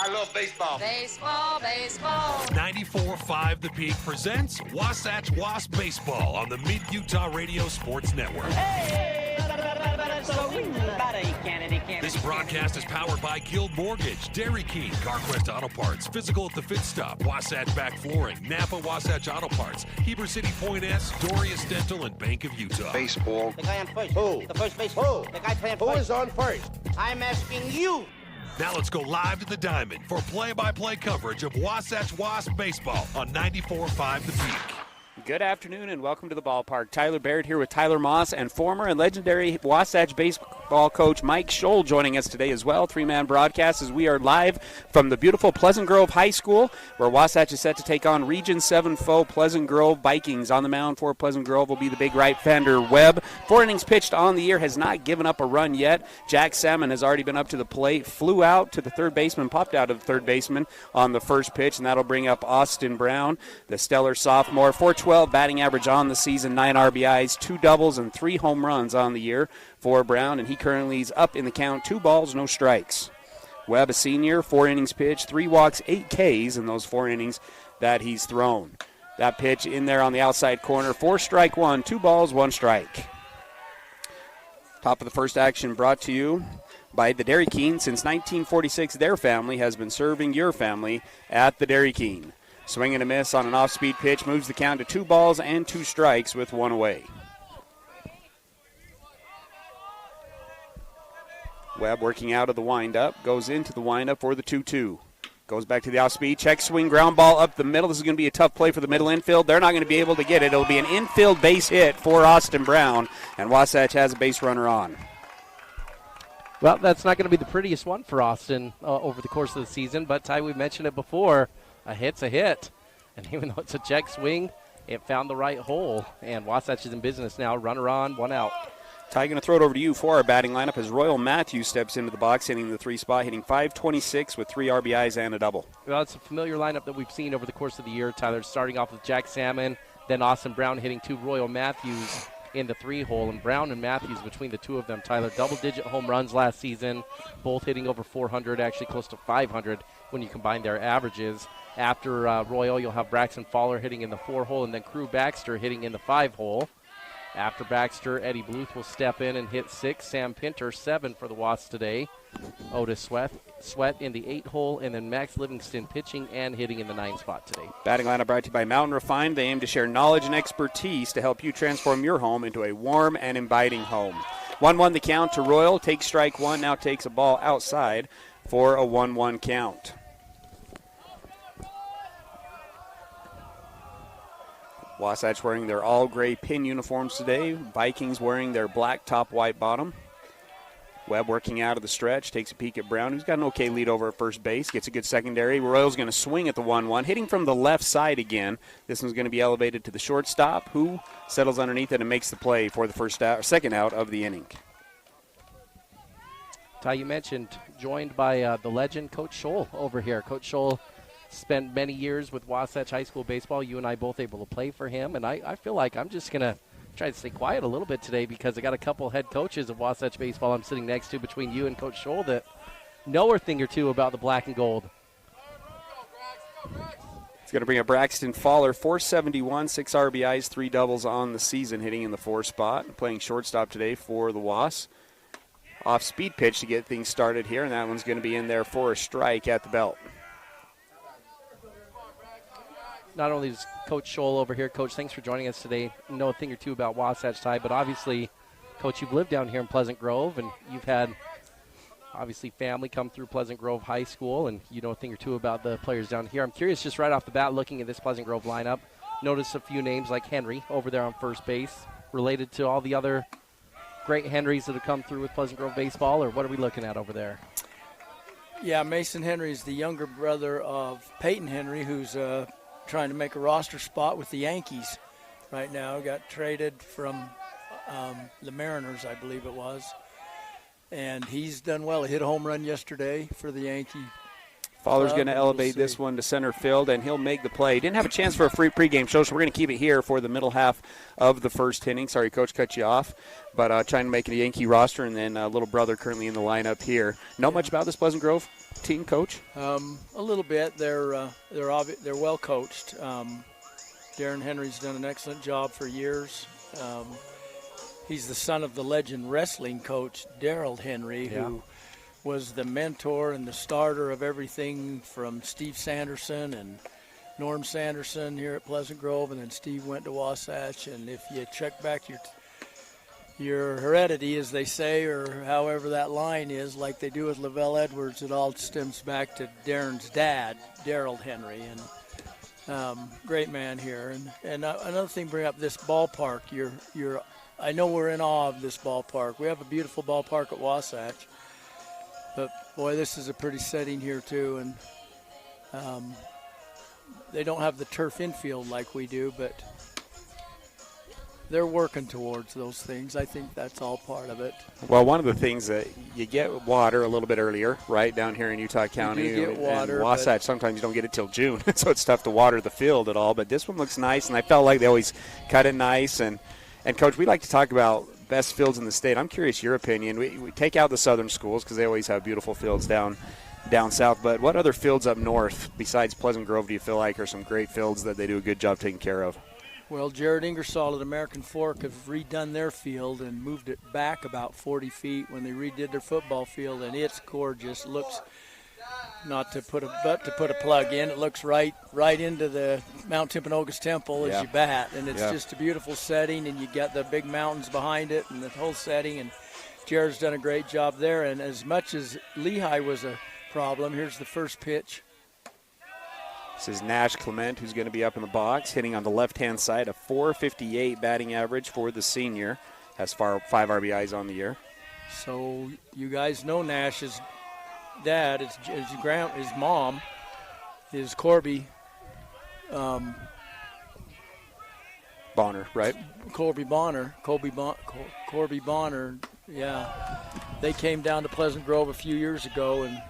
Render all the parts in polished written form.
I love baseball. Baseball, baseball. 94.5 The Peak presents Wasatch Wasp Baseball on the Mid-Utah Radio Sports Network. This broadcast is powered by Guild Mortgage, Dairy King, CarQuest Auto Parts, Physical at the Fit Stop, Wasatch Back Flooring, Napa Wasatch Auto Parts, Heber City Point S, Dorius Dental, and Bank of Utah. Baseball. The guy on first. Who? The first base. Who? The guy playing first. Who is on first? I'm asking you. Now let's go live to the Diamond for play-by-play coverage of Wasatch Wasp Baseball on 94.5 The Peak. Good afternoon and welcome to the ballpark. Tyler Baird here with Tyler Moss and former and legendary Wasatch baseball coach Mike Scholl joining us today as well. Three-man broadcast as we are live from the beautiful Pleasant Grove High School, where Wasatch is set to take on Region 7 foe Pleasant Grove Vikings. On the mound for Pleasant Grove will be the big right-hander Webb. 4 innings pitched on the year, has not given up a run yet. Jack Salmon has already been up to the plate, flew out to the third baseman, popped out of the third baseman on the first pitch, and that'll bring up Austin Brown, the stellar sophomore. 412 batting average on the season, 9 RBIs, 2 doubles, and 3 home runs on the year for Brown, and he currently is up in the count, 2 balls, no strikes. Webb, a senior, 4 innings pitched, 3 walks, 8 Ks in those 4 innings that he's thrown. That pitch in there on the outside corner, 4 strike 1, 2 balls, 1 strike. Top of the first action brought to you by the Dairy King. Since 1946, their family has been serving your family at the Dairy King. Swing and a miss on an off-speed pitch, moves the count to 2 balls and 2 strikes with 1 away. Webb working out of the windup, goes into the windup for the 2-2. Goes back to the off-speed, check swing, ground ball up the middle. This is going to be a tough play for the middle infield. They're not going to be able to get it. It'll be an infield base hit for Austin Brown, and Wasatch has a base runner on. Well, that's not going to be the prettiest one for Austin over the course of the season, but Ty, we mentioned it before. A hit's a hit, and even though it's a check swing, it found the right hole, and Wasatch is in business now. Runner on, 1 out. Ty, going to throw it over to you for our batting lineup as Royal Matthews steps into the box, hitting the 3 spot, hitting .526 with 3 RBIs and a double. Well, it's a familiar lineup that we've seen over the course of the year, Tyler, starting off with Jack Salmon, then Austin Brown hitting 2 Royal Matthews in the 3 hole, and Brown and Matthews between the 2 of them, Tyler, double-digit home runs last season, both hitting over 400, actually close to 500 when you combine their averages. After Royal, you'll have Braxton Fowler hitting in the 4 hole, and then Crew Baxter hitting in the 5 hole. After Baxter, Eddie Bluth will step in and hit 6. Sam Pinter, 7 for the Wasps today. Otis Sweat in the 8 hole, and then Max Livingston pitching and hitting in the 9 spot today. Batting lineup brought to you by Mountain Refined. They aim to share knowledge and expertise to help you transform your home into a warm and inviting home. 1-1 the count to Royal. Takes strike 1, now takes a ball outside for a 1-1 count. Wasatch wearing their all-gray pin uniforms today. Vikings wearing their black top, white bottom. Webb working out of the stretch, takes a peek at Brown, who's got an okay lead over at first base, gets a good secondary. Royal's going to swing at the 1-1, hitting from the left side again. This one's going to be elevated to the shortstop, who settles underneath it and makes the play for the second out of the inning. Ty, you mentioned joined by the legend Coach Scholl over here. Coach Scholl spent many years with Wasatch High School baseball. You and I both able to play for him, and I feel like I'm just going to try to stay quiet a little bit today because I got a couple head coaches of Wasatch baseball I'm sitting next to between you and Coach Scholl that know a thing or two about the black and gold. It's going to bring up Braxton Fowler, 471, 6 RBIs, 3 doubles on the season, hitting in the 4 spot, playing shortstop today for the Wasps. Off-speed pitch to get things started here, and that one's going to be in there for a strike at the belt. Not only is Coach Scholl over here, Coach, thanks for joining us today. Know a thing or two about Wasatch, Ty, but obviously, Coach, you've lived down here in Pleasant Grove, and you've had, obviously, family come through Pleasant Grove High School, and you know a thing or two about the players down here. I'm curious, just right off the bat, looking at this Pleasant Grove lineup, notice a few names like Henry over there on first base, related to all the other great Henrys that have come through with Pleasant Grove baseball, or what are we looking at over there? Yeah, Mason Henry is the younger brother of Peyton Henry, who's trying to make a roster spot with the Yankees right now. Got traded from the Mariners, I believe it was. And he's done well. He hit a home run yesterday for the Yankee. Fowler's going to elevate this one to center field, and he'll make the play. Didn't have a chance for a free pregame show, so we're going to keep it here for the middle half of the first inning. Sorry, Coach, cut you off. But trying to make it a Yankee roster, and then little brother currently in the lineup here. Know much about this Pleasant Grove? team, Coach? A little bit. They're well coached. Darren Henry's done an excellent job for years. He's the son of the legend wrestling coach Darrell Henry, who was the mentor and the starter of everything from Steve Sanderson and Norm Sanderson here at Pleasant Grove, and then Steve went to Wasatch. And if you check back your heredity, as they say, or however that line is, like they do with Lavelle Edwards, it all stems back to Darren's dad, Darrell Henry, and great man here. And another thing, bring up this ballpark. I know we're in awe of this ballpark. We have a beautiful ballpark at Wasatch, but boy, this is a pretty setting here too. And they don't have the turf infield like we do, but they're working towards those things. I think that's all part of it. Well, one of the things that you get water a little bit earlier, right, down here in Utah County. You do get water. And Wasatch, sometimes you don't get it till June, so it's tough to water the field at all. But this one looks nice, and I felt like they always cut it nice. And Coach, we like to talk about best fields in the state. I'm curious your opinion. We take out the southern schools because they always have beautiful fields down south. But what other fields up north besides Pleasant Grove do you feel like are some great fields that they do a good job taking care of? Well, Jared Ingersoll at American Fork have redone their field and moved it back about 40 feet when they redid their football field, and it's gorgeous. Looks, not to put a plug in, it looks right into the Mount Timpanogos Temple as you bat, and it's just a beautiful setting, and you got the big mountains behind it and the whole setting, and Jared's done a great job there. And as much as Lehigh was a problem, here's the first pitch. This is Nash Clement, who's going to be up in the box, hitting on the left-hand side, a .458 batting average for the senior. Has 5 RBIs on the year. So you guys know Nash's dad, his mom, is Corby. Bonner, right? Corby Bonner. Yeah. They came down to Pleasant Grove a few years ago, and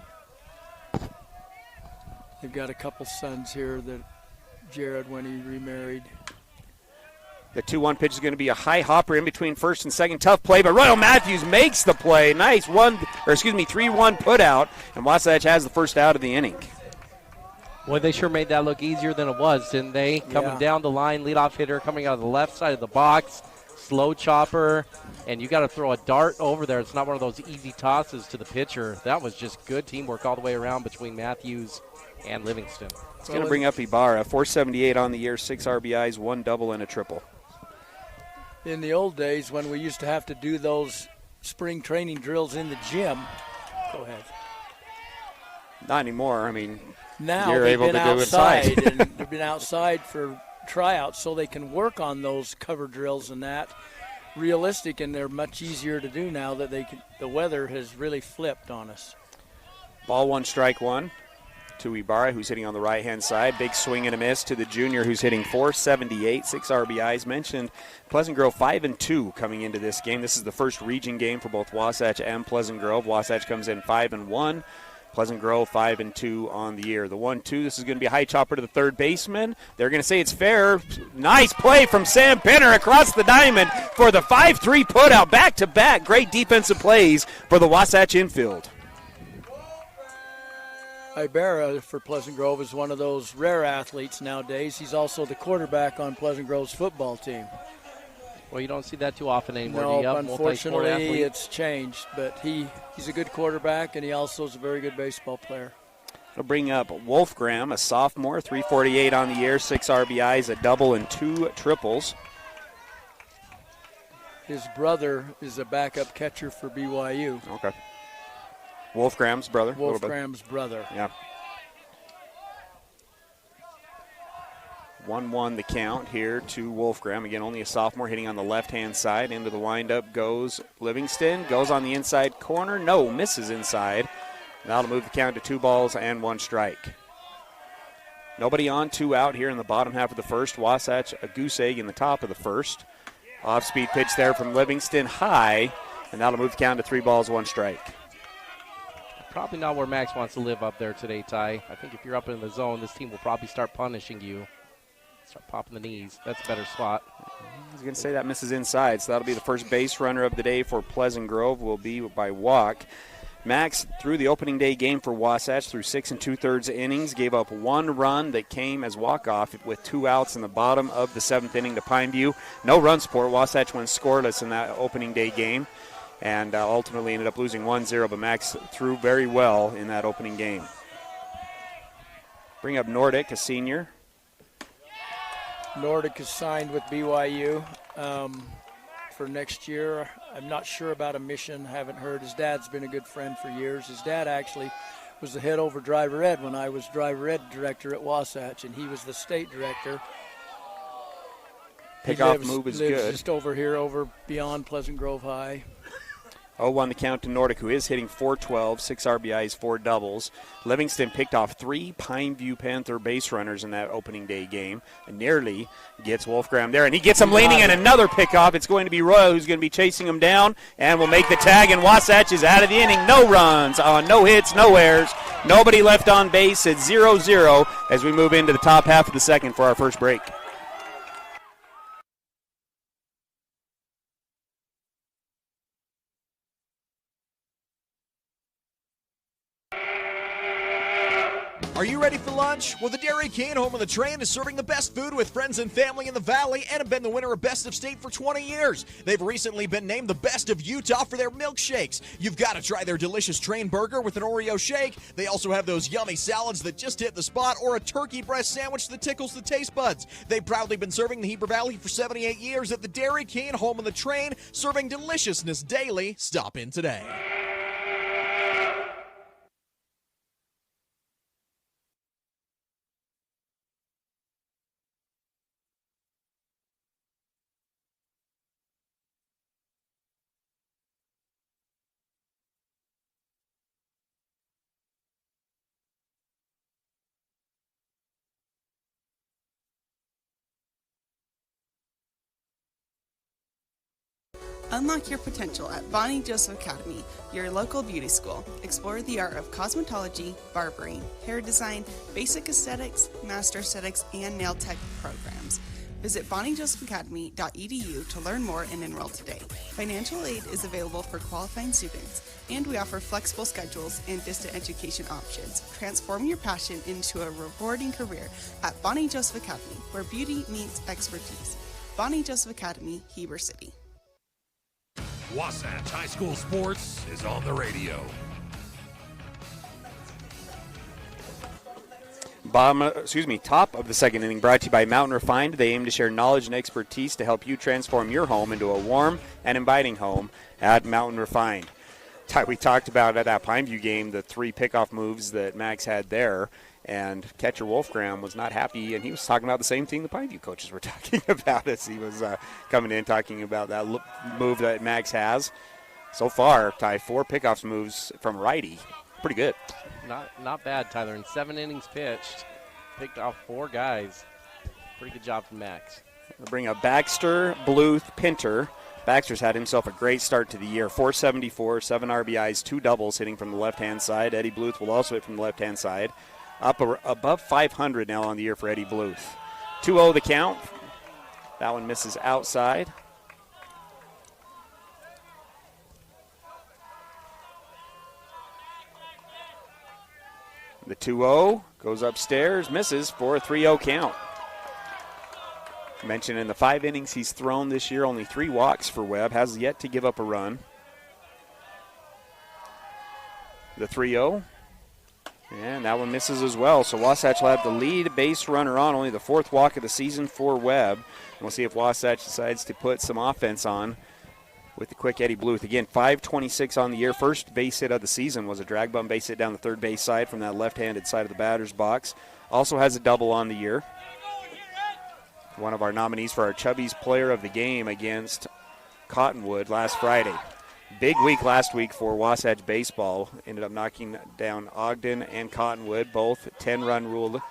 they've got a couple sons here that Jared, when he remarried. The 2-1 pitch is going to be a high hopper in between first and second. Tough play, but Royal Matthews makes the play. Nice 3-1 put out, and Wasatch has the first out of the inning. Boy, they sure made that look easier than it was, didn't they? Coming down the line, leadoff hitter coming out of the left side of the box, slow chopper, and you got to throw a dart over there. It's not one of those easy tosses to the pitcher. That was just good teamwork all the way around between Matthews and Livingston. It's going to bring up Ibarra, .478 on the year, 6 RBIs, 1 double and a triple. In the old days when we used to have to do those spring training drills in the gym. Go ahead. Not anymore. I mean, now you're able to do it outside. And they've been outside for tryouts so they can work on those cover drills and that. Realistic, and they're much easier to do now that the weather has really flipped on us. Ball 1, strike 1 to Ibarra, who's hitting on the right-hand side. Big swing and a miss to the junior, who's hitting .478, 6 RBIs. Mentioned Pleasant Grove 5-2 coming into this game. This is the first region game for both Wasatch and Pleasant Grove. Wasatch comes in 5-1. Pleasant Grove 5-2 on the year. The 1-2, this is going to be a high chopper to the third baseman. They're going to say it's fair. Nice play from Sam Pinner across the diamond for the 5-3 putout. Back-to-back great defensive plays for the Wasatch infield. Ibarra for Pleasant Grove is one of those rare athletes nowadays. He's also the quarterback on Pleasant Grove's football team. Well, you don't see that too often anymore. No, unfortunately, it's changed. But he's a good quarterback, and he also is a very good baseball player. It'll bring up Wolfgram, a sophomore, .348 on the year, 6 RBIs, a double and 2 triples. His brother is a backup catcher for BYU. Okay. Wolfgram's brother. Wolfgram's brother. Yeah. 1-1 the count here to Wolfgram. Again, only a sophomore, hitting on the left-hand side. Into the windup goes Livingston. Goes on the inside corner. No, misses inside. That'll move the count to 2 balls and 1 strike. Nobody on, 2 out here in the bottom half of the first. Wasatch a goose egg in the top of the first. Off-speed pitch there from Livingston, high, and that'll move the count to 3 balls, 1 strike. Probably not where Max wants to live up there today, Ty. I think if you're up in the zone, this team will probably start punishing you. Start popping the knees. That's a better spot. I was going to say that misses inside, so that'll be the first base runner of the day for Pleasant Grove, will be by walk. Max, through the opening day game for Wasatch, through 6 2/3 innings, gave up 1 run that came as walk-off with 2 outs in the bottom of the 7th inning to Pineview. No run support. Wasatch went scoreless in that opening day game and ultimately ended up losing 1-0, but Max threw very well in that opening game. Bring up Nordic, a senior. Nordic is signed with BYU for next year. I'm not sure about a mission. Haven't heard. His dad's been a good friend for years. His dad actually was the head over driver ed when I was driver ed director at Wasatch, and he was the state director. Pickoff move is lives good. Just over here, over beyond Pleasant Grove High. 0-1 the count to Nordic, who is hitting .412, 6 RBIs, 4 doubles. Livingston picked off 3 Pineview Panther base runners in that opening day game and nearly gets Wolfgram there. And he gets him leaning and another pickoff. It's going to be Royal who's going to be chasing him down and will make the tag. And Wasatch is out of the inning. No runs, no hits, no errors. Nobody left on base at 0-0 as we move into the top half of the second for our first break. Are you ready for lunch? Well, the Dairy King, home of the train, is serving the best food with friends and family in the Valley and have been the winner of Best of State for 20 years. They've recently been named the best of Utah for their milkshakes. You've got to try their delicious train burger with an Oreo shake. They also have those yummy salads that just hit the spot or a turkey breast sandwich that tickles the taste buds. They've proudly been serving the Heber Valley for 78 years at the Dairy King, home of the train, serving deliciousness daily. Stop in today. Unlock your potential at Bonnie Joseph Academy, your local beauty school. Explore the art of cosmetology, barbering, hair design, basic aesthetics, master aesthetics, and nail tech programs. Visit bonniejosephacademy.edu to learn more and enroll today. Financial aid is available for qualifying students, and we offer flexible schedules and distant education options. Transform your passion into a rewarding career at Bonnie Joseph Academy, where beauty meets expertise. Bonnie Joseph Academy, Heber City. Wasatch High School Sports is on the radio. Top of the second inning brought to you by Mountain Refined. They aim to share knowledge and expertise to help you transform your home into a warm and inviting home at Mountain Refined. We talked about at that Pineview game the 3 pickoff moves that Max had there, and catcher Wolfgram was not happy, and he was talking about the same thing the Pineview coaches were talking about as he was coming in talking about that move that Max has. So far, Ty, 4 pickoffs moves from righty. Pretty good. Not bad, Tyler. In 7 innings pitched, picked off 4 guys. Pretty good job from Max. We'll bring up Baxter, Bluth, Pinter. Baxter's had himself a great start to the year. 474, 7 RBIs, 2 doubles hitting from the left-hand side. Eddie Bluth will also hit from the left-hand side. Up above 500 now on the year for Eddie Bluth. 2-0 the count. That one misses outside. The 2-0 goes upstairs, misses for a 3-0 count. Mentioned in the 5 innings he's thrown this year, only 3 walks for Webb, has yet to give up a run. The 3-0, and that one misses as well. So Wasatch will have the lead base runner on, only the 4th walk of the season for Webb. We'll see if Wasatch decides to put some offense on with the quick Eddie Bluth. Again, 526 on the year. First base hit of the season was a drag bum base hit down the third base side from that left-handed side of the batter's box. Also has a double on the year. One of our nominees for our Chubby's Player of the Game against Cottonwood last Friday. Big week last week for Wasatch baseball. Ended up knocking down Ogden and Cottonwood, both 10-run rule,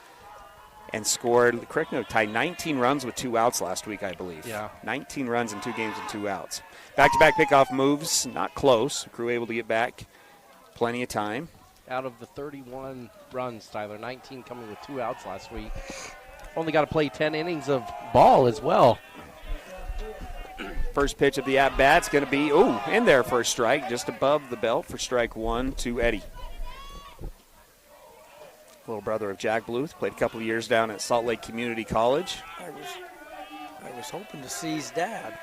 and scored, correct me, tied 19 runs with 2 outs last week, I believe. Yeah. 19 runs in 2 games and 2 outs. Back-to-back pickoff moves, not close. Crew able to get back. Plenty of time. Out of the 31 runs, Tyler, 19 coming with 2 outs last week. Only got to play 10 innings of ball as well. first pitch of the at-bat's going to be, in there for a strike, just above the belt for strike one to Eddie. Little brother of Jack Bluth, played a couple of years down at Salt Lake Community College. I was hoping to see his dad.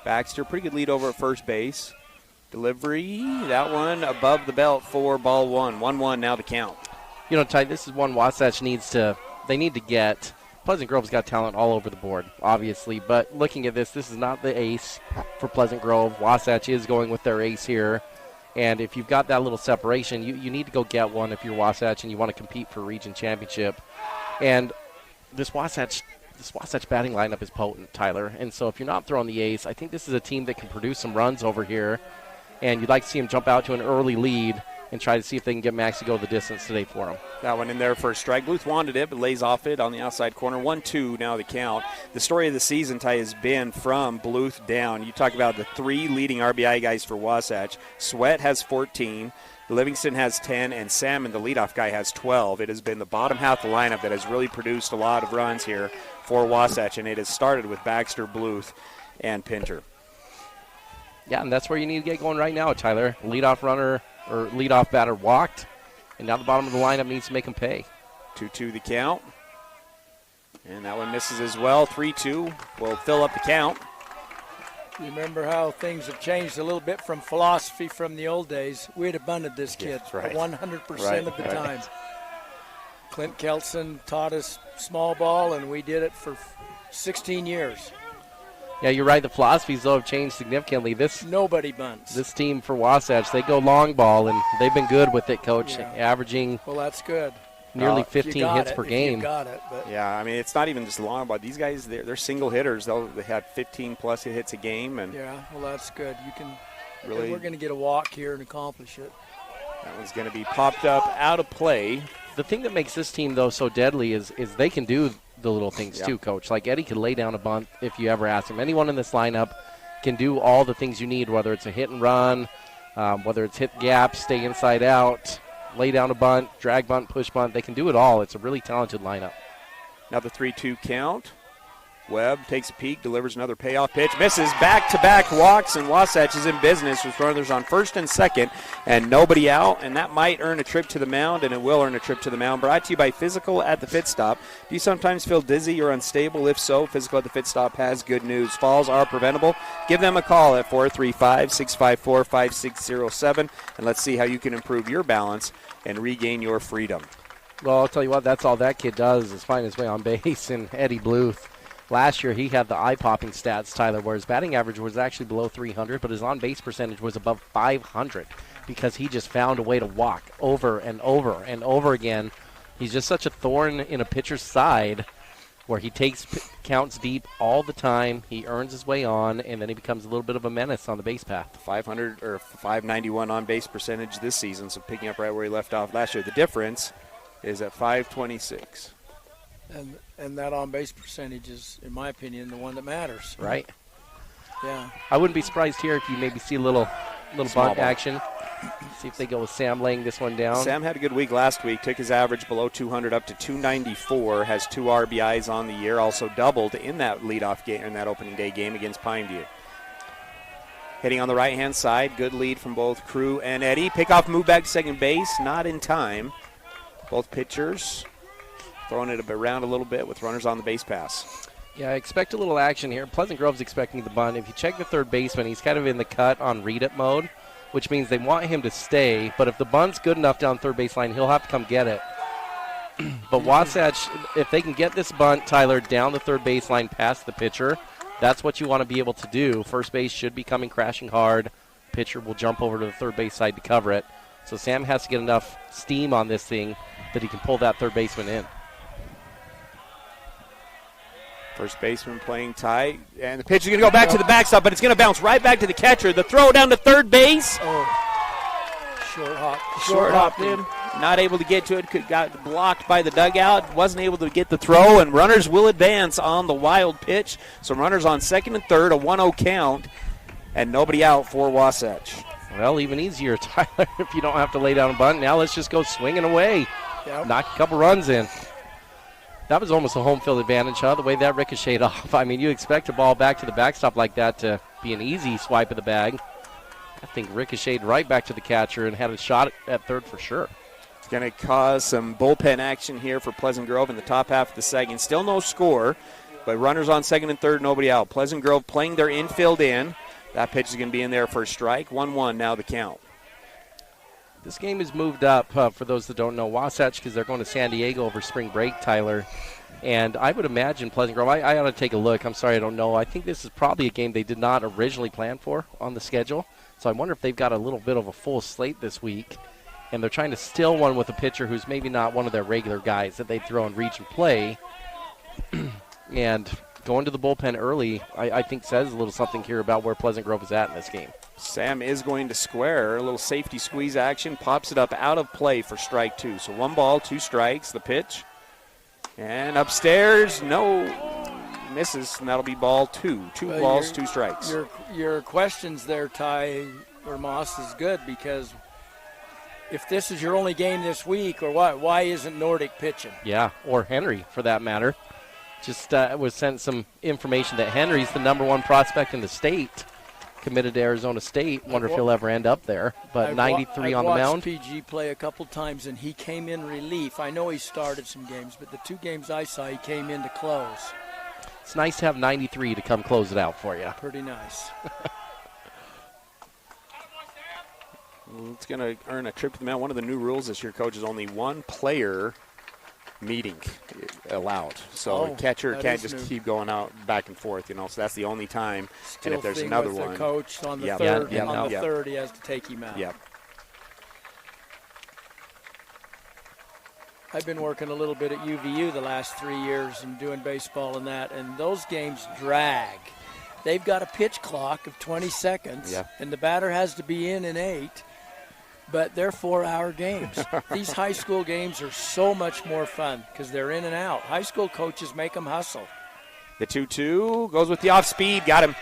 Baxter, pretty good lead over at first base. Delivery, that one above the belt for ball one. 1-1 now the count. Ty, this is one Wasatch need to get. Pleasant Grove's got talent all over the board, obviously, but looking at this is not the ace for Pleasant Grove. Wasatch is going with their ace here, and if you've got that little separation, you need to go get one if you're Wasatch and you want to compete for region championship. And this Wasatch batting lineup is potent, Tyler, and so if you're not throwing the ace, I think this is a team that can produce some runs over here, and you'd like to see them jump out to an early lead and try to see if they can get Max to go the distance today for them. That one in there for a strike. Bluth wanted it, but lays off it on the outside corner. 1-2 now the count. The story of the season, Ty, has been from Bluth down. You talk about the three leading RBI guys for Wasatch. Sweat has 14, Livingston has 10, and Salmon, the leadoff guy, has 12. It has been the bottom half of the lineup that has really produced a lot of runs here for Wasatch, and it has started with Baxter, Bluth, and Pinter. Yeah, and that's where you need to get going right now, Tyler. Leadoff runner or leadoff batter walked, and now the bottom of the lineup needs to make him pay. 2-2 the count. And that one misses as well. 3-2 will fill up the count. You remember how things have changed a little bit from philosophy from the old days. We'd have bunted this kid 100% of the time. Clint Kelson taught us small ball, and we did it for 16 years. Yeah, you're right. The philosophies, though, have changed significantly. Nobody bunts. This team for Wasatch, they go long ball, and they've been good with it, Coach, averaging that's good. Nearly 15 hits per game. You got it, but yeah, I mean, it's not even just long ball. These guys, they're single hitters. They have 15-plus hits a game. And yeah, well, that's good. You can really. We're going to get a walk here and accomplish it. That one's going to be popped up out of play. The thing that makes this team, though, so deadly is they can do the little things, too, Coach. Like Eddie can lay down a bunt if you ever ask him. Anyone in this lineup can do all the things you need, whether it's a hit and run, whether it's hit gaps, stay inside out, lay down a bunt, drag bunt, push bunt. They can do it all. It's a really talented lineup. Now the 3-2 count. Webb takes a peek, delivers another payoff pitch, misses, back-to-back walks, and Wasatch is in business with runners on first and second and nobody out, and that might earn a trip to the mound, and it will earn a trip to the mound. Brought to you by Physical at the Fit Stop. Do you sometimes feel dizzy or unstable? If so, Physical at the Fit Stop has good news. Falls are preventable. Give them a call at 435-654-5607, and let's see how you can improve your balance and regain your freedom. Well, I'll tell you what, that's all that kid does is find his way on base, and Eddie Bluth. Last year, he had the eye-popping stats, Tyler, where his batting average was actually below 300, but his on-base percentage was above 500 because he just found a way to walk over and over and over again. He's just such a thorn in a pitcher's side where he takes counts deep all the time. He earns his way on, and then he becomes a little bit of a menace on the base path. 500 or 591 on-base percentage this season, so picking up right where he left off last year. The difference is at 526. And that on-base percentage is, in my opinion, the one that matters. Right. Yeah. I wouldn't be surprised here if you maybe see a little bunt ball action. See if they go with Sam laying this one down. Sam had a good week last week. Took his average below 200 up to 294. Has 2 RBIs on the year. Also doubled in that leadoff game, in that opening day game against Pineview. Hitting on the right-hand side. Good lead from both Crew and Eddie. Pickoff move back to second base. Not in time. Both pitchers throwing it around a little bit with runners on the base pass. Yeah, I expect a little action here. Pleasant Grove's expecting the bunt. If you check the third baseman, he's kind of in the cut on read-it mode, which means they want him to stay. But if the bunt's good enough down third baseline, he'll have to come get it. But Wasatch, if they can get this bunt, Tyler, down the third baseline past the pitcher, that's what you want to be able to do. First base should be coming crashing hard. Pitcher will jump over to the third base side to cover it. So Sam has to get enough steam on this thing that he can pull that third baseman in. First baseman playing tight, and the pitch is going to go back to the backstop, but it's going to bounce right back to the catcher. The throw down to third base. Short hop. Short hopped him. Not able to get to it. Got blocked by the dugout. Wasn't able to get the throw, and runners will advance on the wild pitch. So runners on second and third, a 1-0 count, and nobody out for Wasatch. Well, even easier, Tyler, if you don't have to lay down a bunt. Now let's just go swinging away. Yep. Knock a couple runs in. That was almost a home field advantage, huh? The way that ricocheted off. I mean, you expect a ball back to the backstop like that to be an easy swipe of the bag. I think ricocheted right back to the catcher and had a shot at third for sure. It's going to cause some bullpen action here for Pleasant Grove in the top half of the second. Still no score, but runners on second and third, nobody out. Pleasant Grove playing their infield in. That pitch is going to be in there for a strike. 1-1 now the count. This game is moved up, for those that don't know, Wasatch, because they're going to San Diego over spring break, Tyler. And I would imagine Pleasant Grove, I ought to take a look. I'm sorry, I don't know. I think this is probably a game they did not originally plan for on the schedule. So I wonder if they've got a little bit of a full slate this week. And they're trying to steal one with a pitcher who's maybe not one of their regular guys that they throw in region play. And going to the bullpen early, I think says a little something here about where Pleasant Grove is at in this game. Sam is going to square. A little safety squeeze action. Pops it up out of play for strike two. So 1 ball, 2 strikes. The pitch. And upstairs, no. Misses, and that'll be ball 2. 2 balls, 2 strikes. Your questions there, Ty or Moss, is good because if this is your only game this week, or what, why isn't Nordic pitching? Yeah, or Henry for that matter. Just was sent some information that Henry's the #1 prospect in the state, committed to Arizona State. Wonder if he'll ever end up there. But 93 on the mound. I watched PG play a couple times, and he came in relief. I know he started some games, but the 2 games I saw, he came in to close. It's nice to have 93 to come close it out for you. Pretty nice. It's going to earn a trip to the mound. One of the new rules this year, Coach, is only 1 player meeting allowed. So catcher can't just keep going out back and forth, So that's the only time. Still, and if there's another with one, the coach on the third, he has to take him out. Yep. I've been working a little bit at UVU the last 3 years and doing baseball and that, and those games drag. They've got a pitch clock of 20 seconds, and the batter has to be in 8. But they're 4-hour games. These high school games are so much more fun because they're in and out. High school coaches make them hustle. The 2-2 goes with the off speed. Got him.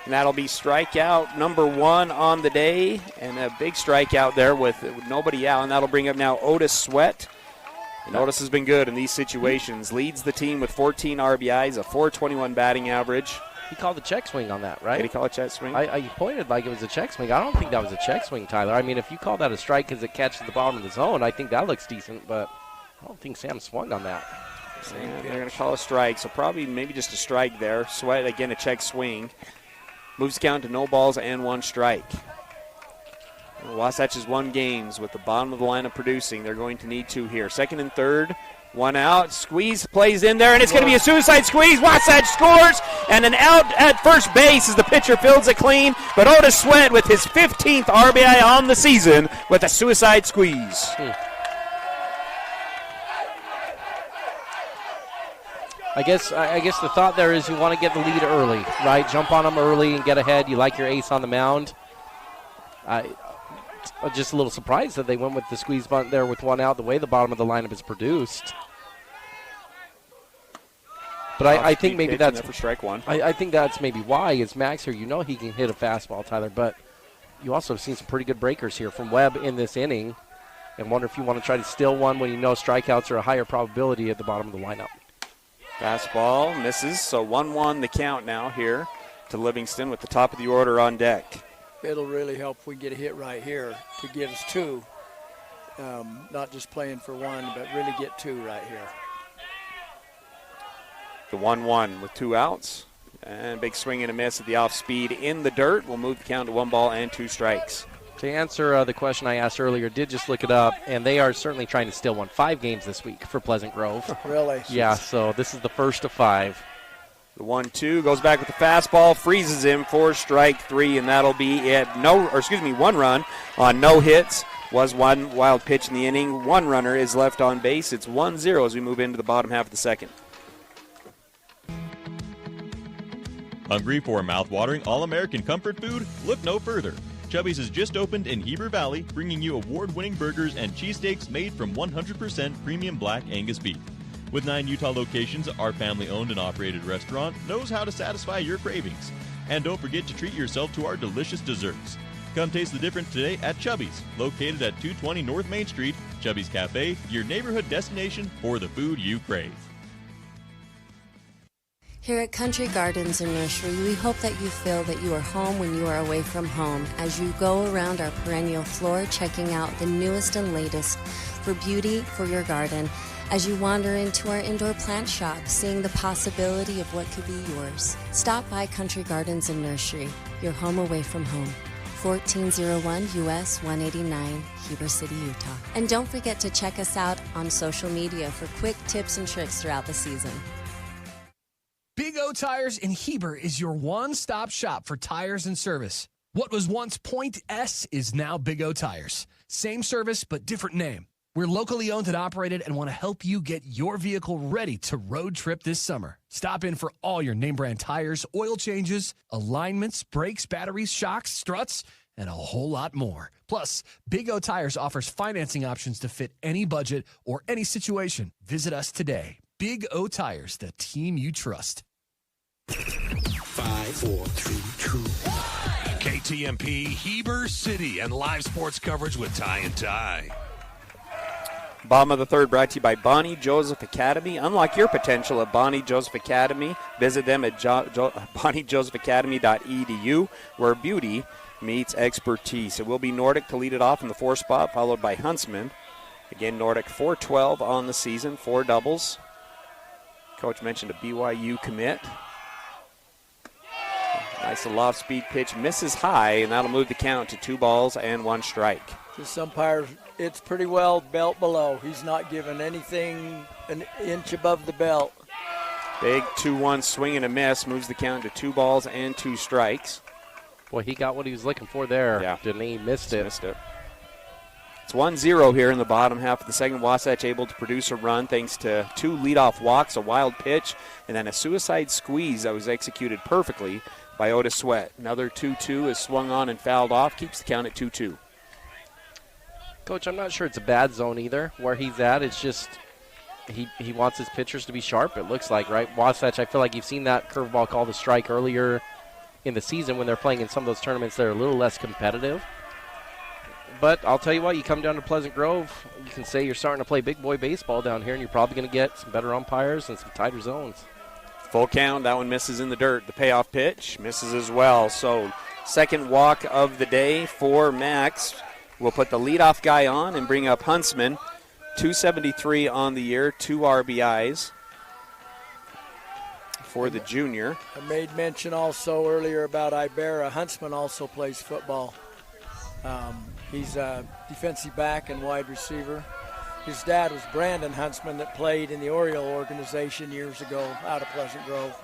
And that'll be strikeout #1 on the day. And a big strikeout there with nobody out. And that'll bring up now Otis Sweat. And Otis has been good in these situations. Leads the team with 14 RBIs, a .421 batting average. He called a check swing on that, right? Did he call a check swing? He pointed like it was a check swing. I don't think that was a check swing, Tyler. I mean, if you call that a strike because it catches the bottom of the zone, I think that looks decent, but I don't think Sam swung on that. They're going to call a strike, so probably maybe just a strike there. Sweat, again, a check swing. Moves the count to no balls and 1 strike. Wasatch has won games with the bottom of the lineup producing. They're going to need 2 here. Second and third. 1 out, squeeze plays in there, and it's going to be a suicide squeeze. Wasatch scores, and an out at first base as the pitcher fields it clean. But Otis Sweat with his 15th RBI on the season with a suicide squeeze. I guess the thought there is you want to get the lead early, right? Jump on them early and get ahead. You like your ace on the mound. I'm just a little surprised that they went with the squeeze bunt there with 1 out, the way the bottom of the lineup is produced. But I think maybe that's for strike 1. I think that's maybe why is Max here. He can hit a fastball, Tyler, but you also have seen some pretty good breakers here from Webb in this inning, and wonder if you want to try to steal one when strikeouts are a higher probability at the bottom of the lineup. Fastball misses, so 1-1 the count now here to Livingston with the top of the order on deck. It'll really help if we get a hit right here to give us 2. Not just playing for 1, but really get 2 right here. The 1-1 with 2 outs. And big swing and a miss at the off speed in the dirt. We'll move the count to 1 ball and 2 strikes. To answer the question I asked earlier, did just look it up, and they are certainly trying to steal 5 games this week for Pleasant Grove. Really? Yeah, so this is the first of 5. The 1-2 goes back with the fastball, freezes him for strike 3, and that'll be it. 1 run on no hits. Was 1 wild pitch in the inning. 1 runner is left on base. It's 1-0 as we move into the bottom half of the second. Hungry for mouth-watering all-American comfort food? Look no further. Chubby's has just opened in Heber Valley, bringing you award-winning burgers and cheesesteaks made from 100% premium black Angus beef. With 9 Utah locations, our family-owned and operated restaurant knows how to satisfy your cravings. And don't forget to treat yourself to our delicious desserts. Come taste the difference today at Chubby's, located at 220 North Main Street. Chubby's Cafe, your neighborhood destination for the food you crave. Here at Country Gardens and Nursery, we hope that you feel that you are home when you are away from home as you go around our perennial floor checking out the newest and latest for beauty for your garden, as you wander into our indoor plant shop, seeing the possibility of what could be yours. Stop by Country Gardens and Nursery, your home away from home. 1401 US 189, Heber City, Utah. And don't forget to check us out on social media for quick tips and tricks throughout the season. Big O Tires in Heber is your one-stop shop for tires and service. What was once Point S is now Big O Tires. Same service, but different name. We're locally owned and operated and want to help you get your vehicle ready to road trip this summer. Stop in for all your name brand tires, oil changes, alignments, brakes, batteries, shocks, struts, and a whole lot more. Plus, Big O Tires offers financing options to fit any budget or any situation. Visit us today. Big O Tires, the team you trust. 5, 4, 3, 2, 1. KTMP, Heber City, and live sports coverage with Ty and Ty. Bottom of the third brought to you by Bonnie Joseph Academy. Unlock your potential at Bonnie Joseph Academy. Visit them at bonniejosephacademy.edu, where beauty meets expertise. It will be Nordic to lead it off in the 4 spot, followed by Huntsman. Again, Nordic 4-12 on the season, 4 doubles. Coach mentioned a BYU commit. Nice little off-speed pitch, misses high, and that'll move the count to 2 balls and 1 strike. This umpire, it's pretty well belt below. He's not giving anything an inch above the belt. Big 2-1 swing and a miss, moves the count to 2 balls and 2 strikes. Boy, he got what he was looking for there. Yeah. Didn't he? Missed it. It's 1-0 here in the bottom half of the second. Wasatch able to produce a run thanks to 2 leadoff walks, a wild pitch, and then a suicide squeeze that was executed perfectly by Otis Sweat. Another 2-2 is swung on and fouled off, keeps the count at 2-2. Coach, I'm not sure it's a bad zone either where he's at. It's just he wants his pitchers to be sharp, it looks like, right? Wasatch, I feel like you've seen that curveball called a strike earlier in the season when they're playing in some of those tournaments that are a little less competitive. But I'll tell you what, you come down to Pleasant Grove, you can say you're starting to play big boy baseball down here, and you're probably going to get some better umpires and some tighter zones. Full count, that one misses in the dirt. The payoff pitch misses as well. So second walk of the day for Max. We'll put the leadoff guy on and bring up Huntsman. 273 on the year, 2 RBIs for the junior. I made mention also earlier about Ibarra. Huntsman also plays football. He's a defensive back and wide receiver. His dad was Brandon Huntsman that played in the Oriole organization years ago out of Pleasant Grove.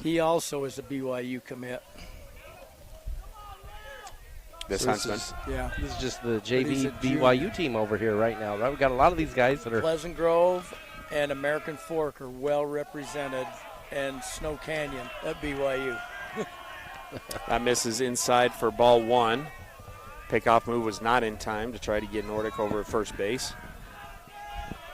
He also is a BYU commit. This Huntsman. This is just the JV BYU team over here right now, right? We've got a lot of these guys that are... Pleasant Grove and American Fork are well represented, and Snow Canyon at BYU. That misses inside for ball 1. Pickoff move was not in time to try to get Nordic over at first base.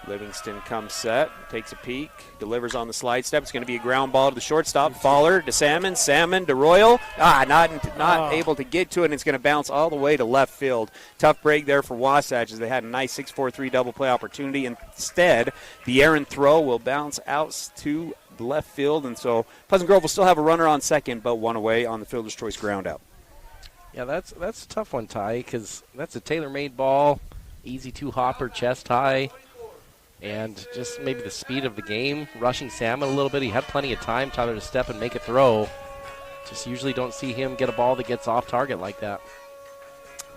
Livingston comes set, takes a peek, delivers on the slide step. It's going to be a ground ball to the shortstop. Faller to Salmon, Salmon to Royal. Not able to get to it, and it's going to bounce all the way to left field. Tough break there for Wasatch as they had a nice 6-4-3 double play opportunity. Instead, the errant throw will bounce out to left field, and so Pleasant Grove will still have a runner on second, but 1 away on the fielder's choice ground out. Yeah, that's a tough one, Ty, because that's a tailor-made ball, easy 2-hopper, chest high, and just maybe the speed of the game, rushing Salmon a little bit. He had plenty of time, Tyler, to step and make a throw. Just usually don't see him get a ball that gets off target like that.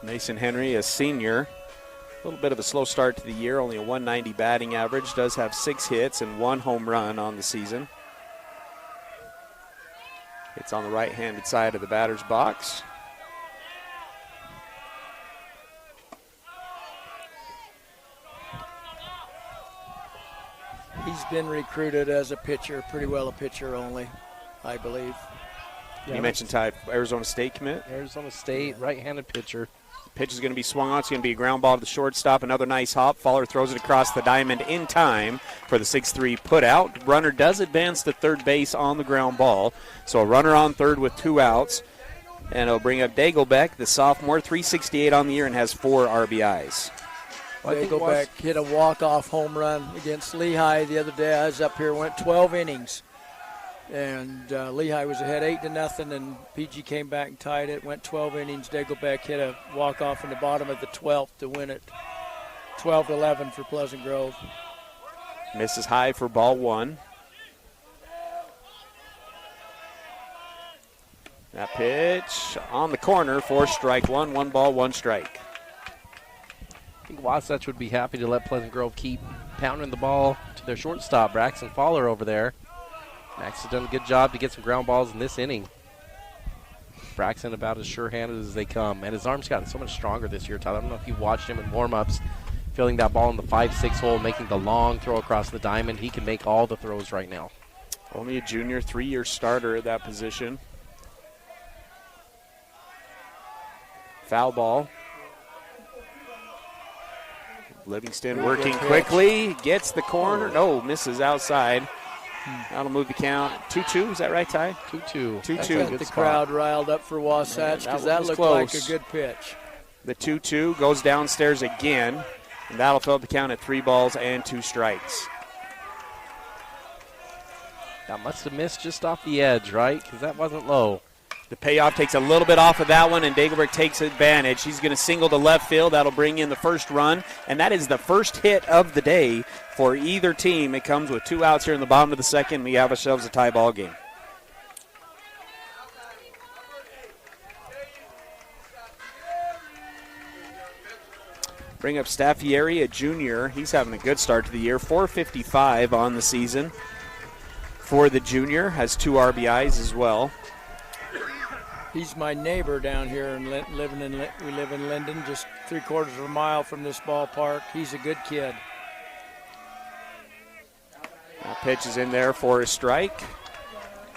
Mason Henry, a senior, a little bit of a slow start to the year, only a 190 batting average, does have 6 hits and 1 home run on the season. It's on the right-handed side of the batter's box. He's been recruited as a pitcher, pretty well a pitcher only, I believe. You mentioned Ty, Arizona State commit? Arizona State, right-handed pitcher. Pitch is going to be swung on. It's going to be a ground ball to the shortstop. Another nice hop. Faller throws it across the diamond in time for the 6-3 put out. Runner does advance to third base on the ground ball. So a runner on third with 2 outs. And it'll bring up Dagelbeck, the sophomore, 368 on the year and has 4 RBIs. Dagobeck hit a walk-off home run against Lehigh the other day. I was up here, went 12 innings. And Lehigh was ahead 8-0, and PG came back and tied it. Went 12 innings. Dagobeck hit a walk-off in the bottom of the 12th to win it. 12-11 for Pleasant Grove. Misses high for ball one. That pitch on the corner for strike one. 1 ball, 1 strike. I think Wasatch would be happy to let Pleasant Grove keep pounding the ball to their shortstop, Braxton Fowler, over there. Max has done a good job to get some ground balls in this inning. Braxton about as sure-handed as they come. And his arm's gotten so much stronger this year, Tyler. I don't know if you've watched him in warm-ups, filling that ball in the 5-6 hole, making the long throw across the diamond. He can make all the throws right now. Only a junior, 3-year starter at that position. Foul ball. Livingston working quickly, gets the corner. No, misses outside. That'll move the count. 2-2, is that right, Ty? 2-2. 2-2. Got the crowd riled up for Wasatch because that looked like a good pitch. The 2-2 goes downstairs again, and that'll fill up the count at 3 balls and 2 strikes. That must have missed just off the edge, right? Because that wasn't low. The payoff takes a little bit off of that one, and Dagoberg takes advantage. He's going to single to left field. That'll bring in the first run, and that is the first hit of the day for either team. It comes with 2 outs here in the bottom of the second. We have ourselves a tie ball game. Bring up Staffieri, a junior. He's having a good start to the year. 455 on the season for the junior. Has 2 RBIs as well. He's my neighbor down here, and we live in Linden, just 3/4 of a mile from this ballpark. He's a good kid. That pitch is in there for a strike.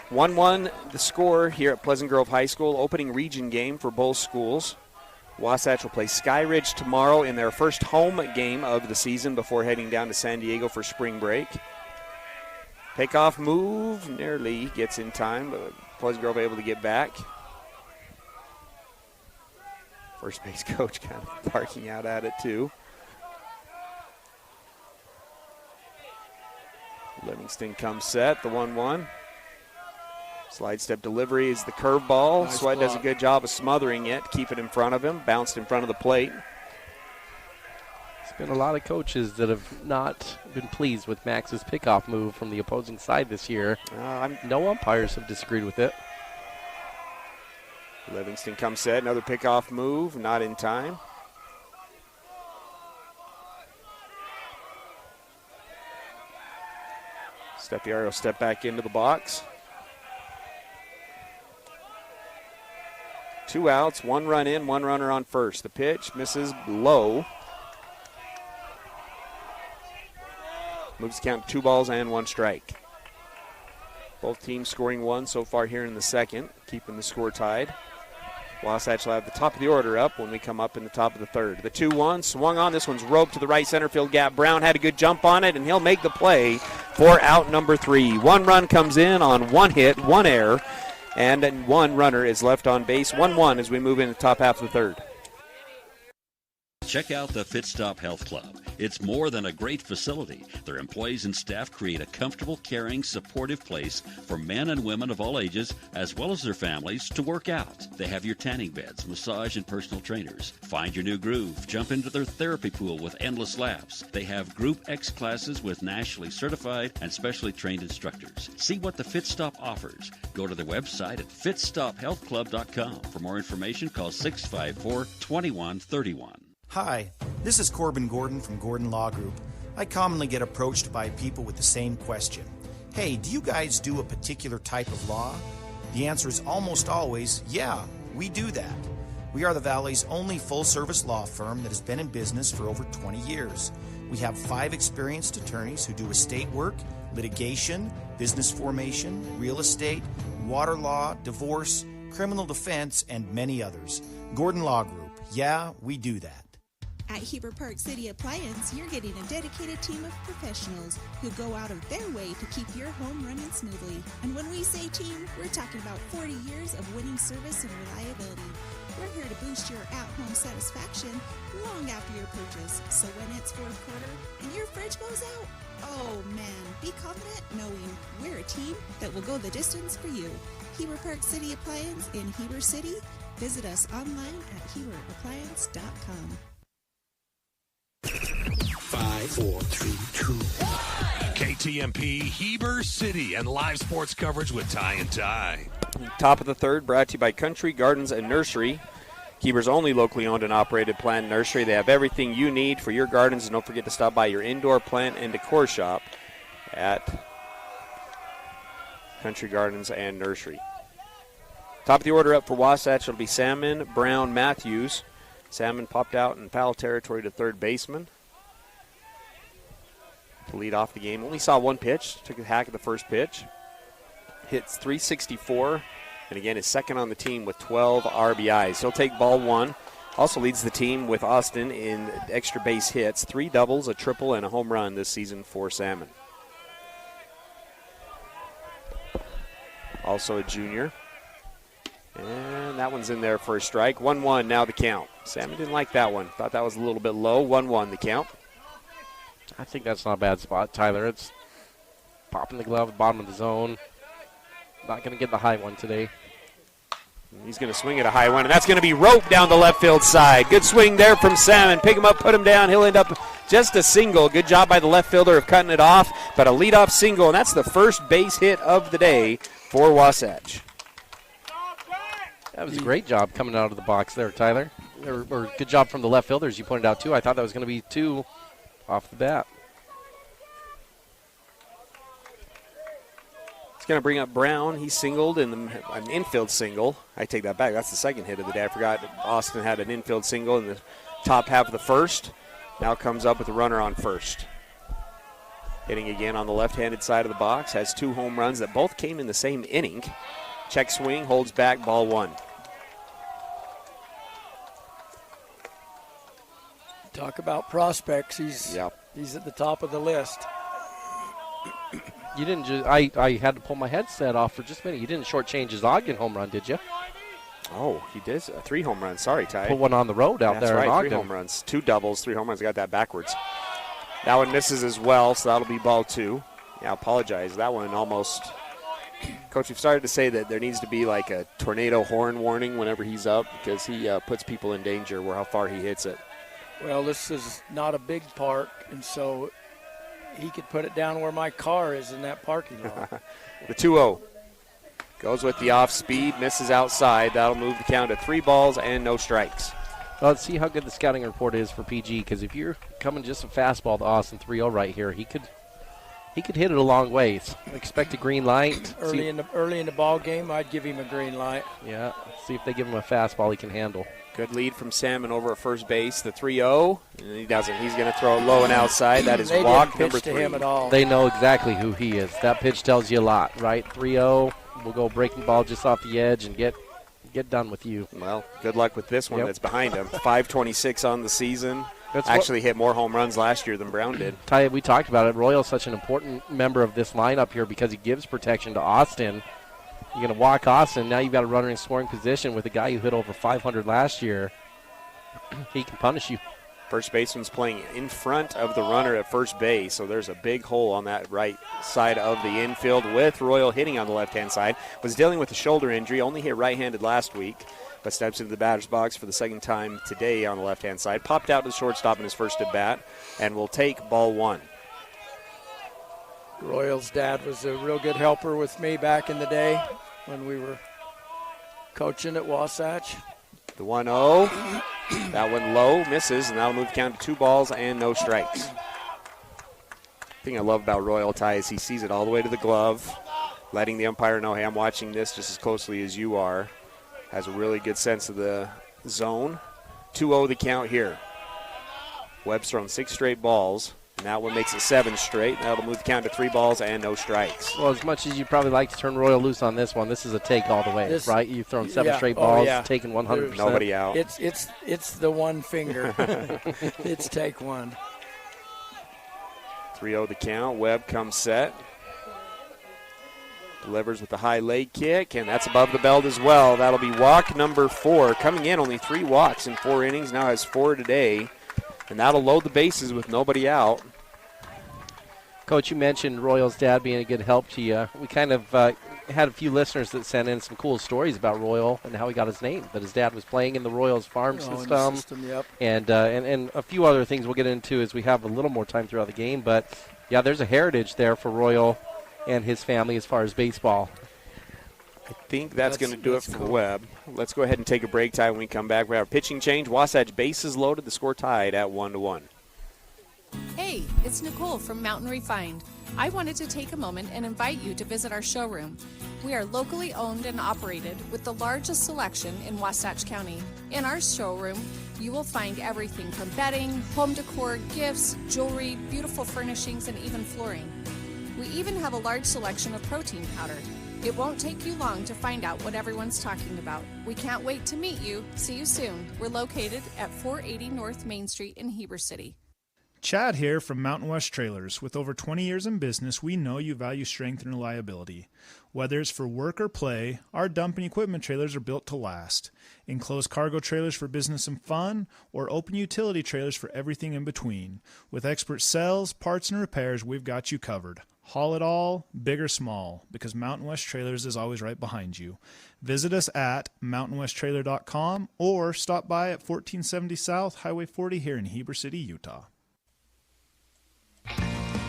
1-1 the score here at Pleasant Grove High School, opening region game for both schools. Wasatch will play Sky Ridge tomorrow in their first home game of the season before heading down to San Diego for spring break. Takeoff move, nearly gets in time, but Pleasant Grove able to get back. First base coach kind of barking out at it too. Livingston comes set, the 1-1. Slide step delivery is the curveball. Nice Sweat does a block. good job of smothering it, keep it in front of him, bounced in front of the plate. There's been a lot of coaches that have not been pleased with Max's pickoff move from the opposing side this year. No umpires have disagreed with it. Livingston comes set, another pickoff move, not in time. Steffiari will step back into the box. 2 outs, 1 run in, 1 runner on first. The pitch misses low. Moves the count to 2 balls and 1 strike. Both teams scoring 1 so far here in the second, keeping the score tied. Wasatch will have the top of the order up when we come up in the top of the third. The 2-1 swung on. This one's roped to the right center field gap. Brown had a good jump on it, and he'll make the play for out number 3. 1 run comes in on 1 hit, 1 error, and then 1 runner is left on base. 1-1 as we move into the top half of the third. Check out the Fit Stop Health Club. It's more than a great facility. Their employees and staff create a comfortable, caring, supportive place for men and women of all ages, as well as their families, to work out. They have your tanning beds, massage, and personal trainers. Find your new groove. Jump into their therapy pool with endless laughs. They have Group X classes with nationally certified and specially trained instructors. See what the Fit Stop offers. Go to their website at fitstophealthclub.com. For more information, call 654-2131. Hi, this is Corbin Gordon from Gordon Law Group. I commonly get approached by people with the same question. Hey, do you guys do a particular type of law? The answer is almost always, yeah, we do that. We are the Valley's only full-service law firm that has been in business for over 20 years. We have 5 experienced attorneys who do estate work, litigation, business formation, real estate, water law, divorce, criminal defense, and many others. Gordon Law Group, yeah, we do that. At Heber Park City Appliance, you're getting a dedicated team of professionals who go out of their way to keep your home running smoothly. And when we say team, we're talking about 40 years of winning service and reliability. We're here to boost your at-home satisfaction long after your purchase. So when it's fourth quarter and your fridge goes out, oh man, be confident knowing we're a team that will go the distance for you. Heber Park City Appliance in Heber City. Visit us online at HeberAppliance.com. 5, 4, 3, 2, 1. KTMP Heber City and live sports coverage with Ty and Ty. Top of the third, brought to you by Country Gardens and Nursery. Heber's only locally owned and operated plant nursery. They have everything you need for your gardens, and don't forget to stop by your indoor plant and decor shop at Country Gardens and Nursery. Top of the order up for Wasatch, it'll be Salmon, Brown, Matthews. Salmon popped out in foul territory to third baseman to lead off the game. Only saw one pitch, took a hack at the first pitch. Hits .364, and again is second on the team with 12 RBIs. He'll take ball one. Also leads the team with Austin in extra base hits, 3 doubles, a triple, and a home run this season for Salmon. Also a junior. And that one's in there for a strike. 1-1 now the count. Salmon didn't like that one. Thought that was a little bit low. 1-1 the count. I think that's not a bad spot, Tyler. It's popping the glove, bottom of the zone. Not going to get the high one today. He's going to swing at a high one, and that's going to be roped down the left field side. Good swing there from Salmon. Pick him up, put him down. He'll end up just a single. Good job by the left fielder of cutting it off, but a leadoff single, and that's the first base hit of the day for Wasatch. That was a great job coming out of the box there, Tyler. Or good job from the left fielder, as you pointed out, too. I thought that was going to be 2 off the bat. Going to bring up Brown. He singled in an infield single. I take that back. That's the second hit of the day. I forgot Austin had an infield single in the top half of the first. Now comes up with a runner on first. Hitting again on the left-handed side of the box. Has 2 home runs that both came in the same inning. Check swing, holds back, ball 1. Talk about prospects. He's at the top of the list. You didn't just, I had to pull my headset off for just a minute. You didn't shortchange his Ogden home run, did you? Oh, he did. 3 home runs. Sorry, Ty. Put one on the road out there in Ogden. 3 home runs. 2 doubles, 3 home runs. I got that backwards. That one misses as well, so that'll be ball 2. Yeah, I apologize. That one almost. Coach, we've started to say that there needs to be like a tornado horn warning whenever he's up because he puts people in danger where how far he hits it. Well, this is not a big park, and so he could put it down where my car is in that parking lot. The 2-0 goes with the off speed, misses outside. That'll move the count to 3 balls and no strikes. Well, let's see how good the scouting report is for PG, because if you're coming just a fastball to Austin 3-0 right here, he could hit it a long ways. Expect a green light. Early in the ball game, I'd give him a green light. Yeah, see if they give him a fastball he can handle. Good lead from Salmon over at first base. The 3-0, and he doesn't. He's going to throw it low and outside. That is walk number 3. To him at all. They know exactly who he is. That pitch tells you a lot, right? 3-0, we'll go breaking ball just off the edge and get done with you. Well, good luck with this one that's behind him. 526 on the season. Actually hit more home runs last year than Brown did. Ty, we talked about it. Royal's such an important member of this lineup here because he gives protection to Austin. You're going to walk Austin. Now you've got a runner in scoring position with a guy who hit over 500 last year. He can punish you. First baseman's playing in front of the runner at first base, so there's a big hole on that right side of the infield with Royal hitting on the left-hand side. Was dealing with a shoulder injury, only hit right-handed last week, but steps into the batter's box for the second time today on the left-hand side. Popped out to the shortstop in his first at-bat, and will take ball 1. Royal's dad was a real good helper with me back in the day when we were coaching at Wasatch. The 1-0. That one low, misses, and that'll move the count to 2 balls and no strikes. The thing I love about Royal, Ty, is he sees it all the way to the glove, letting the umpire know, hey, I'm watching this just as closely as you are. Has a really good sense of the zone. 2-0 the count here. Webb's thrown 6 straight balls. And that one makes it 7 straight. That'll move the count to 3 balls and no strikes. Well, as much as you'd probably like to turn Royal loose on this one, this is a take all the way, right? You've thrown 7 straight balls, taken 100%. Nobody out. It's the one finger. It's take one. 3-0 the count. Webb comes set. Delivers with the high leg kick, and that's above the belt as well. That'll be walk number 4. Coming in, only 3 walks in 4 innings. Now has 4 today. And that'll load the bases with nobody out. Coach, you mentioned Royal's dad being a good help to you. We kind of had a few listeners that sent in some cool stories about Royal and how he got his name, that his dad was playing in the Royals farm system. Yep. And a few other things we'll get into as we have a little more time throughout the game. But, yeah, there's a heritage there for Royal and his family as far as baseball. I think that's going to do it for the Webb. Let's go ahead and take a break time. When we come back, we have a pitching change. Wasatch bases loaded. The score tied at 1-1. Hey, it's Nicole from Mountain Refined. I wanted to take a moment and invite you to visit our showroom. We are locally owned and operated with the largest selection in Wasatch County. In our showroom, you will find everything from bedding, home decor, gifts, jewelry, beautiful furnishings, and even flooring. We even have a large selection of protein powder. It won't take you long to find out what everyone's talking about. We can't wait to meet you. See you soon. We're located at 480 North Main Street in Heber City. Chad here from Mountain West Trailers. With over 20 years in business, we know you value strength and reliability. Whether it's for work or play, our dumping equipment trailers are built to last. Enclosed cargo trailers for business and fun, or open utility trailers for everything in between. With expert sales, parts, and repairs, we've got you covered. Haul it all, big or small, because Mountain West Trailers is always right behind you. Visit us at mountainwesttrailer.com or stop by at 1470 South Highway 40 here in Heber City, Utah.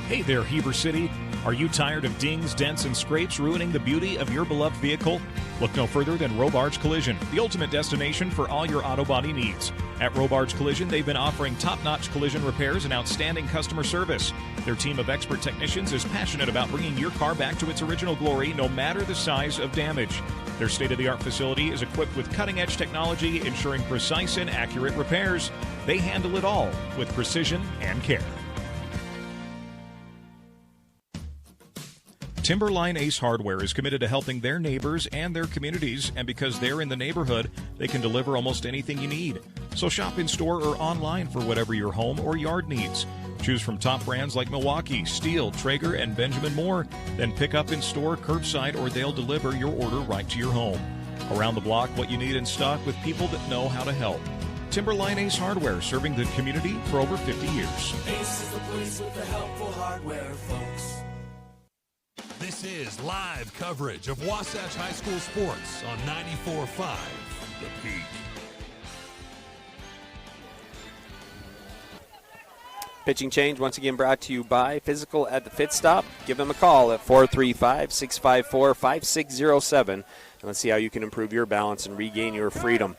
Hey there, Heber City. Are you tired of dings, dents, and scrapes ruining the beauty of your beloved vehicle? Look no further than Robards Collision, the ultimate destination for all your auto body needs. At Robards Collision, they've been offering top-notch collision repairs and outstanding customer service. Their team of expert technicians is passionate about bringing your car back to its original glory, no matter the size of damage. Their state-of-the-art facility is equipped with cutting-edge technology, ensuring precise and accurate repairs. They handle it all with precision and care. Timberline Ace Hardware is committed to helping their neighbors and their communities, and because they're in the neighborhood, they can deliver almost anything you need. So shop in store or online for whatever your home or yard needs. Choose from top brands like Milwaukee, Stihl, Traeger, and Benjamin Moore. Then pick up in store, curbside, or they'll deliver your order right to your home. Around the block, what you need in stock with people that know how to help. Timberline Ace Hardware, serving the community for over 50 years. Ace is the place with the helpful hardware, folks. This is live coverage of Wasatch High School sports on 94.5 The Peak. Pitching change once again brought to you by Physical at the Fit Stop. Give them a call at 435-654-5607. And let's see how you can improve your balance and regain your freedom.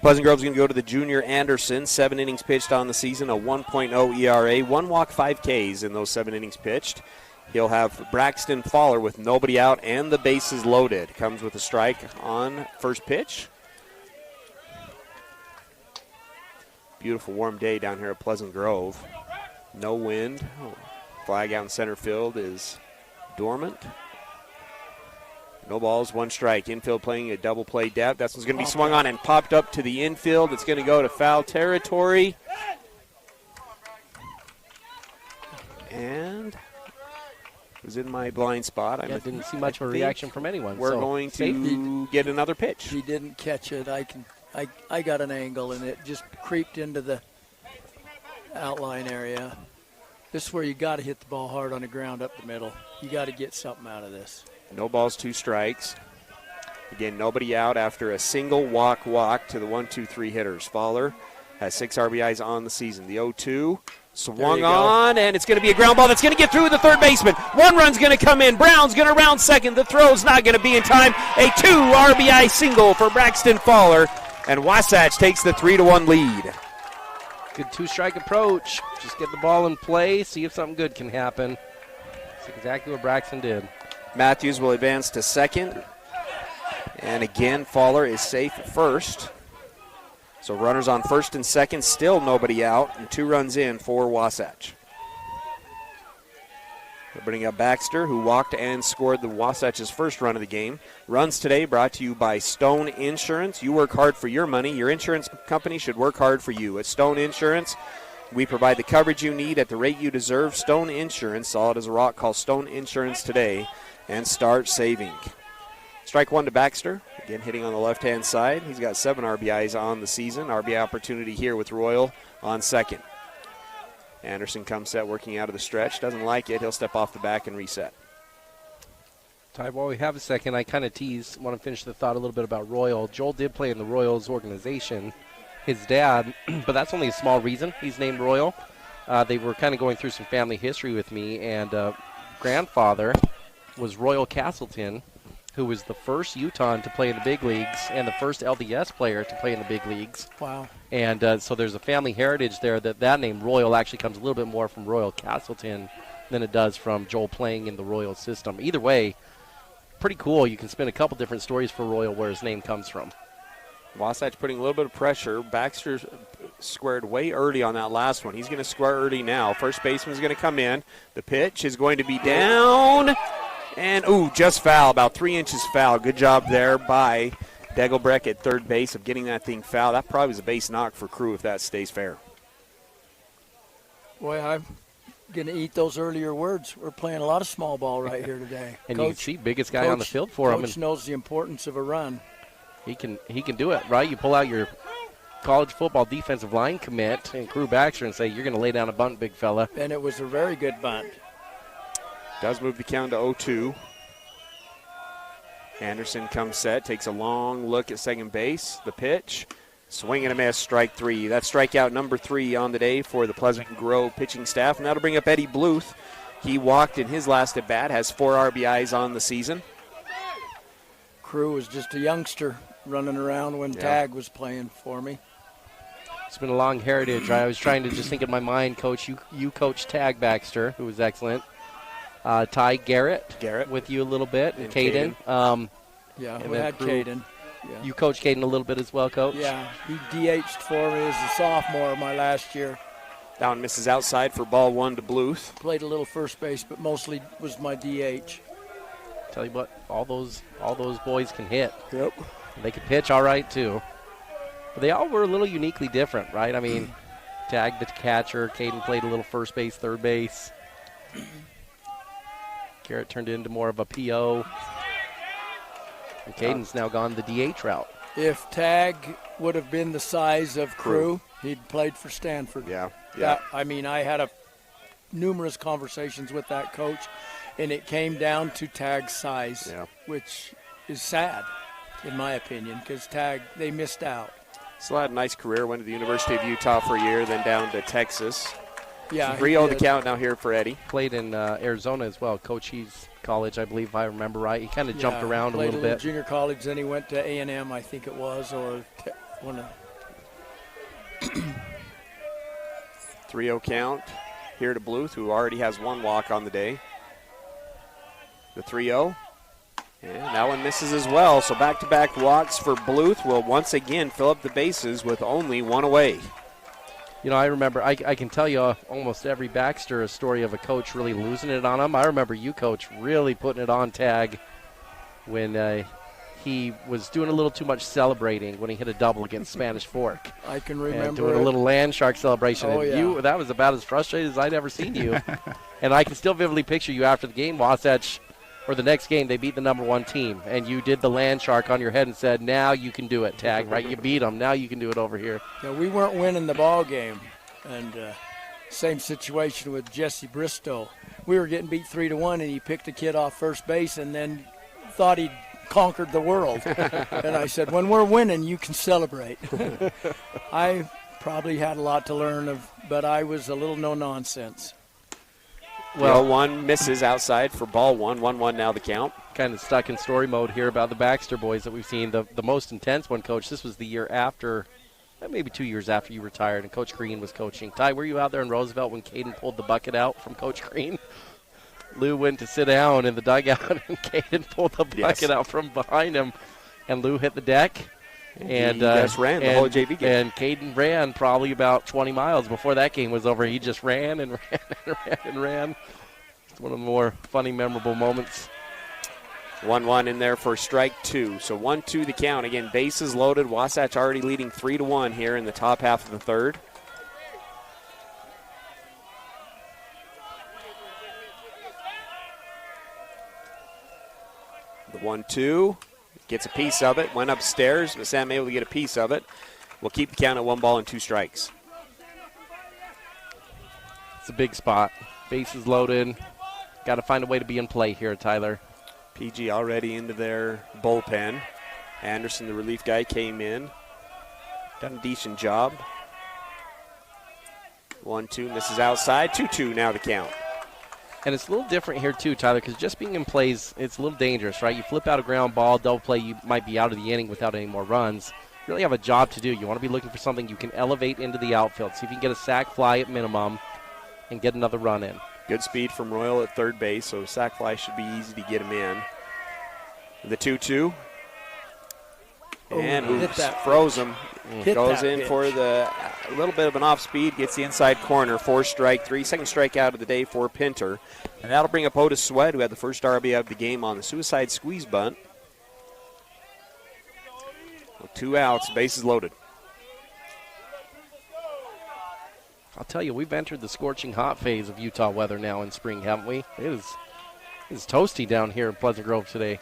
Pleasant Grove's going to go to the junior Anderson. 7 innings pitched on the season, a 1.0 ERA, 1 walk, 5 Ks in those 7 innings pitched. He'll have Braxton Fowler with nobody out and the bases loaded. Comes with a strike on first pitch. Beautiful warm day down here at Pleasant Grove. No wind. Flag out in center field is dormant. No balls, 1 strike. Infield playing a double play depth. That one's going to be swung on and popped up to the infield. It's going to go to foul territory. And was in my blind spot. I didn't see much of a reaction from anyone. We're going to get another pitch. He didn't catch it. I got an angle, and it just creeped into the outline area. This is where you got to hit the ball hard on the ground up the middle. You got to get something out of this. No balls, 2 strikes. Again, nobody out after a single walk to the 1-2-3 hitters. Fowler has 6 RBIs on the season. The 0-2. Swung on, and it's going to be a ground ball that's going to get through the third baseman. 1 run's going to come in. Brown's going to round second. The throw's not going to be in time. A 2 RBI single for Braxton Fowler, and Wasatch takes the 3-1 lead. Good 2-strike approach. Just get the ball in play, see if something good can happen. That's exactly what Braxton did. Matthews will advance to second, and again, Fowler is safe at first. So runners on first and second, still nobody out, and 2 runs in for Wasatch. We're bringing up Baxter, who walked and scored the Wasatch's first run of the game. Runs today brought to you by Stone Insurance. You work hard for your money. Your insurance company should work hard for you. At Stone Insurance, we provide the coverage you need at the rate you deserve. Stone Insurance, solid as a rock. Call Stone Insurance today and start saving. Strike one to Baxter. Again, hitting on the left-hand side. He's got 7 RBIs on the season. RBI opportunity here with Royal on second. Anderson comes set, working out of the stretch. Doesn't like it. He'll step off the back and reset. Ty, while we have a second, I kind of want to finish the thought a little bit about Royal. Joel did play in the Royals organization, his dad, but that's only a small reason he's named Royal. They were kind of going through some family history with me, and grandfather was Royal Castleton, who was the first Utahn to play in the big leagues and the first LDS player to play in the big leagues. Wow. And so there's a family heritage there that name Royal actually comes a little bit more from Royal Castleton than it does from Joel playing in the Royal system. Either way, pretty cool. You can spin a couple different stories for Royal where his name comes from. Wasatch putting a little bit of pressure. Baxter squared way early on that last one. He's going to square early now. First baseman's going to come in. The pitch is going to be down. And, just foul, about 3 inches foul. Good job there by Degelbrecht at third base of getting that thing foul. That probably was a base knock for Crew if that stays fair. Boy, I'm going to eat those earlier words. We're playing a lot of small ball right here today. And Coach, you can see biggest guy on the field for him. Coach knows the importance of a run. He can do it, right? You pull out your college football defensive line commit and Crew Baxter and say, you're going to lay down a bunt, big fella. And it was a very good bunt. Does move the count to 0-2. Anderson comes set, takes a long look at second base. The pitch, swing and a miss, strike 3. That's strikeout number 3 on the day for the Pleasant Grove pitching staff. And that'll bring up Eddie Bluth. He walked in his last at bat, has 4 RBIs on the season. Crew was just a youngster running around when Tag was playing for me. It's been a long heritage. I was trying to just think in my mind, Coach, you coached Tag Baxter, who was excellent. Ty Garrett with you a little bit, and Caden. We had Caden. Yeah. You coached Caden a little bit as well, Coach? Yeah, he DH'd for me as a sophomore my last year. Down misses outside for ball 1 to Bluth. Played a little first base, but mostly was my DH. Tell you what, all those boys can hit. Yep. They can pitch all right, too. But they all were a little uniquely different, right? I mean, Tag the catcher, Caden played a little first base, third base. Garrett turned into more of a PO. And Caden's now gone the DH route. If Tag would have been the size of Crew, he'd played for Stanford. Yeah. I had numerous conversations with that coach, and it came down to Tag's size, which is sad, in my opinion, because Tag, they missed out. Still had a nice career, went to the University of Utah for a year, then down to Texas. Yeah, 3-0 the count now here for Eddie. Played in Arizona as well. Coach, he's college, I believe, if I remember right. He kind of jumped around a little bit. Junior college, then he went to A&M, I think it was, or one of. 3-0 count here to Bluth, who already has 1 walk on the day. The 3-0. And that one misses as well. So back-to-back walks for Bluth will once again fill up the bases with only 1 away. You know, I remember, I can tell you almost every Baxter a story of a coach really losing it on him. I remember you, Coach, really putting it on Tag when he was doing a little too much celebrating when he hit a double against Spanish Fork. I can remember and doing a little land shark celebration. Oh, and that was about as frustrated as I'd ever seen you. And I can still vividly picture you after the game, Wasatch, or the next game, they beat the number 1 team, and you did the land shark on your head and said, now you can do it, Tag, right? You beat them. Now you can do it over here. Yeah, we weren't winning the ball game, and same situation with Jesse Bristow. We were getting beat 3-1, and he picked a kid off first base and then thought he'd conquered the world. And I said, when we're winning, you can celebrate. I probably had a lot to learn, but I was a little no-nonsense. Well, 1 misses outside for ball 1. 1-1 now the count. Kind of stuck in story mode here about the Baxter boys that we've seen. The most intense one, Coach, this was the year after, maybe 2 years after you retired, and Coach Green was coaching. Ty, were you out there in Roosevelt when Caden pulled the bucket out from Coach Green? Lou went to sit down in the dugout, and Caden pulled the bucket out from behind him, and Lou hit the deck. And he just ran the whole JV game. And Caden ran probably about 20 miles before that game was over. He just ran and ran and ran and ran. It's one of the more funny, memorable moments. 1-1 in there for strike 2. So 1-2 the count. Again, bases loaded. Wasatch already leading 3-1 here in the top half of the third. The 1-2 gets a piece of it. Went upstairs, but Sam able to get a piece of it. We'll keep the count at 1 ball and 2 strikes. It's a big spot. Bases loaded. Got to find a way to be in play here, Tyler. PG already into their bullpen. Anderson, the relief guy, came in. Done a decent job. 1-2, misses outside. 2-2 now the count. And it's a little different here, too, Tyler, because just being in plays, it's a little dangerous, right? You flip out a ground ball, double play, you might be out of the inning without any more runs. You really have a job to do. You want to be looking for something you can elevate into the outfield. See if you can get a sac fly at minimum and get another run in. Good speed from Royal at third base, so sac fly should be easy to get him in. The 2-2. And froze him. Goes in pitch for a little bit of an off speed, gets the inside corner, 4 strike 3. Second strikeout of the day for Pinter. And that'll bring up Otis Sweat, who had the first RBI of the game on the suicide squeeze bunt. 2 outs, bases loaded. I'll tell you, we've entered the scorching hot phase of Utah weather now in spring, haven't we? It is toasty down here in Pleasant Grove today.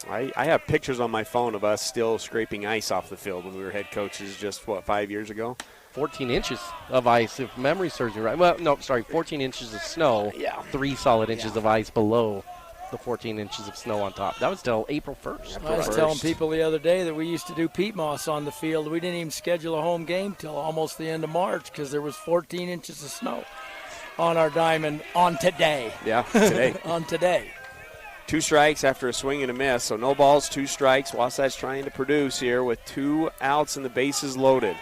I have pictures on my phone of us still scraping ice off the field when we were head coaches just, 5 years ago? 14 inches of ice, if memory serves me right. Well, no, sorry, 14 inches of snow. Yeah. 3 solid inches of ice below the 14 inches of snow on top. That was till April 1st. I was telling people the other day that we used to do peat moss on the field. We didn't even schedule a home game till almost the end of March because there was 14 inches of snow on our diamond on today. Yeah, today. On today. 2 strikes after a swing and a miss. So no balls, 2 strikes. Wasatch trying to produce here with 2 outs and the bases loaded.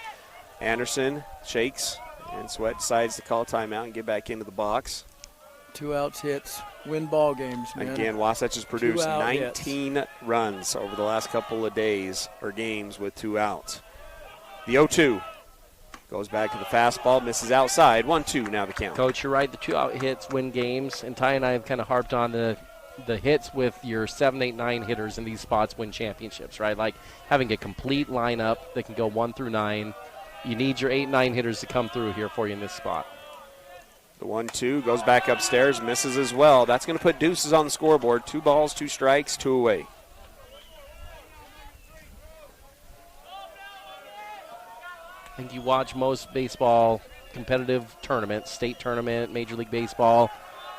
Anderson shakes, and Sweat decides to call timeout and get back into the box. 2 outs hits, win ball games, man. Again, Wasatch has produced 19 hits. runs over the last couple of days or games with 2 outs. The 0-2 goes back to the fastball, misses outside. 1-2 now the count. Coach, you're right. The 2 out hits win games, and Ty and I have kind of harped on the hits with your 7, 8, 9 hitters in these spots win championships, right? Like having a complete lineup that can go 1 through 9. You need your 8, 9 hitters to come through here for you in this spot. The 1-2 goes back upstairs, misses as well. That's going to put deuces on the scoreboard. 2 balls, 2 strikes, 2 away. I think you watch most baseball competitive tournaments, state tournament, Major League Baseball.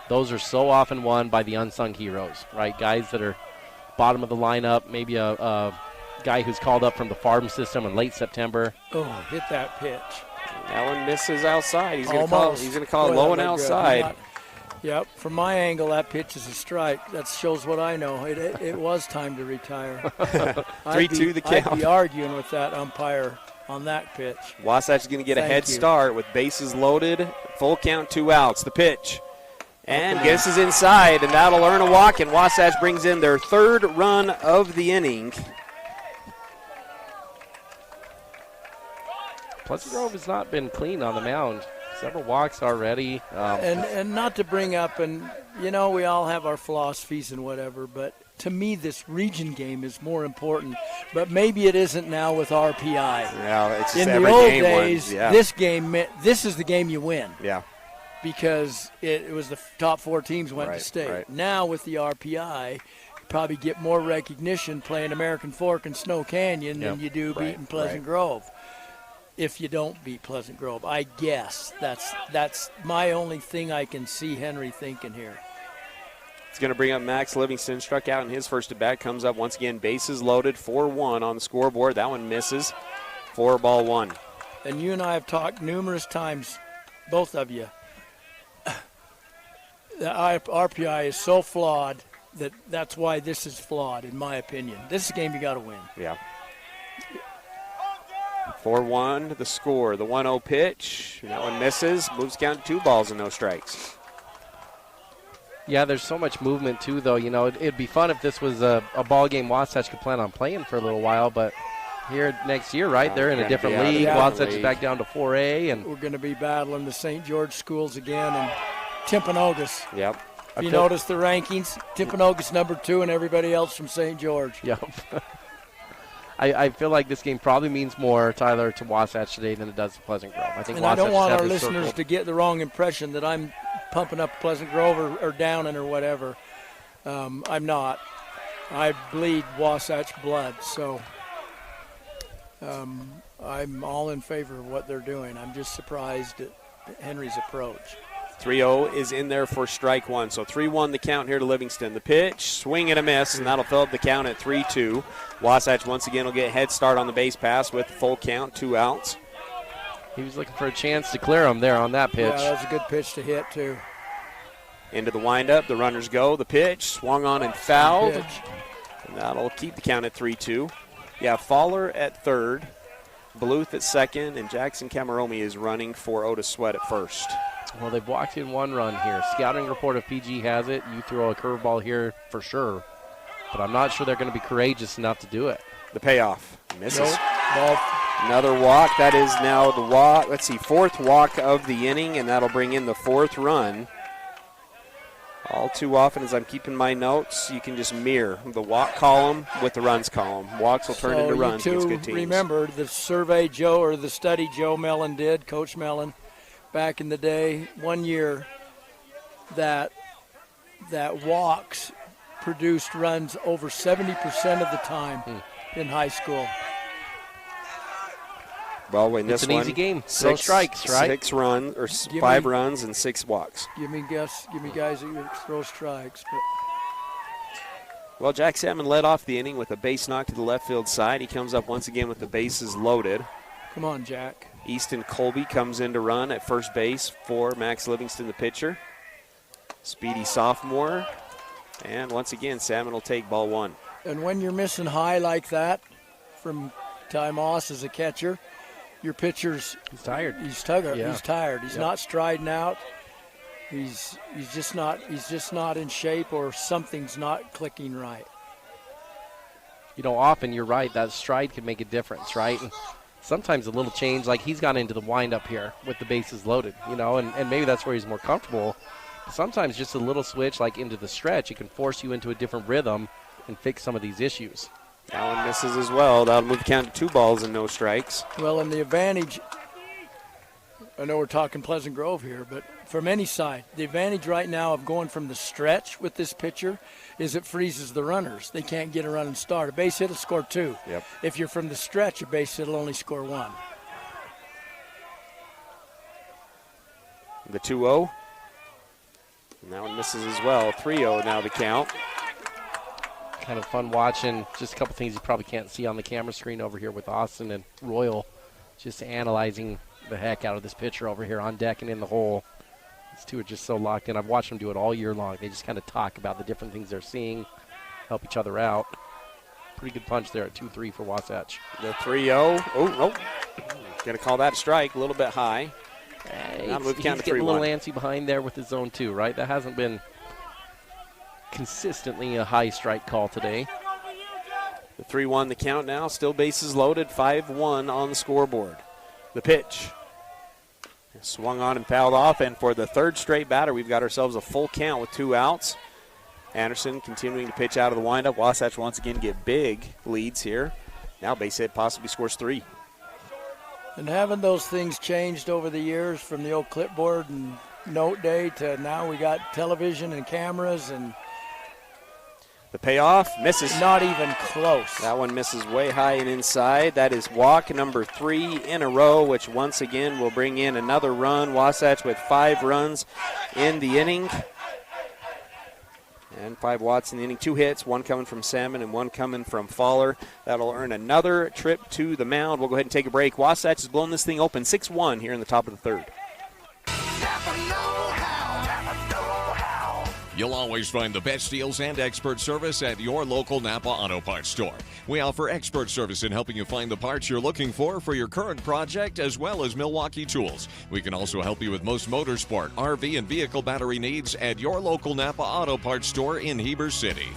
Those are so often won by the unsung heroes, right? Guys that are bottom of the lineup, maybe a guy who's called up from the farm system in late September. Oh, hit that pitch. That one misses outside. He's going to call it low and outside. Yep, from my angle, that pitch is a strike. That shows what I know. It was time to retire. 3-2 the count. I'd be arguing with that umpire on that pitch. Wasatch is going to get a head start with bases loaded, full count, 2 outs. The pitch. And guesses inside, and that'll earn a walk, and Wasatch brings in their 3rd run of the inning. Pleasant Grove has not been clean on the mound. Several walks already. And not to bring up, and we all have our philosophies and whatever, but to me this region game is more important. But maybe it isn't now with RPI. Yeah, it's just in the old days, this is the game you win. Yeah. Because it was the top 4 teams went to state. Right. Now with the RPI, you probably get more recognition playing American Fork and Snow Canyon than you do beating Pleasant Grove. If you don't beat Pleasant Grove, I guess that's my only thing I can see Henry thinking here. It's going to bring up Max Livingston, struck out in his first at bat, comes up once again, bases loaded, 4-1 on the scoreboard. That one misses, 4-1. And you and I have talked numerous times, both of you. The RPI is so flawed that's why this is flawed, in my opinion. This is a game you got to win. Yeah. 4-1 the score. The 1-0 pitch. That one misses. Moves count to 2 balls and no strikes. Yeah, there's so much movement, too, though. It'd be fun if this was a ball game Wasatch could plan on playing for a little while, but here next year, right? They're in a different league. Wasatch is back down to 4A. And we're going to be battling the St. George schools again and Timpanogos. Yep. If you notice the rankings, Tippinoga's number 2 and everybody else from St. George. Yep. I feel like this game probably means more, Tyler, to Wasatch today than it does to Pleasant Grove. I think I don't want our listeners listeners to get the wrong impression that I'm pumping up Pleasant Grove or Downing or whatever. I'm not. I bleed Wasatch blood, so I'm all in favor of what they're doing. I'm just surprised at Henry's approach. 3-0 is in there for strike one. So 3-1 the count here to Livingston. The pitch, swing and a miss, and that'll fill up the count at 3-2. Wasatch once again will get a head start on the base pass with full count, 2 outs. He was looking for a chance to clear him there on that pitch. Yeah, that was a good pitch to hit, too. Into the windup, the runners go. The pitch, swung on and fouled. And that'll keep the count at 3-2. Yeah, Fowler at third, Bluth at second, and Jackson Camaromi is running for Otis Sweat at first. Well, they've walked in 1 run here. Scouting report of PG has it. You throw a curveball here for sure. But I'm not sure they're going to be courageous enough to do it. The payoff. Misses. Nope. Ball. Another walk. That is now the walk. Let's see, 4th walk of the inning, and that'll bring in the 4th run. All too often, as I'm keeping my notes, you can just mirror the walk column with the runs column. Walks will turn into runs against good teams. Remember the survey Joe, or the study Joe Mellon did, Coach Mellon, back in the day, 1 year, that walks produced runs over 70% of the time in high school. Well, when it's this an one, easy game. 6 strikes, right? 6 runs or 5 runs and 6 walks. Give me guys that throw strikes. But. Well, Jack Salmon led off the inning with a base knock to the left field side. He comes up once again with the bases loaded. Come on, Jack. Easton Colby comes in to run at first base for Max Livingston, the pitcher. Speedy sophomore. And once again, Salmon will take ball 1. And when you're missing high like that from Ty Moss as a catcher, your pitcher's tired. He's tired. Yeah. He's tired. He's not striding out. He's just not in shape, or something's not clicking right. You know, often you're right, that stride can make a difference, right? And sometimes a little change, like he's gone into the windup here with the bases loaded, you know, and maybe that's where he's more comfortable. Sometimes just a little switch, like into the stretch, it can force you into a different rhythm and fix some of these issues. That one misses as well. That'll move the count to 2 balls and no strikes. Well, and the advantage, I know we're talking Pleasant Grove here, but from any side, the advantage right now of going from the stretch with this pitcher is it freezes the runners. They can't get a run and start. A base hit will score 2. Yep. If you're from the stretch, a base hit will only score 1. The 2-0. And that one misses as well. 3-0 now the count. Kind of fun watching just a couple things you probably can't see on the camera screen over here with Austin and Royal just analyzing the heck out of this pitcher over here on deck and in the hole. These two are just so locked in. I've watched them do it all year long. They just kind of talk about the different things they're seeing, help each other out. Pretty good punch there at 2-3 for Wasatch. The 3-0. Oh, nope. Going to call that a strike, a little bit high. He's getting a little antsy behind there with his zone 2, right? That hasn't been consistently a high strike call today. The 3-1 the count now, still bases loaded, 5-1 on the scoreboard. The pitch. Swung on and fouled off, and for the 3rd straight batter, we've got ourselves a full count with 2 outs. Anderson continuing to pitch out of the windup. Wasatch once again get big leads here. Now base hit possibly scores 3. And haven't those things changed over the years from the old clipboard and note day to now we got television and cameras and the payoff misses. Not even close. That one misses way high and inside. That is walk number 3 in a row, which once again will bring in another run. Wasatch with 5 runs in the inning. And 5 Watts in the inning. 2 hits, 1 coming from Salmon and 1 coming from Fowler. That'll earn another trip to the mound. We'll go ahead and take a break. Wasatch has blown this thing open 6-1 here in the top of the 3rd. You'll always find the best deals and expert service at your local Napa Auto Parts store. We offer expert service in helping you find the parts you're looking for your current project, as well as Milwaukee tools. We can also help you with most motorsport, RV, and vehicle battery needs at your local Napa Auto Parts store in Heber City.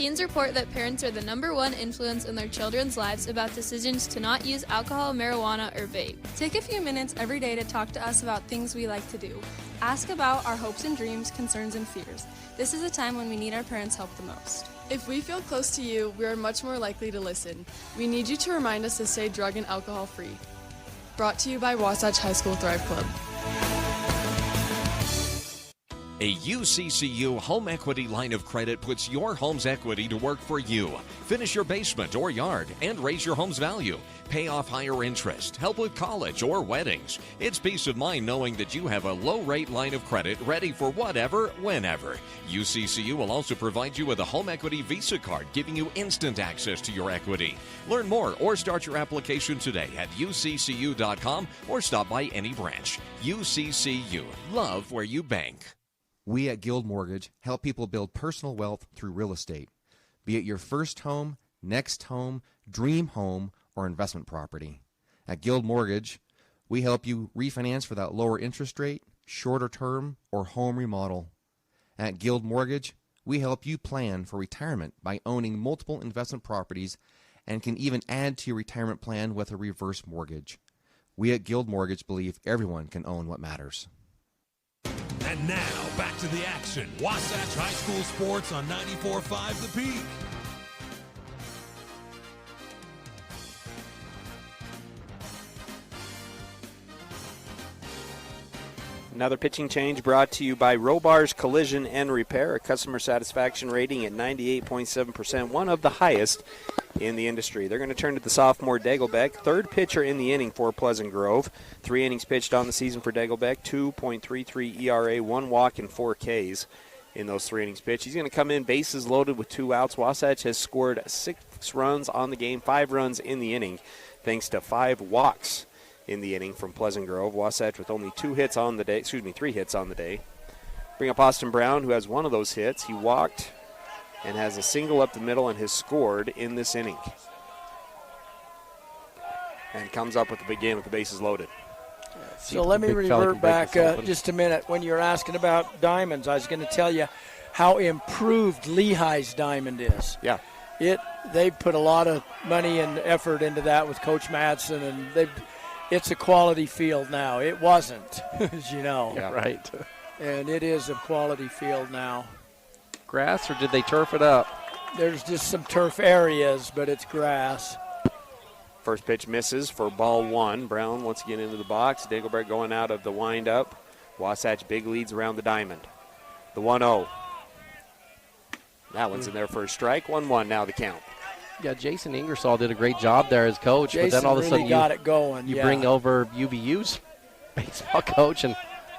Teens report that parents are the #1 influence in their children's lives about decisions to not use alcohol, marijuana, or vape. Take a few minutes every day to talk to us about things we like to do. Ask about our hopes and dreams, concerns and fears. This is a time when we need our parents' help the most. If we feel close to you, we are much more likely to listen. We need you to remind us to stay drug and alcohol free. Brought to you by Wasatch High School Thrive Club. A UCCU home equity line of credit puts your home's equity to work for you. Finish your basement or yard and raise your home's value. Pay off higher interest, help with college or weddings. It's peace of mind knowing that you have a low-rate line of credit ready for whatever, whenever. UCCU will also provide you with a home equity Visa card, giving you instant access to your equity. Learn more or start your application today at uccu.com or stop by any branch. UCCU. Love where you bank. We at Guild Mortgage help people build personal wealth through real estate, be it your first home, next home, dream home, or investment property. At Guild Mortgage, we help you refinance for that lower interest rate, shorter term, or home remodel. At Guild Mortgage, we help you plan for retirement by owning multiple investment properties and can even add to your retirement plan with a reverse mortgage. We at Guild Mortgage believe everyone can own what matters. And now, back to the action. Wasatch High School Sports on 94.5 The Peak. Another pitching change brought to you by Robar's Collision and Repair, a customer satisfaction rating at 98.7%, one of the highest in the industry. They're going to turn to the sophomore Dagelbeck, third pitcher in the inning for Pleasant Grove. 3 innings pitched on the season for Dagelbeck, 2.33 ERA, 1 walk, and 4 Ks in those 3 innings pitched. He's going to come in bases loaded with 2 outs. Wasatch has scored 6 runs on the game, 5 runs in the inning, thanks to 5 walks in the inning from Pleasant Grove. Wasatch with only 3 hits on the day. Bring up Austin Brown, who has 1 of those hits. He walked and has a single up the middle and has scored in this inning. And comes up with the big game with the bases loaded. So let me revert back just a minute. When you're asking about diamonds, I was going to tell you how improved Lehigh's diamond is. Yeah. They put a lot of money and effort into that with Coach Madsen, and it's a quality field now. It wasn't, as you know. Yeah, right. And it is a quality field now. Grass, or did they turf it up? There's just some turf areas, but it's grass. First pitch misses for ball 1. Brown once again into the box. Dagelberg going out of the windup. Wasatch big leads around the diamond. The 1-0. That one's in there for a strike. 1-1 now the count. Yeah, Jason Ingersoll did a great job there as coach, Jason but then all of a sudden really got it going. You bring over UVU's baseball coach, and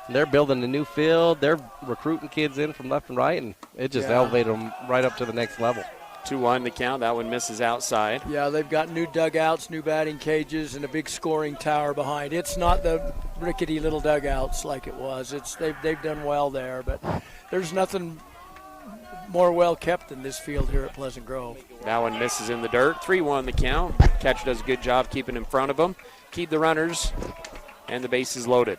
they're building a new field. They're recruiting kids in from left and right, and it just elevated them right up to the next level. 2-1 the count. That one misses outside. Yeah, they've got new dugouts, new batting cages, and a big scoring tower behind. It's not the rickety little dugouts like it was. They've done well there, but there's nothing more well kept than this field here at Pleasant Grove. That one misses in the dirt. 3-1 the count. Catcher does a good job keeping in front of him. Keep the runners, and the base is loaded.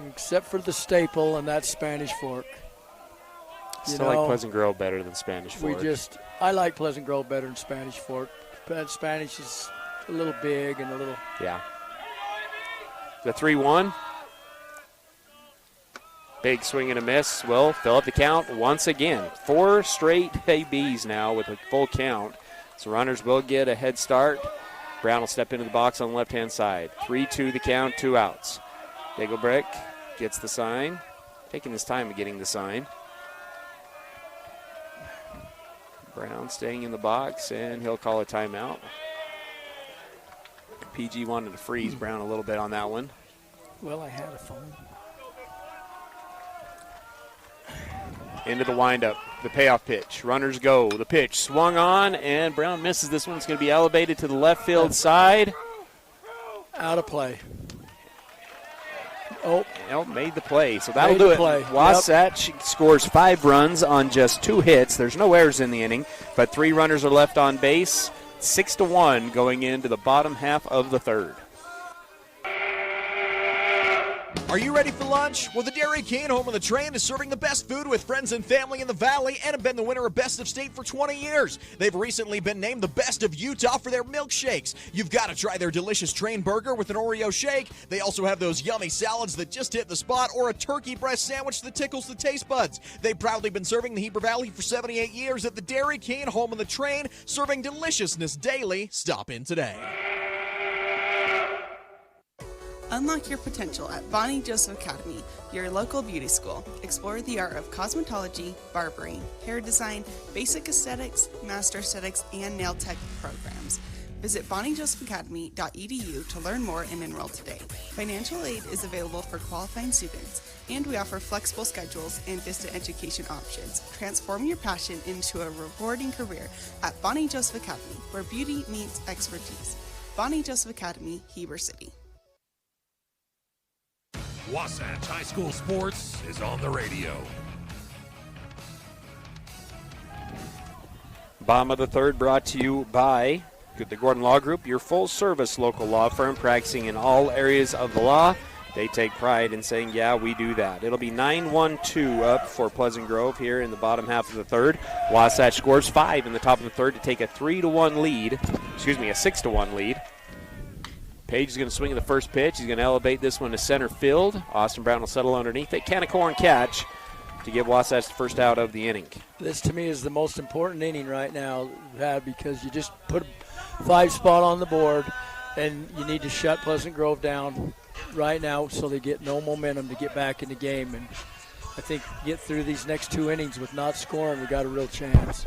Except for the staple, and that's Spanish Fork. Still like Pleasant Grove better than Spanish Fork. I like Pleasant Grove better than Spanish Fork. But Spanish is a little big and a little. Yeah. The 3-1. Big swing and a miss will fill up the count once again. 4 straight ABs now with a full count. So runners will get a head start. Brown will step into the box on the left-hand side. 3-2 the count, 2 outs. Dagelbrick gets the sign. Taking his time of getting the sign. Brown staying in the box, and he'll call a timeout. PG wanted to freeze Brown a little bit on that one. Well, I had a phone. Into the windup, the payoff pitch. Runners go. The pitch swung on, and Brown misses this one. It's going to be elevated to the left field side. Out of play. Made the play. So that'll do it. Wasatch scores 5 runs on just 2 hits. There's no errors in the inning, but 3 runners are left on base. 6-1 going into the bottom half of the third. Are you ready for lunch? Well, the Dairy King, home of the train, is serving the best food with friends and family in the Valley and have been the winner of Best of State for 20 years. They've recently been named the best of Utah for their milkshakes. You've got to try their delicious train burger with an Oreo shake. They also have those yummy salads that just hit the spot or a turkey breast sandwich that tickles the taste buds. They've proudly been serving the Heber Valley for 78 years at the Dairy King, home of the train, serving deliciousness daily. Stop in today. Unlock your potential at Bonnie Joseph Academy, your local beauty school. Explore the art of cosmetology, barbering, hair design, basic aesthetics, master aesthetics, and nail tech programs. Visit bonniejosephacademy.edu to learn more and enroll today. Financial aid is available for qualifying students, and we offer flexible schedules and distant education options. Transform your passion into a rewarding career at Bonnie Joseph Academy, where beauty meets expertise. Bonnie Joseph Academy, Heber City. Wasatch High School Sports is on the radio. Bottom of the third brought to you by the Gordon Law Group, your full-service local law firm practicing in all areas of the law. They take pride in saying, yeah, we do that. It'll be 9-1-2 up for Pleasant Grove here in the bottom half of the third. Wasatch scores 5 in the top of the third to take a 6-1 lead. Page is going to swing at the first pitch. He's going to elevate this one to center field. Austin Brown will settle underneath it. Can of corn catch to give Wasatch the first out of the inning. This, to me, is the most important inning right now we've had because you just put a 5 spot on the board, and you need to shut Pleasant Grove down right now so they get no momentum to get back in the game. And I think get through these next 2 innings with not scoring, we got a real chance.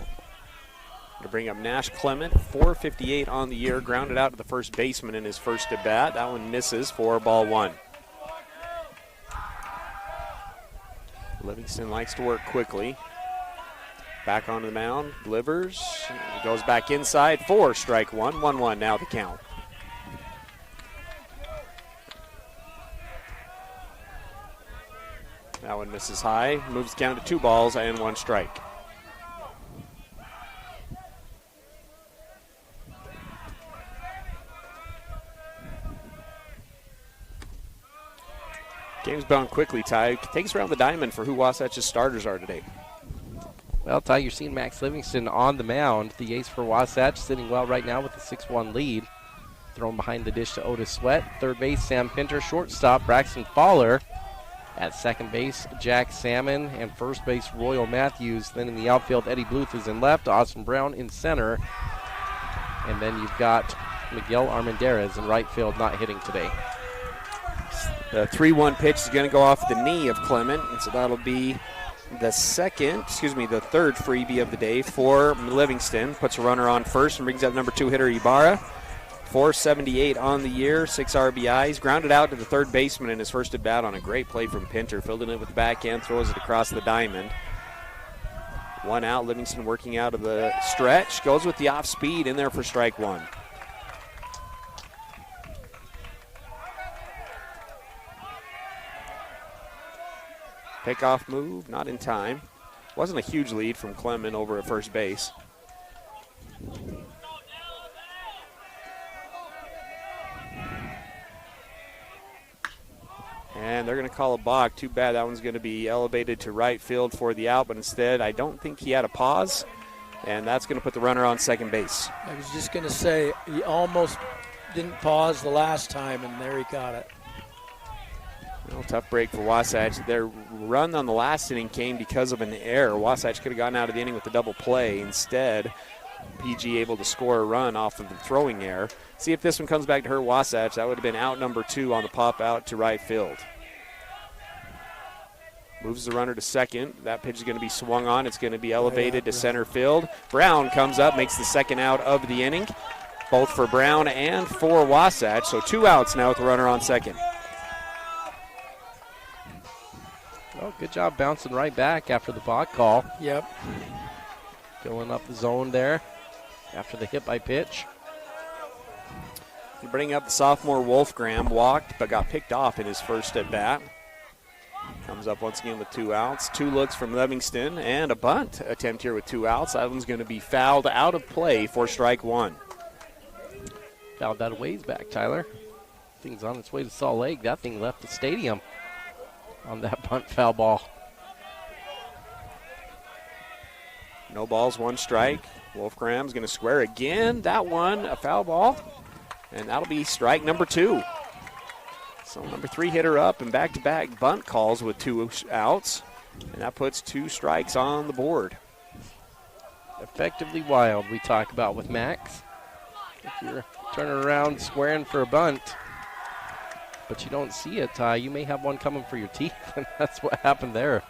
To bring up Nash Clement, 458 on the year, grounded out to the first baseman in his first at bat. That one misses for ball 1. Livingston likes to work quickly. Back onto the mound, delivers, goes back inside for strike 1. 1-1 now the count. That one misses high, moves the count to 2 balls and 1 strike. Game's bound quickly, Ty. Take us around the diamond for who Wasatch's starters are today. Well, Ty, you're seeing Max Livingston on the mound, the ace for Wasatch, sitting well right now with a 6-1 lead. Thrown behind the dish to Otis Sweat. Third base, Sam Pinter. Shortstop, Braxton Fowler. At second base, Jack Salmon. And first base, Royal Matthews. Then in the outfield, Eddie Bluth is in left. Austin Brown in center. And then you've got Miguel Armendariz in right field, not hitting today. The 3-1 pitch is going to go off the knee of Clement, and so that'll be the third freebie of the day for Livingston. Puts a runner on first and brings up number 2 hitter Ibarra. 478 on the year, 6 RBIs. Grounded out to the third baseman in his first at bat on a great play from Pinter. Fielding it with the backhand, throws it across the diamond. 1 out, Livingston working out of the stretch. Goes with the off speed in there for strike 1. Pickoff move, not in time. Wasn't a huge lead from Clement over at first base. And they're going to call a balk. Too bad that one's going to be elevated to right field for the out, but instead I don't think he had a pause, and that's going to put the runner on second base. I was just going to say, he almost didn't pause the last time, and there he got it. Well, tough break for Wasatch. Their run on the last inning came because of an error. Wasatch could have gotten out of the inning with a double play. Instead, PG able to score a run off of the throwing error. See if this one comes back to hurt Wasatch. That would have been out number 2 on the pop out to right field. Moves the runner to second. That pitch is going to be swung on. It's going to be elevated to center field. Brown comes up, makes the second out of the inning, both for Brown and for Wasatch. So 2 outs now with the runner on second. Oh, good job bouncing right back after the balk call. Yep. Filling up the zone there after the hit by pitch. You bring up the sophomore Wolfgram, walked but got picked off in his first at bat. Comes up once again with 2 outs. 2 looks from Livingston and a bunt attempt here with 2 outs. That one's going to be fouled out of play for strike 1. Fouled that a ways back, Tyler. Thing's on its way to Salt Lake. That thing left the stadium on that bunt foul ball. No balls, 1 strike. Wolfgram's going to square again. That one, a foul ball. And that'll be strike number 2. So number 3 hitter up and back-to-back bunt calls with 2 outs. And that puts 2 strikes on the board. Effectively wild, we talk about with Max. If you're turning around, squaring for a bunt, but you don't see it, you may have one coming for your teeth, and that's what happened there.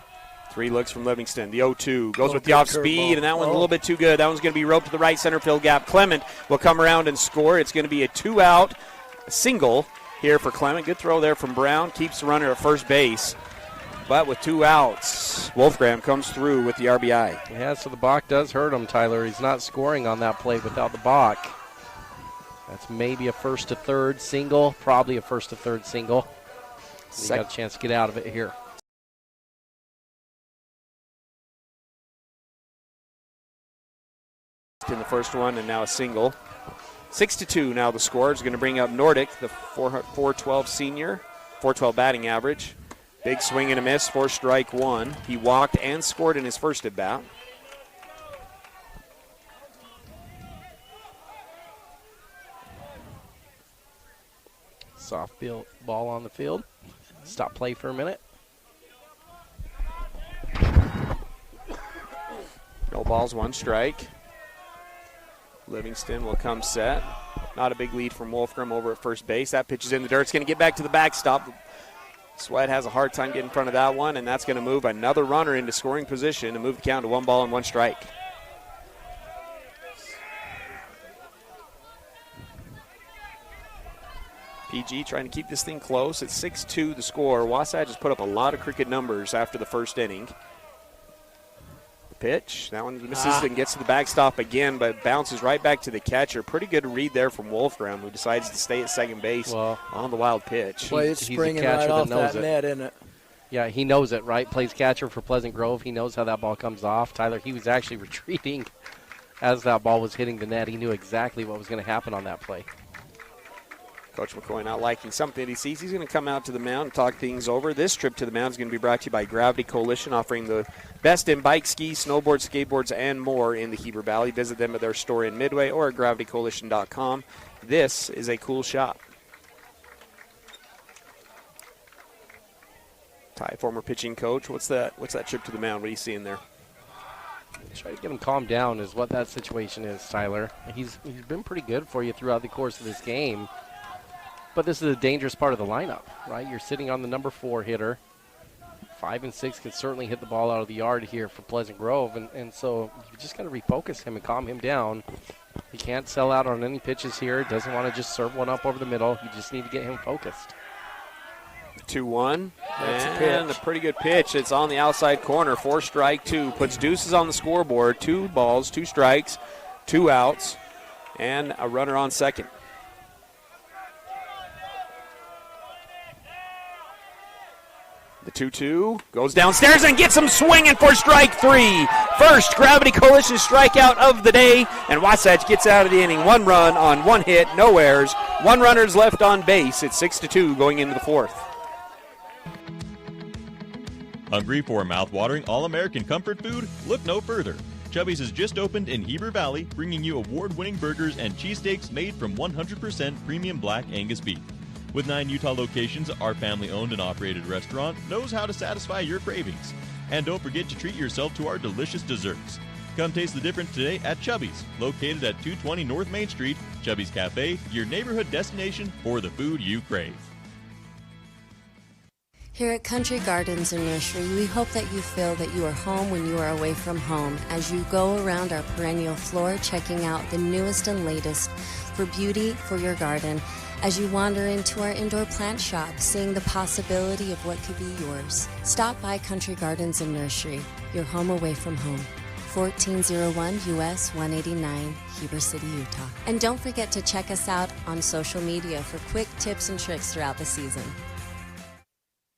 3 looks from Livingston. The 0-2 goes with the off speed, and that one's a little bit too good. That one's going to be roped to the right center field gap. Clement will come around and score. It's going to be a 2-out single here for Clement. Good throw there from Brown. Keeps the runner at first base. But with 2 outs, Wolfgram comes through with the RBI. Yeah, so the balk does hurt him, Tyler. He's not scoring on that play without the balk. That's maybe a first to third single, probably a first to third single. He got a chance to get out of it here. In the first one, and now a single. 6-2 now the score is going to bring up Nordic, the 412 senior, 412 batting average. Big swing and a miss for strike 1. He walked and scored in his first at bat. Soft ball on the field. Stop play for a minute. No balls, 1 strike. Livingston will come set. Not a big lead from Wolfgram over at first base. That pitch is in the dirt. It's going to get back to the backstop. Sweat has a hard time getting in front of that one, and that's going to move another runner into scoring position and move the count to 1 ball and 1 strike. PG trying to keep this thing close. It's 6-2 the score. Wasatch has put up a lot of cricket numbers after the first inning. The pitch, that one misses and gets to the backstop again, but bounces right back to the catcher. Pretty good read there from Wolfgram, who decides to stay at second base on the wild pitch. Well, it's springing right off that net, isn't it? Yeah, he knows it, right? Plays catcher for Pleasant Grove. He knows how that ball comes off. Tyler, he was actually retreating as that ball was hitting the net. He knew exactly what was going to happen on that play. Coach McCoy not liking something that he sees. He's going to come out to the mound and talk things over. This trip to the mound is going to be brought to you by Gravity Coalition, offering the best in bike, skis, snowboards, skateboards, and more in the Heber Valley. Visit them at their store in Midway or at gravitycoalition.com. This is a cool shop. Ty, former pitching coach, what's that trip to the mound? What are you seeing there? Try to get him calmed down is what that situation is, Tyler. He's been pretty good for you throughout the course of this game. But this is a dangerous part of the lineup, right? You're sitting on the number 4 hitter. 5 and 6 can certainly hit the ball out of the yard here for Pleasant Grove, and so you just got to refocus him and calm him down. He can't sell out on any pitches here. Doesn't want to just serve one up over the middle. You just need to get him focused. 2-1, and a pretty good pitch. It's on the outside corner. 4 strike 2 puts deuces on the scoreboard. 2 balls, 2 strikes, 2 outs, and a runner on second. The 2-2 goes downstairs and gets him swinging for strike 3. First Gravity Coalition strikeout of the day, and Wasatch gets out of the inning. 1 run on 1 hit, no errors. 1 runner's left on base. It's 6-2 going into the 4th. Hungry for mouth-watering all-American comfort food? Look no further. Chubby's has just opened in Heber Valley, bringing you award-winning burgers and cheesesteaks made from 100% premium black Angus beef. With 9 Utah locations, our family-owned and operated restaurant knows how to satisfy your cravings. And don't forget to treat yourself to our delicious desserts. Come taste the difference today at Chubby's, located at 220 North Main Street. Chubby's Cafe, your neighborhood destination for the food you crave. Here at Country Gardens and Nursery, we hope that you feel that you are home when you are away from home as you go around our perennial floor checking out the newest and latest for beauty for your garden. As you wander into our indoor plant shop, seeing the possibility of what could be yours. Stop by Country Gardens and Nursery, your home away from home. 1401 US 189, Heber City, Utah. And don't forget to check us out on social media for quick tips and tricks throughout the season.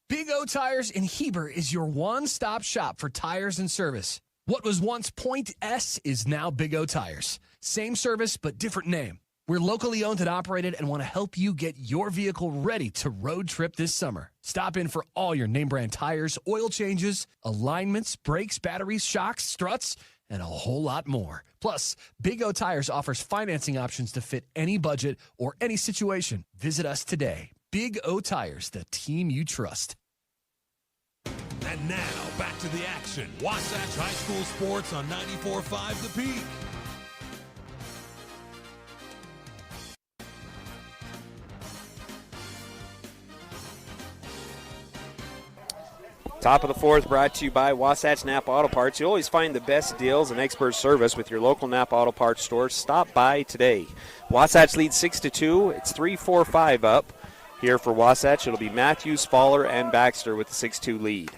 Big O Tires in Heber is your one-stop shop for tires and service. What was once Point S is now Big O Tires. Same service, but different name. We're locally owned and operated and want to help you get your vehicle ready to road trip this summer. Stop in for all your name brand tires, oil changes, alignments, brakes, batteries, shocks, struts, and a whole lot more. Plus, Big O Tires offers financing options to fit any budget or any situation. Visit us today. Big O Tires, the team you trust. And now, back to the action. Wasatch High School Sports on 94.5 The Peak. Top of the fourth brought to you by Wasatch Napa Auto Parts. You always find the best deals and expert service with your local Napa Auto Parts store. Stop by today. Wasatch leads 6-2. It's 3-4-5 up here for Wasatch. It'll be Matthews, Faller, and Baxter with the 6-2 lead.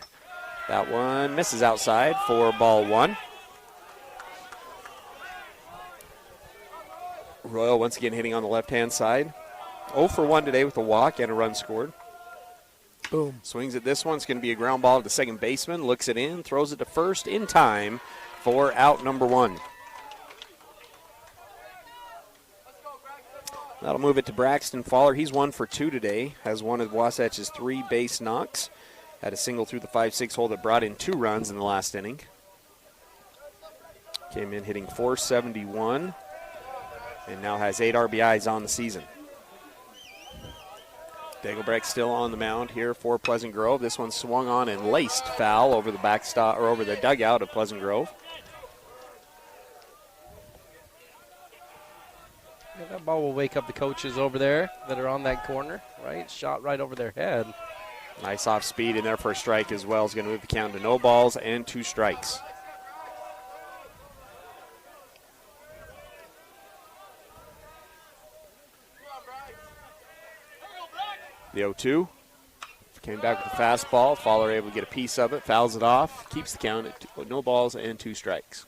That one misses outside for ball one. Royal once again hitting on the left-hand side. 0 for 1 today with a walk and a run scored. Boom. Swings at this one. It's going to be a ground ball to the second baseman. Looks it in, throws it to first in time for out number one. That'll move it to Braxton Faller. He's 1 for 2 today. Has one of Wasatch's 3 base knocks. Had a single through the 5-6 hole that brought in 2 runs in the last inning. Came in hitting .471 and now has 8 RBIs on the season. Dagelbrecht still on the mound here for Pleasant Grove. This one swung on and laced foul over the backstop or over the dugout of Pleasant Grove. Yeah, that ball will wake up the coaches over there that are on that corner, right? Shot right over their head. Nice off speed in there for a strike as well. Is going to move the count to no balls and 2 strikes. The 0-2. Came back with a fastball. Faller able to get a piece of it, fouls it off, keeps the count at no balls and 2 strikes.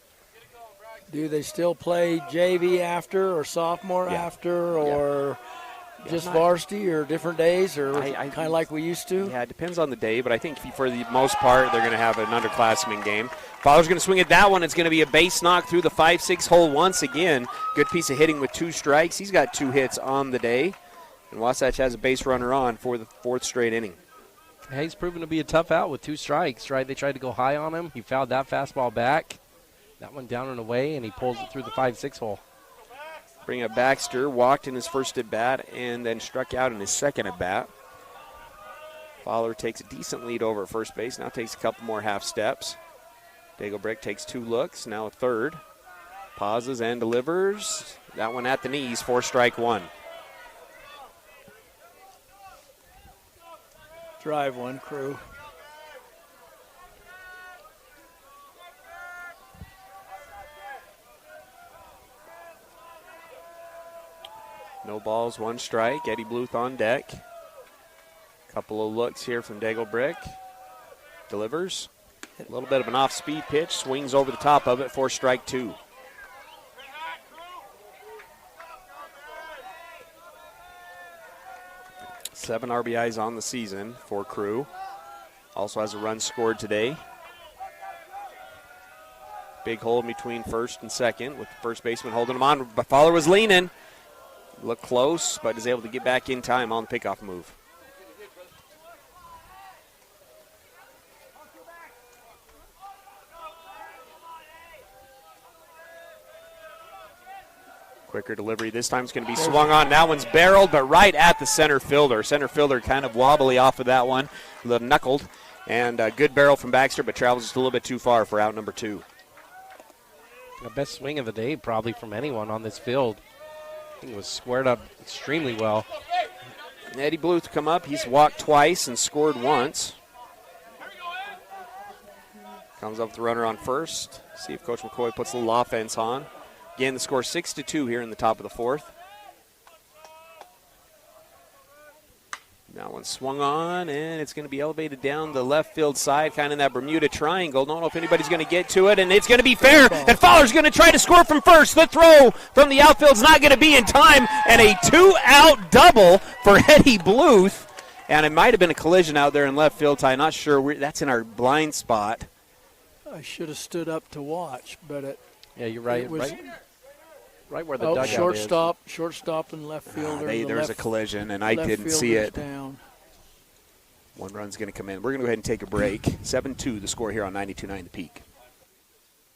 Do they still play JV after or sophomore after or just varsity or different days or kind of like we used to? Yeah, it depends on the day, but I think for the most part they're going to have an underclassmen game. Faller's going to swing at that one. It's going to be a base knock through the 5-6 hole once again. Good piece of hitting with 2 strikes. He's got 2 hits on the day. And Wasatch has a base runner on for the 4th straight inning. Hey, he's proven to be a tough out with 2 strikes, right? They tried to go high on him. He fouled that fastball back. That one down and away, and he pulls it through the 5-6 hole. Bring up Baxter, walked in his first at bat and then struck out in his second at bat. Faller takes a decent lead over at first base, now takes a couple more half steps. Dagelbrecht takes 2 looks, now a third. Pauses and delivers. That one at the knees for strike 1. Drive one, Crew. No balls, 1 strike. Eddie Bluth on deck. Couple of looks here from Dagelbrecht. Delivers. A little bit of an off-speed pitch. Swings over the top of it for strike 2. Seven RBIs on the season for Crew. Also has a run scored today. Big hole between first and second with the first baseman holding him on. But Faller was leaning. Looked close, but is able to get back in time on the pickoff move. Quicker delivery. This time it's going to be swung on. That one's barreled, but right at the center fielder. Center fielder kind of wobbly off of that one. A little knuckled. And a good barrel from Baxter, but travels just a little bit too far for out number 2. The best swing of the day probably from anyone on this field. I think it was squared up extremely well. Eddie Bluth come up. He's walked twice and scored once. Comes up with the runner on first. See if Coach McCoy puts a little offense on. Again, the score 6-2 here in the top of the 4th. That one swung on, and it's going to be elevated down the left field side, kind of in that Bermuda triangle. Don't know if anybody's going to get to it, and it's going to be fair. And Faller's going to try to score from first. The throw from the outfield's not going to be in time, and a 2-out double for Eddie Bluth. And it might have been a collision out there in left field, Ty. Not sure. That's in our blind spot. I should have stood up to watch, but yeah, you're right. Right where the dugout shortstop and left fielder. There's a collision, and I didn't see it. Down. One run's going to come in. We're going to go ahead and take a break. 7-2 the score here on 92.9 The Peak.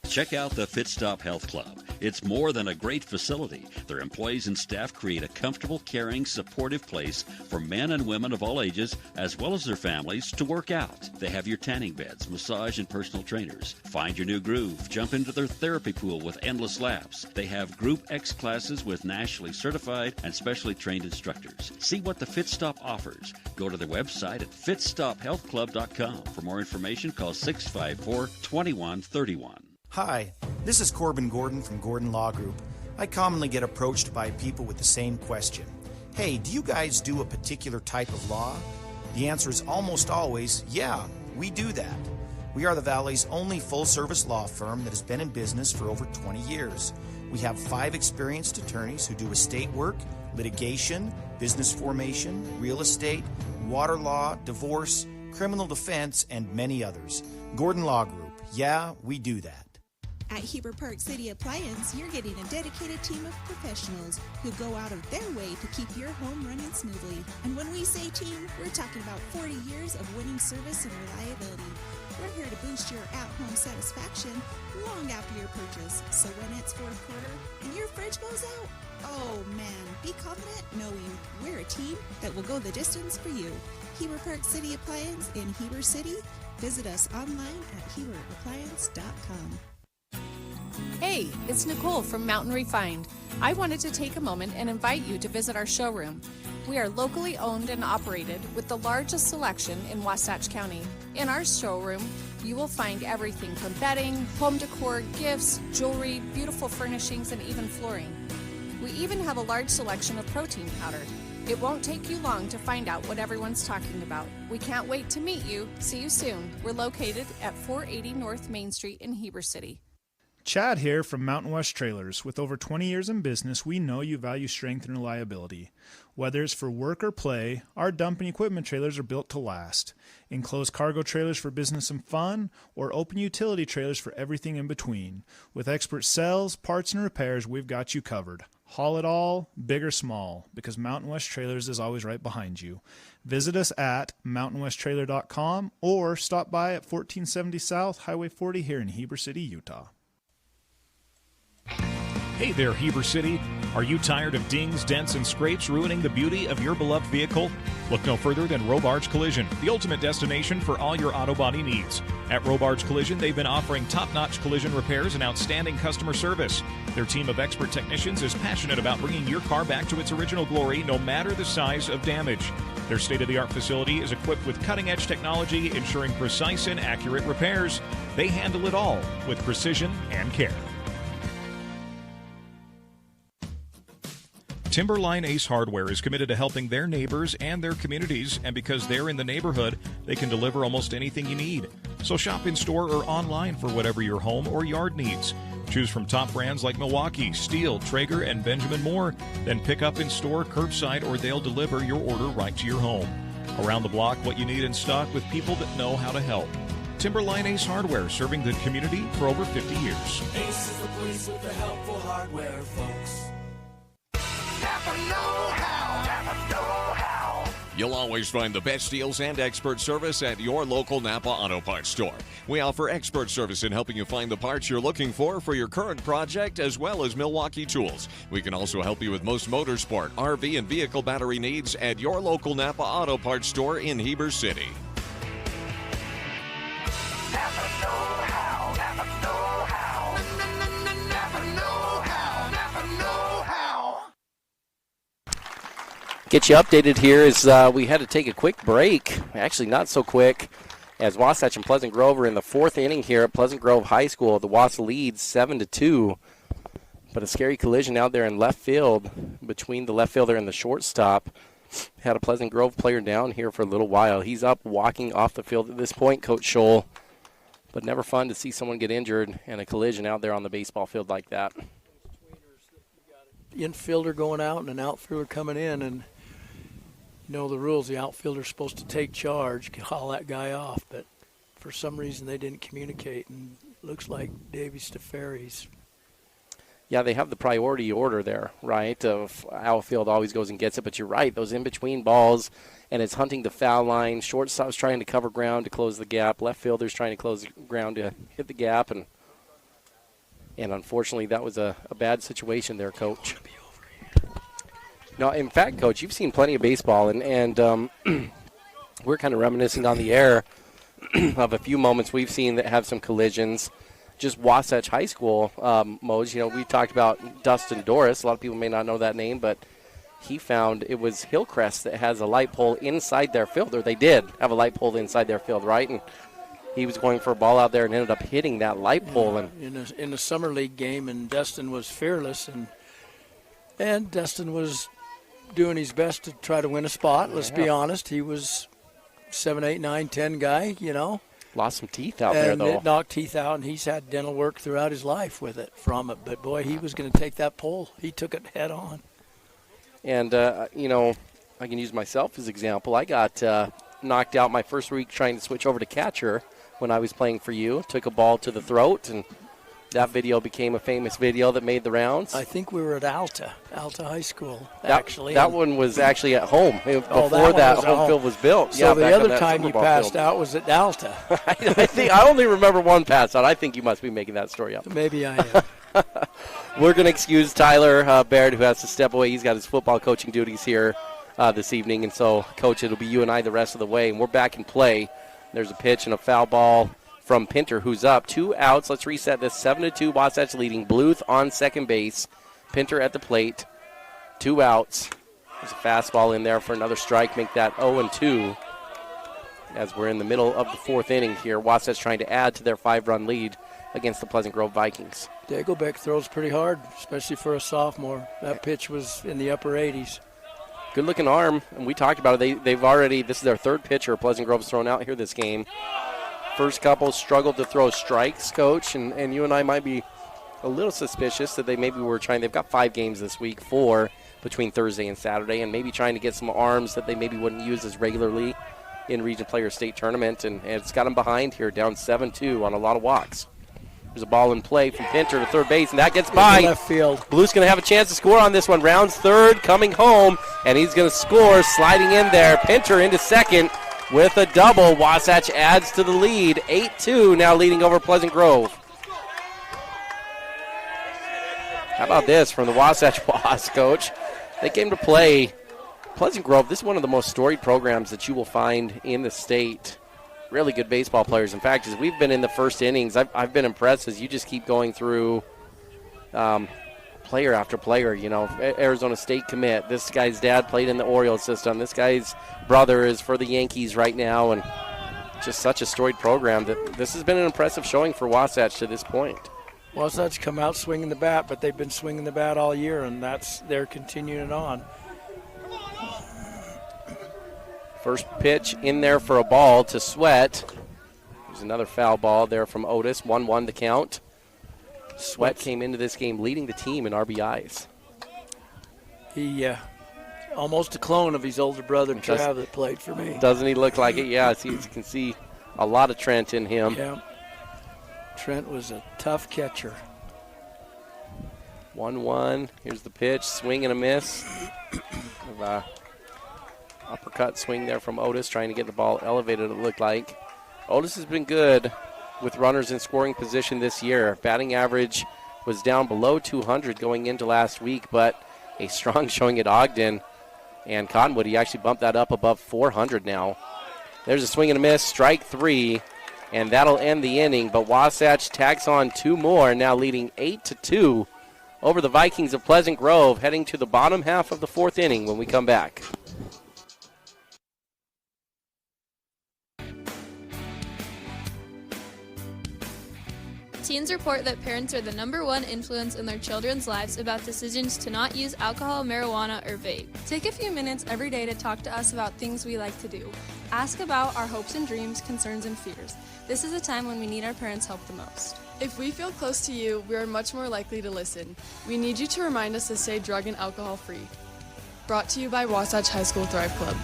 Check out the Fit Stop Health Club. It's more than a great facility. Their employees and staff create a comfortable, caring, supportive place for men and women of all ages, as well as their families, to work out. They have your tanning beds, massage, and personal trainers. Find your new groove. Jump into their therapy pool with endless laps. They have Group X classes with nationally certified and specially trained instructors. See what the Fit Stop offers. Go to their website at fitstophealthclub.com. For more information, call 654-2131. Hi, this is Corbin Gordon from Gordon Law Group. I commonly get approached by people with the same question. Hey, do you guys do a particular type of law? The answer is almost always, yeah, we do that. We are the Valley's only full-service law firm that has been in business for over 20 years. We have 5 experienced attorneys who do estate work, litigation, business formation, real estate, water law, divorce, criminal defense, and many others. Gordon Law Group, yeah, we do that. At Heber Park City Appliance, you're getting a dedicated team of professionals who go out of their way to keep your home running smoothly. And when we say team, we're talking about 40 years of winning service and reliability. We're here to boost your at-home satisfaction long after your purchase. So when it's fourth quarter and your fridge goes out, oh man, be confident knowing we're a team that will go the distance for you. Heber Park City Appliance in Heber City. Visit us online at heberappliance.com. Hey, it's Nicole from Mountain Refined. I wanted to take a moment and invite you to visit our showroom. We are locally owned and operated with the largest selection in Wasatch County. In our showroom, you will find everything from bedding, home decor, gifts, jewelry, beautiful furnishings, and even flooring. We even have a large selection of protein powder. It won't take you long to find out what everyone's talking about. We can't wait to meet you. See you soon. We're located at 480 North Main Street in Heber City. Chad here from Mountain West Trailers. With over 20 years in business, we know you value strength and reliability. Whether it's for work or play, our dumping equipment trailers are built to last. Enclosed cargo trailers for business and fun, or open utility trailers for everything in between. With expert sales, parts, and repairs, we've got you covered. Haul it all, big or small, because Mountain West Trailers is always right behind you. Visit us at mountainwesttrailer.com or stop by at 1470 South Highway 40 here in Heber City, Utah. Hey there, Heber City. Are you tired of dings, dents, and scrapes ruining the beauty of your beloved vehicle? Look no further than Robards Collision, the ultimate destination for all your auto body needs. At Robards Collision, they've been offering top-notch collision repairs and outstanding customer service. Their team of expert technicians is passionate about bringing your car back to its original glory, no matter the size of damage. Their state-of-the-art facility is equipped with cutting-edge technology, ensuring precise and accurate repairs. They handle it all with precision and care. Timberline Ace Hardware is committed to helping their neighbors and their communities, and because they're in the neighborhood, they can deliver almost anything you need. So shop in store or online for whatever your home or yard needs. Choose from top brands like Milwaukee, Stihl, Traeger, and Benjamin Moore. Then pick up in store, curbside, or they'll deliver your order right to your home. Around the block, what you need in stock with people that know how to help. Timberline Ace Hardware, serving the community for over 50 years. Ace is the place with the helpful hardware, folks. You'll always find the best deals and expert service at your local Napa Auto Parts store. We offer expert service in helping you find the parts you're looking for your current project, as well as Milwaukee tools. We can also help you with most motorsport, RV, and vehicle battery needs at your local Napa Auto Parts store in Heber City. Get you updated here as we had to take a quick break. Actually, not so quick, as Wasatch and Pleasant Grove are in the fourth inning here at Pleasant Grove High School. The Wasps leads 7-2, but a scary collision out there in left field between the left fielder and the shortstop. Had a Pleasant Grove player down here for a little while. He's up walking off the field at this point, Coach Scholl, but never fun to see someone get injured and a collision out there on the baseball field like that. Infielder going out and an outfielder coming in, and you know the rules, the outfielder's supposed to take charge, haul that guy off, but for some reason they didn't communicate, and it looks like Davey Stefari's. Yeah, they have the priority order there, right, of outfield always goes and gets it. But you're right, those in-between balls, and it's hunting the foul line. Shortstop's trying to cover ground to close the gap. Left fielder's trying to close the ground to hit the gap. And unfortunately, that was a bad situation there, Coach. No, in fact, Coach, you've seen plenty of baseball, and we're kind of reminiscing on the air of a few moments we've seen that have some collisions. Just Wasatch High School, Moj, we talked about Dustin Doris. A lot of people may not know that name, but he found it was Hillcrest that has a light pole inside their field, or they did have a light pole inside their field, right? And he was going for a ball out there and ended up hitting that light pole. And in a summer league game, and Dustin was fearless, and Dustin was doing his best to try to win a spot. Let's be honest, he was 7, 8, 9, 10 guy, Lost some teeth out there, though. And it knocked teeth out, and he's had dental work throughout his life from it. But, boy, he was going to take that pole. He took it head on. And, I can use myself as example. I got knocked out my first week trying to switch over to catcher when I was playing for you. Took a ball to the throat, and that video became a famous video that made the rounds. I think we were at Alta High School, actually. That one was actually at home before that home field was built. So the other time you passed out was at Alta. I only remember one pass out. I think you must be making that story up. Maybe I am. We're going to excuse Tyler Baird, who has to step away. He's got his football coaching duties here this evening. And so, Coach, it'll be you and I the rest of the way. And we're back in play. There's a pitch and a foul ball from Pinter, who's up. 2 outs. Let's reset this. 7-2, Wasatch leading. Bluth on second base. Pinter at the plate. 2 outs. There's a fastball in there for another strike. Make that 0-2 as we're in the middle of the 4th inning here. Wasatch trying to add to their 5-run lead against the Pleasant Grove Vikings. Dagelbeck throws pretty hard, especially for a sophomore. That pitch was in the upper 80s. Good-looking arm, and we talked about it. They've already, this is their 3rd pitcher Pleasant Grove's thrown out here this game. First couple struggled to throw strikes, Coach, and you and I might be a little suspicious that they maybe were trying. They've got 5 games this week, 4 between Thursday and Saturday, and maybe trying to get some arms that they maybe wouldn't use as regularly in Region Player State Tournament, and it's got them behind here, down 7-2 on a lot of walks. There's a ball in play from Pinter to third base, and that gets by. Left field. Bluth's going to have a chance to score on this one. Rounds third, coming home, and he's going to score, sliding in there. Pinter into second with a double. Wasatch adds to the lead, 8-2, now leading over Pleasant Grove. How about this from the Wasatch Wasps, Coach? They came to play Pleasant Grove. This is one of the most storied programs that you will find in the state. Really good baseball players. In fact, as we've been in the first innings, I've been impressed as you just keep going through player after player. Arizona State commit. This guy's dad played in the Orioles system. This guy's brother is for the Yankees right now, and just such a storied program that this has been an impressive showing for Wasatch to this point. Wasatch come out swinging the bat, but they've been swinging the bat all year, and they're continuing on. First pitch in there for a ball to Sweat. There's another foul ball there from Otis. 1-1 the count. Sweat came into this game leading the team in RBIs. He almost a clone of his older brother, Trav, that played for me. Doesn't he look like it? Yeah, you can see a lot of Trent in him. Yeah. Trent was a tough catcher. 1-1. Here's the pitch. Swing and a miss. Uppercut swing there from Otis, trying to get the ball elevated, it looked like. Otis has been good with runners in scoring position this year. Batting average was down below 200 going into last week, but a strong showing at Ogden and Cottonwood. He actually bumped that up above 400 now. There's a swing and a miss, strike 3, and that'll end the inning. But Wasatch tacks on 2 more, now leading 8-2 over the Vikings of Pleasant Grove, heading to the bottom half of the 4th inning when we come back. Teens report that parents are the #1 influence in their children's lives about decisions to not use alcohol, marijuana, or vape. Take a few minutes every day to talk to us about things we like to do. Ask about our hopes and dreams, concerns, and fears. This is a time when we need our parents' help the most. If we feel close to you, we are much more likely to listen. We need you to remind us to stay drug and alcohol free. Brought to you by Wasatch High School Thrive Club.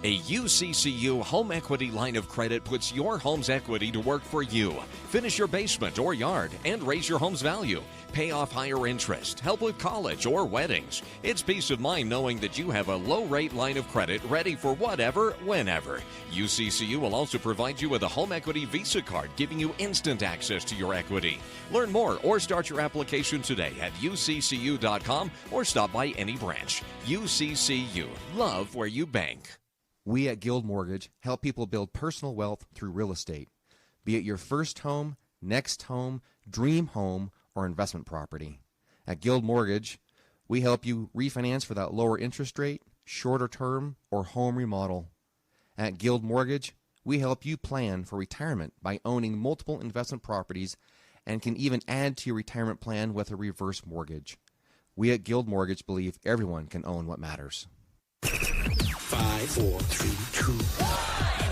A UCCU home equity line of credit puts your home's equity to work for you. Finish your basement or yard and raise your home's value. Pay off higher interest, help with college or weddings. It's peace of mind knowing that you have a low-rate line of credit ready for whatever, whenever. UCCU will also provide you with a home equity Visa card, giving you instant access to your equity. Learn more or start your application today at uccu.com or stop by any branch. UCCU. Love where you bank. We at Guild Mortgage help people build personal wealth through real estate, be it your first home, next home, dream home, or investment property. At Guild Mortgage, we help you refinance for that lower interest rate, shorter term, or home remodel. At Guild Mortgage, we help you plan for retirement by owning multiple investment properties and can even add to your retirement plan with a reverse mortgage. We at Guild Mortgage believe everyone can own what matters. 5, 4, 3, 2, 1.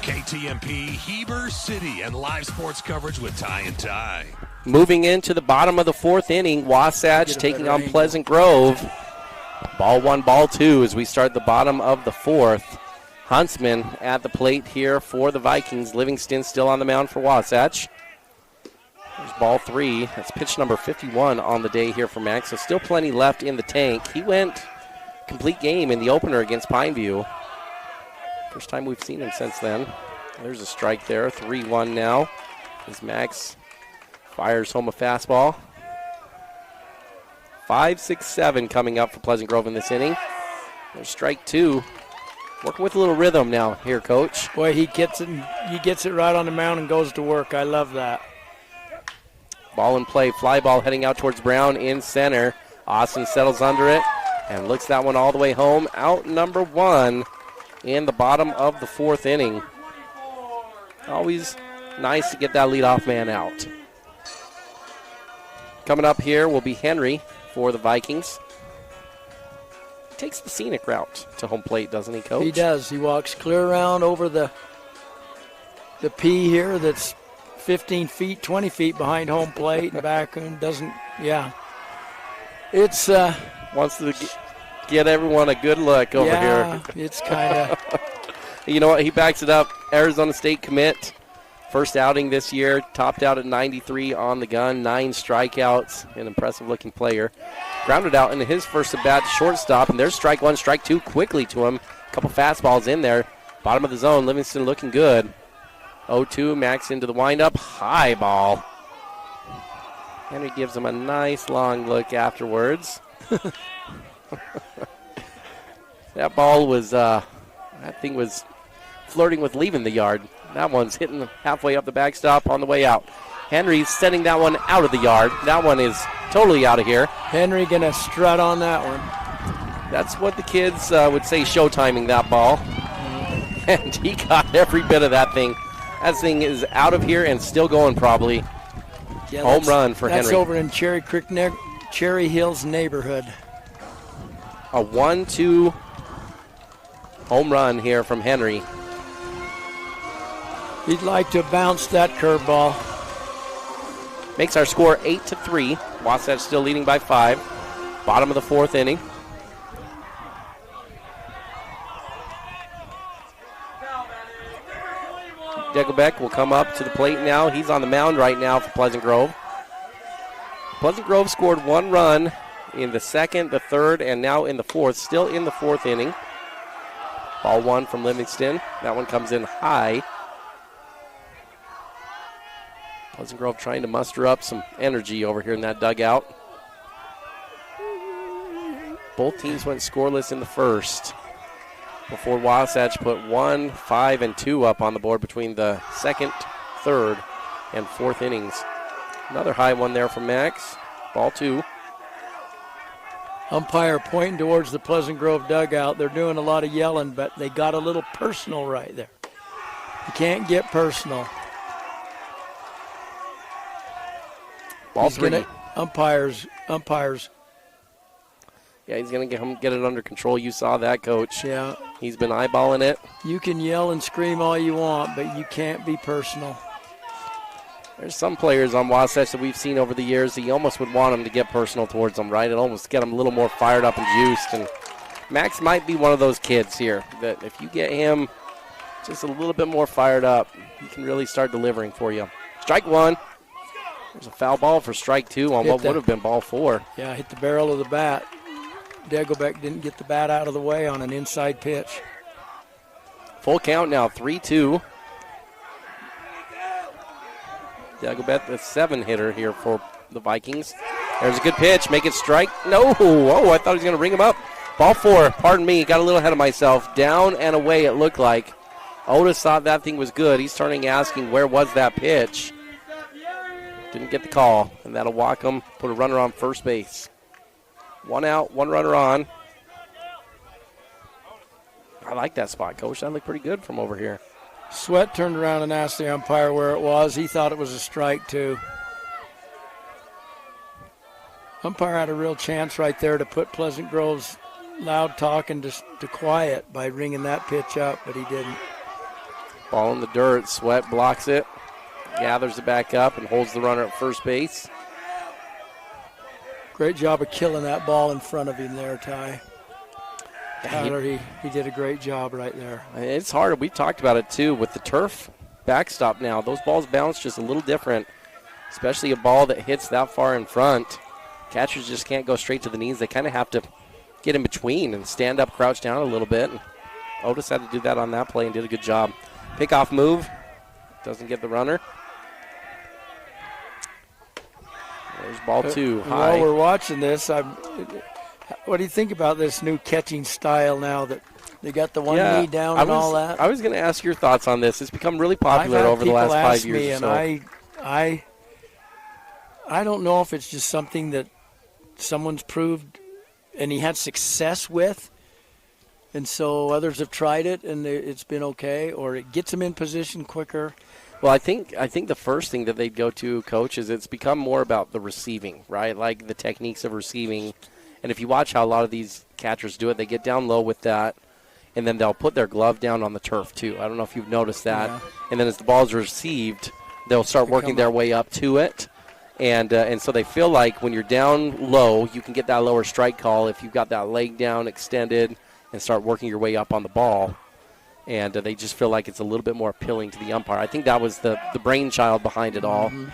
KTMP, Heber City, and live sports coverage with Ty and Ty. Moving into the bottom of the fourth inning, Wasatch taking on Pleasant Grove. Ball 1, ball 2 as we start the bottom of the fourth. Huntsman at the plate here for the Vikings. Livingston still on the mound for Wasatch. There's ball 3. That's pitch number 51 on the day here for Max. So still plenty left in the tank. He went complete game in the opener against Pineview. First time we've seen him since then. There's a strike there. 3-1 now as Max fires home a fastball. 5, 6, 7 coming up for Pleasant Grove in this inning. There's strike 2. Working with a little rhythm now here, Coach. Boy, he gets it right on the mound and goes to work. I love that. Ball in play. Fly ball heading out towards Brown in center. Austin settles under it and looks that one all the way home. Out number 1 in the bottom of the fourth inning. Always nice to get that leadoff man out. Coming up here will be Henry for the Vikings. Takes the scenic route to home plate, doesn't he, Coach? He does. He walks clear around over the P here that's 15 feet, 20 feet behind home plate and back and doesn't, It's wants to get everyone a good look over here. It's kind of. You know what? He backs it up. Arizona State commit. First outing this year. Topped out at 93 on the gun. 9 strikeouts. An impressive-looking player. Grounded out into his first at-bat shortstop. And there's strike 1, strike 2 quickly to him. A couple fastballs in there. Bottom of the zone. Livingston looking good. 0-2. Max into the windup. High ball. Henry gives him a nice long look afterwards. That ball was, that thing was flirting with leaving the yard. That one's hitting halfway up the backstop on the way out. Henry's sending that one out of the yard. That one is totally out of here. Henry going to strut on that one. That's what the kids would say showtiming that ball. And he got every bit of that thing. That thing is out of here and still going probably. Yeah, home run for Henry. That's over in Cherry Creek, Cherry Hills neighborhood. A 1-2 home run here from Henry. He'd like to bounce that curveball. Makes our score 8-3. Wasatch still leading by 5. Bottom of the fourth inning. Degelbeck will come up to the plate now. He's on the mound right now for Pleasant Grove. Pleasant Grove scored 1 run in the second, the third, and now in the fourth. Still in the fourth inning. Ball 1 from Livingston. That one comes in high. Pleasant Grove trying to muster up some energy over here in that dugout. Both teams went scoreless in the first before Wasatch put 1, 5, and 2 up on the board between the second, third, and fourth innings. Another high one there from Max. Ball 2. Umpire pointing towards the Pleasant Grove dugout. They're doing a lot of yelling, but they got a little personal right there. You can't get personal. Ball 3. Umpires. Yeah, he's going to get it under control. You saw that, Coach. Yeah. He's been eyeballing it. You can yell and scream all you want, but you can't be personal. There's some players on Wasatch that we've seen over the years that you almost would want them to get personal towards them, right? It almost get them a little more fired up and juiced. And Max might be one of those kids here that if you get him just a little bit more fired up, he can really start delivering for you. Strike one. There's a foul ball for strike two on what would have been ball four. Yeah, hit the barrel of the bat. Dagobeck didn't get the bat out of the way on an inside pitch. Full count now, 3-2. Dagobeck, the 7-hitter here for the Vikings. There's a good pitch. Make it strike. No. Oh, I thought he was going to bring him up. Ball four. Pardon me. Got a little ahead of myself. Down and away it looked like. Otis thought that thing was good. He's turning asking where was that pitch. Didn't get the call. And that'll walk him. Put a runner on first base. 1 out, 1 runner on. I like that spot, Coach. That looked pretty good from over here. Sweat turned around and asked the umpire where it was. He thought it was a strike, too. Umpire had a real chance right there to put Pleasant Grove's loud talking to quiet by ringing that pitch up, but he didn't. Ball in the dirt. Sweat blocks it, gathers it back up, and holds the runner at first base. Great job of killing that ball in front of him there, Ty. Tyler, he did a great job right there. It's hard. We talked about it, too, with the turf backstop now. Those balls bounce just a little different, especially a ball that hits that far in front. Catchers just can't go straight to the knees. They kind of have to get in between and stand up, crouch down a little bit. And Otis had to do that on that play and did a good job. Pickoff move. Doesn't get the runner. There's ball two. High. While we're watching this, what do you think about this new catching style now that they got the one knee down and all that? I was going to ask your thoughts on this. It's become really popular over the last 5 years or so. And I don't know if it's just something that someone's proved and he had success with, and so others have tried it and it's been okay, or it gets them in position quicker. Well, I think the first thing that they'd go to, Coach, is it's become more about the receiving, right? Like the techniques of receiving. And if you watch how a lot of these catchers do it, they get down low with that, and then they'll put their glove down on the turf too. I don't know if you've noticed that. Yeah. And then as the ball is received, they'll start working their way up to it. And so they feel like when you're down low, you can get that lower strike call if you've got that leg down extended and start working your way up on the ball. And they just feel like it's a little bit more appealing to the umpire. I think that was the brainchild behind it all. Mm-hmm.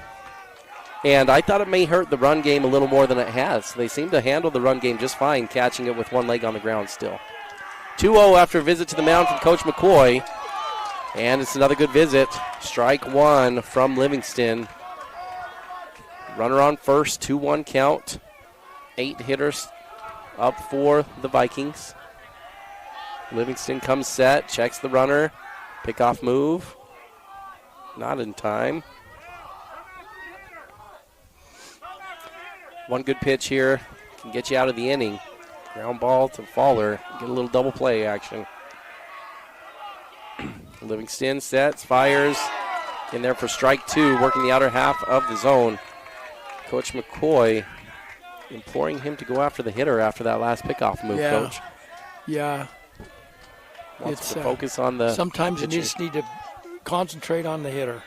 And I thought it may hurt the run game a little more than it has. They seem to handle the run game just fine, catching it with one leg on the ground still. 2-0 after a visit to the mound from Coach McCoy. And it's another good visit. Strike one from Livingston. Runner on first, 2-1 count. 8 hitters up for the Vikings. Livingston comes set, checks the runner. Pickoff move. Not in time. One good pitch here can get you out of the inning. Ground ball to Fowler. Get a little double play action. Livingston sets, fires. In there for strike two, working the outer half of the zone. Coach McCoy imploring him to go after the hitter after that last pickoff move, Coach. Yeah. Wants to focus on the sometimes pitching. You just need to concentrate on the hitter.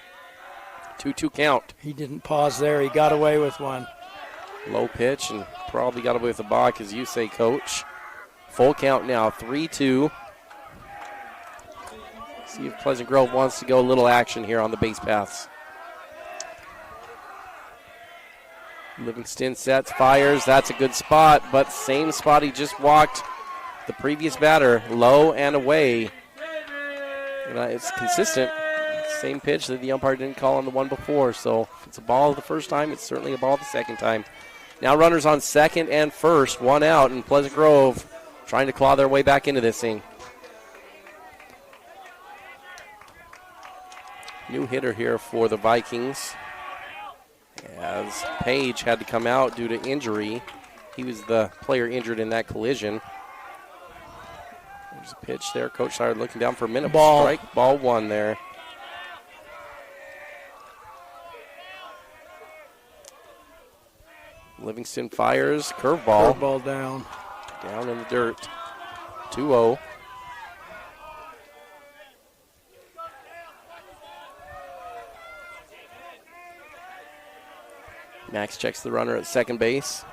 2-2 count. He didn't pause there. He got away with one. Low pitch and probably got away with a balk, as you say, Coach. Full count now, 3-2. See if Pleasant Grove wants to go a little action here on the base paths. Livingston sets, fires. That's a good spot, but same spot he just walked the previous batter, low and away. And it's consistent. Same pitch that the umpire didn't call on the one before. So if it's a ball the first time, it's certainly a ball the second time. Now runners on second and first, 1 out, and Pleasant Grove trying to claw their way back into this thing. New hitter here for the Vikings, as Page had to come out due to injury. He was the player injured in that collision. There's a pitch there. Coach started looking down for a minute. Ball. Strike. Ball one there. Livingston fires. Curveball. Curveball down. Down in the dirt. 2-0. Max checks the runner at second base.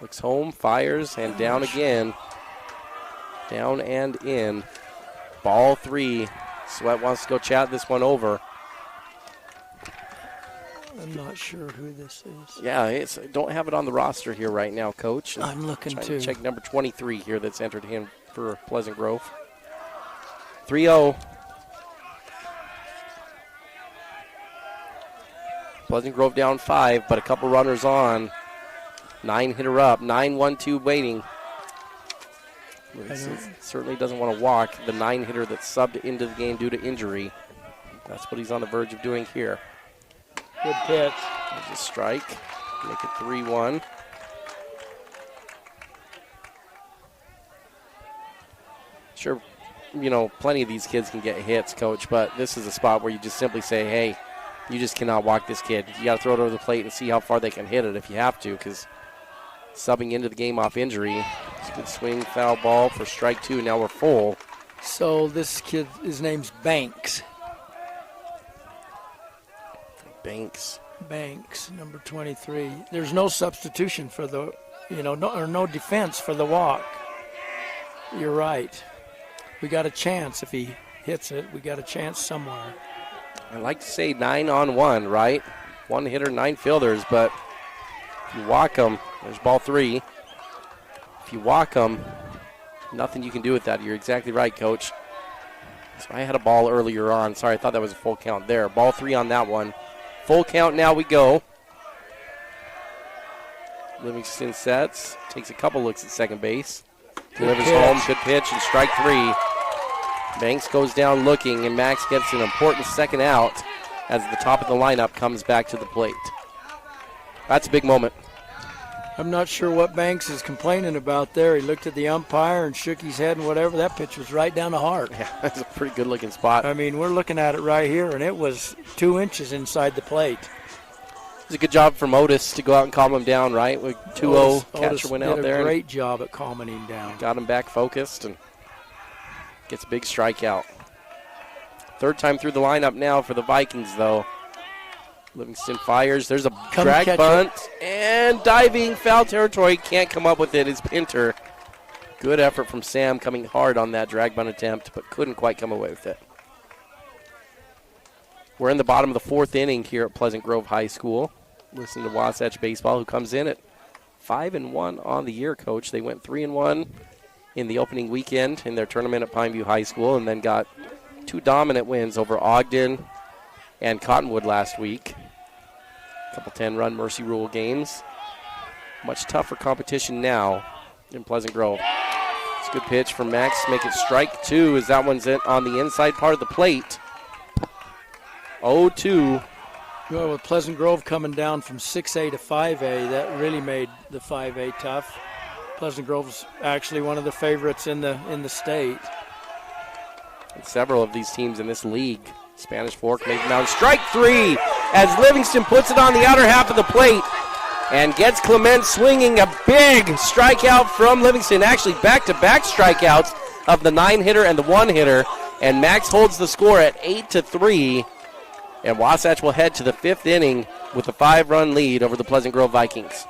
Looks home, fires, and down again. Down and in. Ball 3. Sweat wants to go chat this one over. I'm not sure who this is. Yeah, don't have it on the roster here right now, Coach. I'm looking trying too. to check number 23 here that's entered in for Pleasant Grove. 3-0. Pleasant Grove down 5, but a couple runners on. 9-hitter up, 9-1-2 waiting. Certainly doesn't want to walk the 9-hitter that subbed into the game due to injury. That's what he's on the verge of doing here. Good pitch. There's a strike. Make it 3-1. Sure, plenty of these kids can get hits, Coach, but this is a spot where you just simply say, hey, you just cannot walk this kid. You got to throw it over the plate and see how far they can hit it if you have to, because subbing into the game off injury. It's a good swing, foul ball for strike 2. Now we're full. So this kid, his name's Banks. Banks, number 23. There's no substitution for the, no defense for the walk. You're right. We got a chance if he hits it. We got a chance somewhere. I like to say 9-on-1, right? 1 hitter, 9 fielders, but if you walk them, there's ball 3. If you walk them, nothing you can do with that. You're exactly right, Coach. So I had a ball earlier on. Sorry, I thought that was a full count there. Ball 3 on that one. Full count now we go. Livingston sets, takes a couple looks at second base. Delivers home, good pitch, and strike 3. Banks goes down looking, and Max gets an important second out as the top of the lineup comes back to the plate. That's a big moment. I'm not sure what Banks is complaining about there. He looked at the umpire and shook his head and whatever. That pitch was right down the heart. Yeah, that's a pretty good-looking spot. I mean, we're looking at it right here, and it was 2 inches inside the plate. It was a good job from Otis to go out and calm him down, right? With 2-0, catcher went out there. Did a great job at calming him down. Got him back focused and gets a big strikeout. Third time through the lineup now for the Vikings, though. Livingston fires. There's a drag bunt and diving foul territory. Can't come up with it is Pinter. Good effort from Sam coming hard on that drag bunt attempt, but couldn't quite come away with it. We're in the bottom of the 4th inning here at Pleasant Grove High School. Listen to Wasatch Baseball, who comes in at 5-1 on the year, Coach. They went 3-1 in the opening weekend in their tournament at Pineview High School, and then got 2 dominant wins over Ogden and Cottonwood last week. A couple 10-run Mercy Rule games. Much tougher competition now in Pleasant Grove. It's a good pitch from Max. Make it strike 2 as that one's on the inside part of the plate. 0-2. Well, with Pleasant Grove coming down from 6A to 5A, that really made the 5A tough. Pleasant Grove's actually one of the favorites in the state. And several of these teams in this league. Spanish Fork made them out. Strike 3 as Livingston puts it on the outer half of the plate and gets Clement swinging. A big strikeout from Livingston. Actually, back-to-back strikeouts of the 9-hitter and the 1-hitter. And Max holds the score at 8-3. And Wasatch will head to the 5th inning with a 5-run lead over the Pleasant Grove Vikings.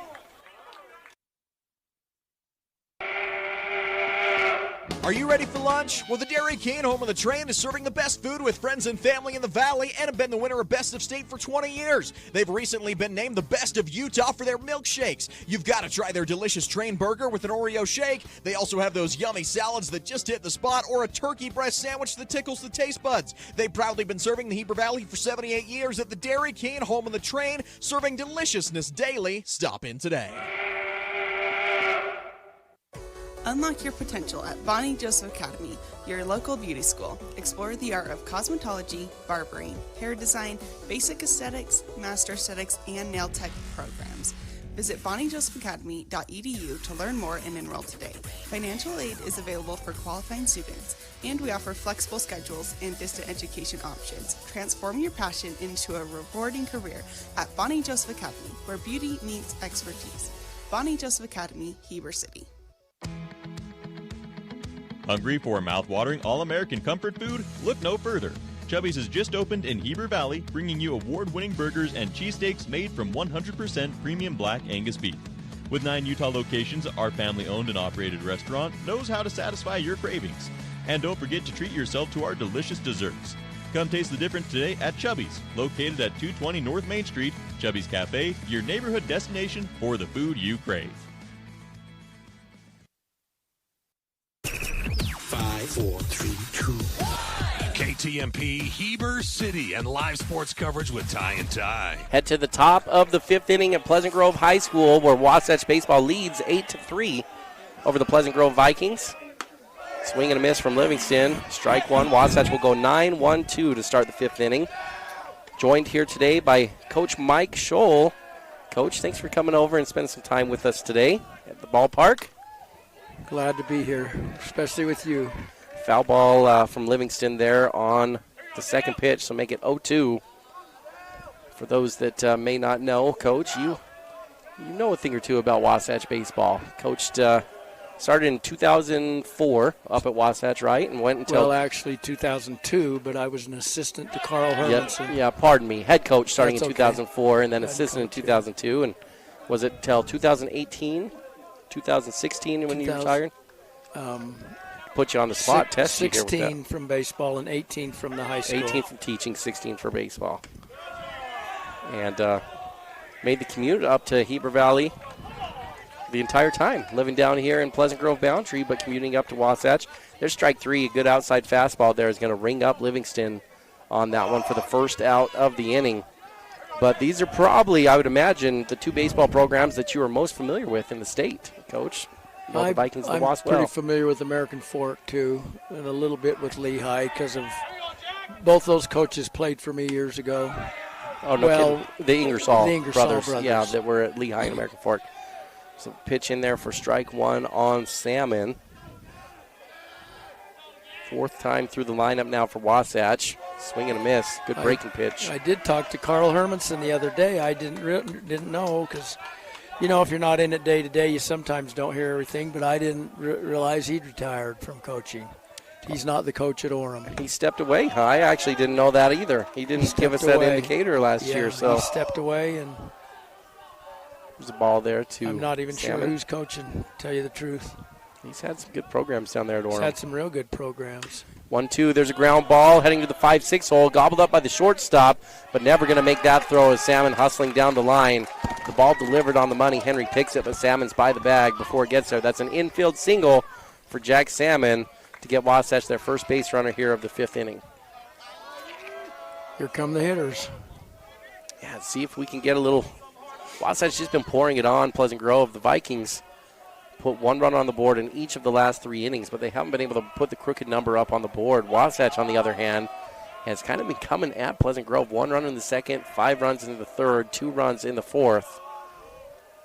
Are you ready for lunch? Well, the Dairy King, home of the train, is serving the best food with friends and family in the Valley and have been the winner of Best of State for 20 years. They've recently been named the best of Utah for their milkshakes. You've got to try their delicious train burger with an Oreo shake. They also have those yummy salads that just hit the spot or a turkey breast sandwich that tickles the taste buds. They've proudly been serving the Heber Valley for 78 years at the Dairy King, home of the train, serving deliciousness daily. Stop in today. Unlock your potential at Bonnie Joseph Academy, your local beauty school. Explore the art of cosmetology, barbering, hair design, basic aesthetics, master aesthetics, and nail tech programs. Visit bonniejosephacademy.edu to learn more and enroll today. Financial aid is available for qualifying students, and we offer flexible schedules and distant education options. Transform your passion into a rewarding career at Bonnie Joseph Academy, where beauty meets expertise. Bonnie Joseph Academy, Heber City. Hungry for mouth-watering all-American comfort food? Look no further. Chubby's has just opened in Heber Valley, bringing you award-winning burgers and cheesesteaks made from 100% premium black Angus beef. With 9 Utah locations, our family-owned and operated restaurant knows how to satisfy your cravings. And don't forget to treat yourself to our delicious desserts. Come taste the difference today at Chubby's, located at 220 North Main Street. Chubby's Cafe, your neighborhood destination for the food you crave. 5, 4, 3, 2, 1. KTMP, Heber City, and live sports coverage with Ty and Ty. Head to the top of the 5th inning at Pleasant Grove High School, where Wasatch Baseball leads 8-3 over the Pleasant Grove Vikings. Swing and a miss from Livingston. Strike one. Wasatch will go 9-1-2 to start the 5th inning. Joined here today by Coach Mike Scholl. Coach, thanks for coming over and spending some time with us today at the ballpark. Glad to be here, especially with you. Foul ball from Livingston there on the second pitch, so make it 0-2. For those that may not know, Coach, you know a thing or two about Wasatch baseball. Coached, started in 2004 up at Wasatch, right? And went until... Well, actually 2002, but I was an assistant to Carl Hermanson. Yeah, pardon me. Head coach starting That's in 2004 and then assistant in 2002. And was it till 2018, 2016 when you retired? Put you on the spot, test you here with that. 16 from baseball and 18 from the high school. 18 from teaching, 16 for baseball. And made the commute up to Heber Valley the entire time, living down here in Pleasant Grove Boundary, but commuting up to Wasatch. There's strike three, a good outside fastball there is going to ring up Livingston on that one for the first out of the inning. But these are probably, I would imagine, the two baseball programs that you are most familiar with in the state, Coach. You know, the Vikings and the Wasps well. I'm pretty familiar with American Fork, too, and a little bit with Lehigh because of both those coaches played for me years ago. Oh, no kidding. The Ingersoll, brothers. brothers. Yeah, that were at Lehigh and American Fork. So pitch in there for strike one on Salmon. Fourth time through the lineup now for Wasatch. Swing and a miss. Good breaking pitch. I did talk to Carl Hermanson the other day. I didn't know because, you know, if you're not in it day to day, you sometimes don't hear everything. But I didn't realize he'd retired from coaching. He's not the coach at Orem. He stepped away. I actually didn't know that either. He didn't give us that indicator last year. So he stepped away and. There's a ball there to I'm not even Salmon. sure who's coaching, to tell you the truth. He's had some good programs down there at Orem. He's had some real good programs. 1-2, there's a ground ball heading to the 5-6 hole, gobbled up by the shortstop, but never going to make that throw as Salmon hustling down the line. The ball delivered on the money. Henry picks it, but Salmon's by the bag before it gets there. That's an infield single for Jack Salmon to get Wasatch their first base runner here of the 5th inning. Here come the hitters. Yeah, let's see if we can get a little... Wasatch just been pouring it on Pleasant Grove. The Vikings put one run on the board in each of the last 3 innings, but they haven't been able to put the crooked number up on the board. Wasatch, on the other hand, has kind of been coming at Pleasant Grove. 1 run in the second, 5 runs in the third, 2 runs in the fourth.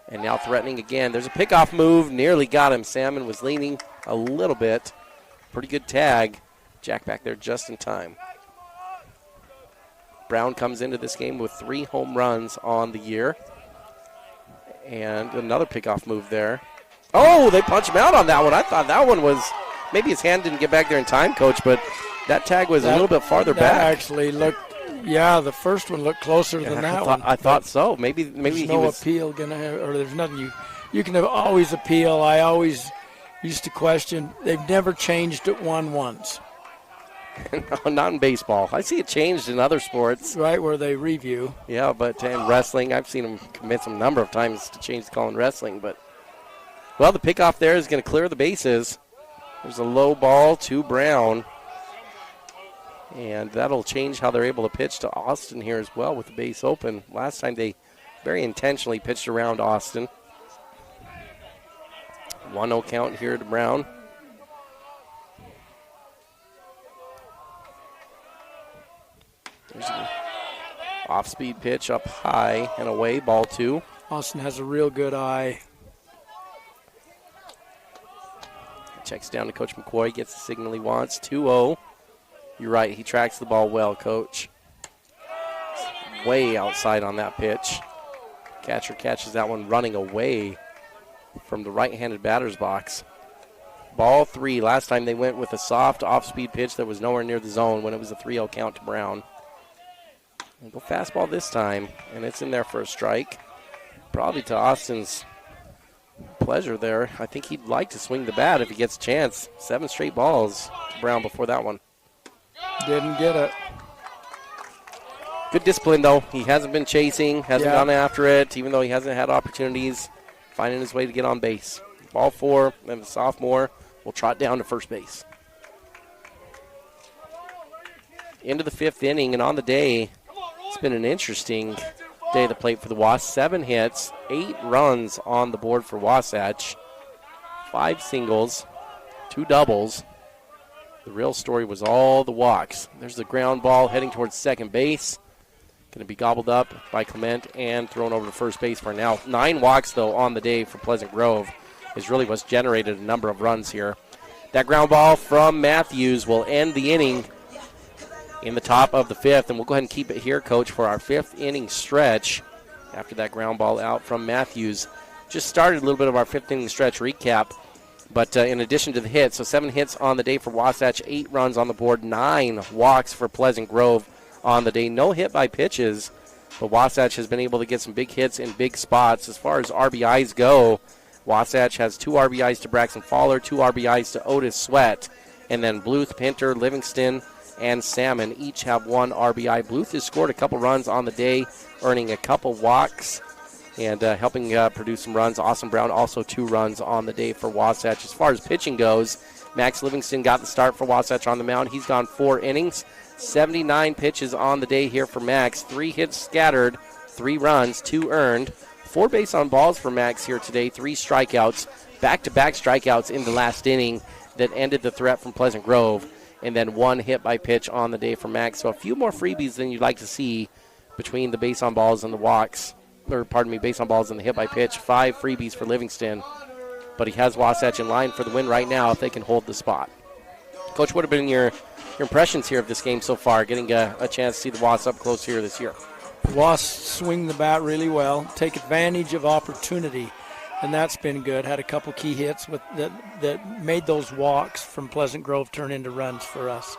And now threatening again. There's a pickoff move. Nearly got him. Salmon was leaning a little bit. Pretty good tag. Jack back there just in time. Brown comes into this game with 3 home runs on the year. And another pickoff move there. Oh, they punch him out on that one. I thought that one was, maybe his hand didn't get back there in time, Coach, but that tag was a little bit farther back. That actually looked, yeah, the first one looked closer than that one. I thought so. Maybe there's he no was. appeal gonna have, or there's nothing you can have always appeal. I always used to question. They've never changed it once. No, not in baseball. I see it changed in other sports. Right, where they review. Yeah, but in wrestling, I've seen them commit some number of times to change the call in wrestling. But, well, the pickoff there is going to clear the bases. There's a low ball to Brown. And that'll change how they're able to pitch to Austin here as well with the base open. Last time they very intentionally pitched around Austin. 1-0 count here to Brown. There's an off-speed pitch up high and away, ball 2. Austin has a real good eye. Checks down to Coach McCoy, gets the signal he wants. 2-0. You're right, he tracks the ball well, Coach. Way outside on that pitch. Catcher catches that one running away from the right-handed batter's box. Ball 3. Last time they went with a soft off-speed pitch that was nowhere near the zone when it was a 3-0 count to Brown. We'll go fastball this time, and it's in there for a strike. Probably to Austin's pleasure there. I think he'd like to swing the bat if he gets a chance. 7 straight balls to Brown before that one. Didn't get it. Good discipline, though. He hasn't been chasing, hasn't gone after it, even though he hasn't had opportunities, finding his way to get on base. Ball 4, and the sophomore will trot down to first base. Into the 5th inning, and on the day, it's been an interesting day at the plate for the Wasps. 7 hits, 8 runs on the board for Wasatch, 5 singles, 2 doubles. The real story was all the walks. There's the ground ball heading towards second base. Going to be gobbled up by Clement and thrown over to first base for now. 9 walks, though, on the day for Pleasant Grove is really what's generated a number of runs here. That ground ball from Matthews will end the inning in the top of the 5th, and we'll go ahead and keep it here, Coach, for our 5th inning stretch after that ground ball out from Matthews. Just started a little bit of our 5th inning stretch recap, but in addition to the hits, so 7 hits on the day for Wasatch, 8 runs on the board, 9 walks for Pleasant Grove on the day. No hit by pitches, but Wasatch has been able to get some big hits in big spots. As far as RBIs go, Wasatch has 2 RBIs to Braxton Fowler, 2 RBIs to Otis Sweat, and then Bluth, Pinter, Livingston, and Salmon each have 1 RBI. Bluth has scored a couple runs on the day, earning a couple walks and helping produce some runs. Austin Brown also 2 runs on the day for Wasatch. As far as pitching goes, Max Livingston got the start for Wasatch on the mound. He's gone 4 innings, 79 pitches on the day here for Max. 3 hits scattered, 3 runs, 2 earned. 4 base on balls for Max here today, 3 strikeouts, back-to-back strikeouts in the last inning that ended the threat from Pleasant Grove. And then 1 hit by pitch on the day for Max. So a few more freebies than you'd like to see between the base on balls and the walks. Or, pardon me, base on balls and the hit by pitch. 5 freebies for Livingston. But he has Wasatch in line for the win right now if they can hold the spot. Coach, what have been your impressions here of this game so far, getting a chance to see the Wasps up close here this year? The Wasps swing the bat really well, take advantage of opportunity, and that's been good. Had a couple key hits that made those walks from Pleasant Grove turn into runs for us.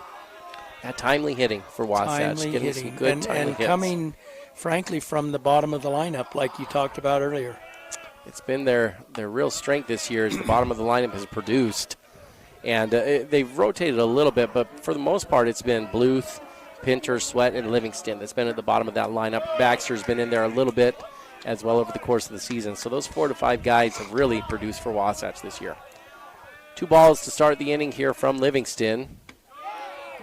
Timely hitting for Wasatch. Timely getting hitting. Some good timely hits. Coming, frankly, from the bottom of the lineup like you talked about earlier. It's been their real strength this year as the bottom of the lineup has produced. And they've rotated a little bit, but for the most part it's been Bluth, Pinter, Sweat, and Livingston that's been at the bottom of that lineup. Baxter's been in there a little bit as well over the course of the season. So those 4 to 5 guys have really produced for Wasatch this year. 2 balls to start the inning here from Livingston.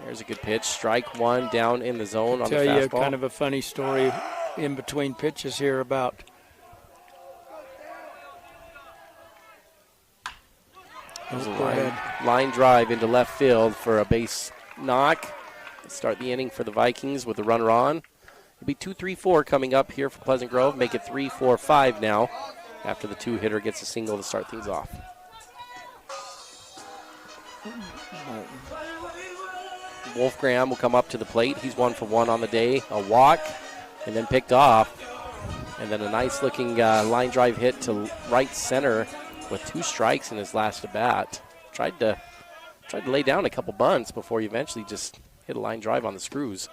There's a good pitch. Strike 1 down in the zone on the fastball. Tell you kind of a funny story in between pitches here about there's a line drive into left field for a base knock. Start the inning for the Vikings with the runner on. It'll be 2-3-4 coming up here for Pleasant Grove. Make it 3-4-5 now after the 2-hitter gets a single to start things off. Wolfgram will come up to the plate. He's 1 for 1 on the day. A walk and then picked off. And then a nice looking line drive hit to right center with 2 strikes in his last at bat. Tried to lay down a couple bunts before he eventually just hit a line drive on the screws.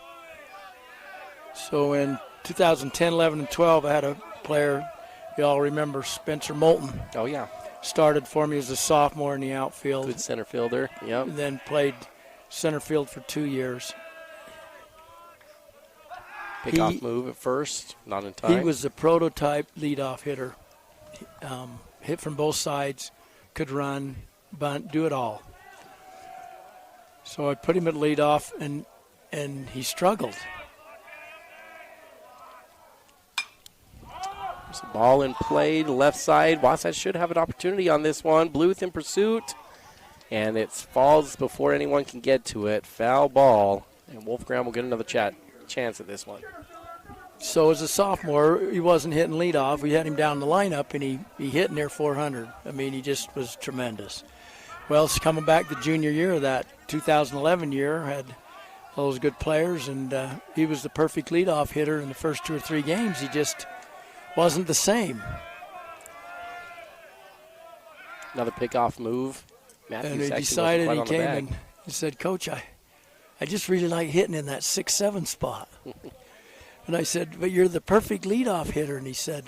So in 2010, 11, and 12, I had a player, you all remember Spencer Moulton. Oh, yeah. Started for me as a sophomore in the outfield. Good center fielder, yep. Then played center field for 2 years. Pick-off move at first, not in time. He was the prototype leadoff hitter. Hit from both sides, could run, bunt, do it all. So I put him at leadoff, and he struggled. There's a ball in play to left side. Wasatch should have an opportunity on this one. Bluth in pursuit, and it falls before anyone can get to it. Foul ball, and Wolfgram will get another chance at this one. So as a sophomore, he wasn't hitting leadoff. We had him down the lineup, and he hit near 400. I mean, he just was tremendous. Well, it's coming back the junior year of that 2011 year, had all those good players, and he was the perfect leadoff hitter in the first 2 or 3 games. He just wasn't the same. Another pickoff move. Matthews and he decided, he came and he said, Coach, I just really like hitting in that 6-7 spot. And I said, but you're the perfect leadoff hitter. And he said,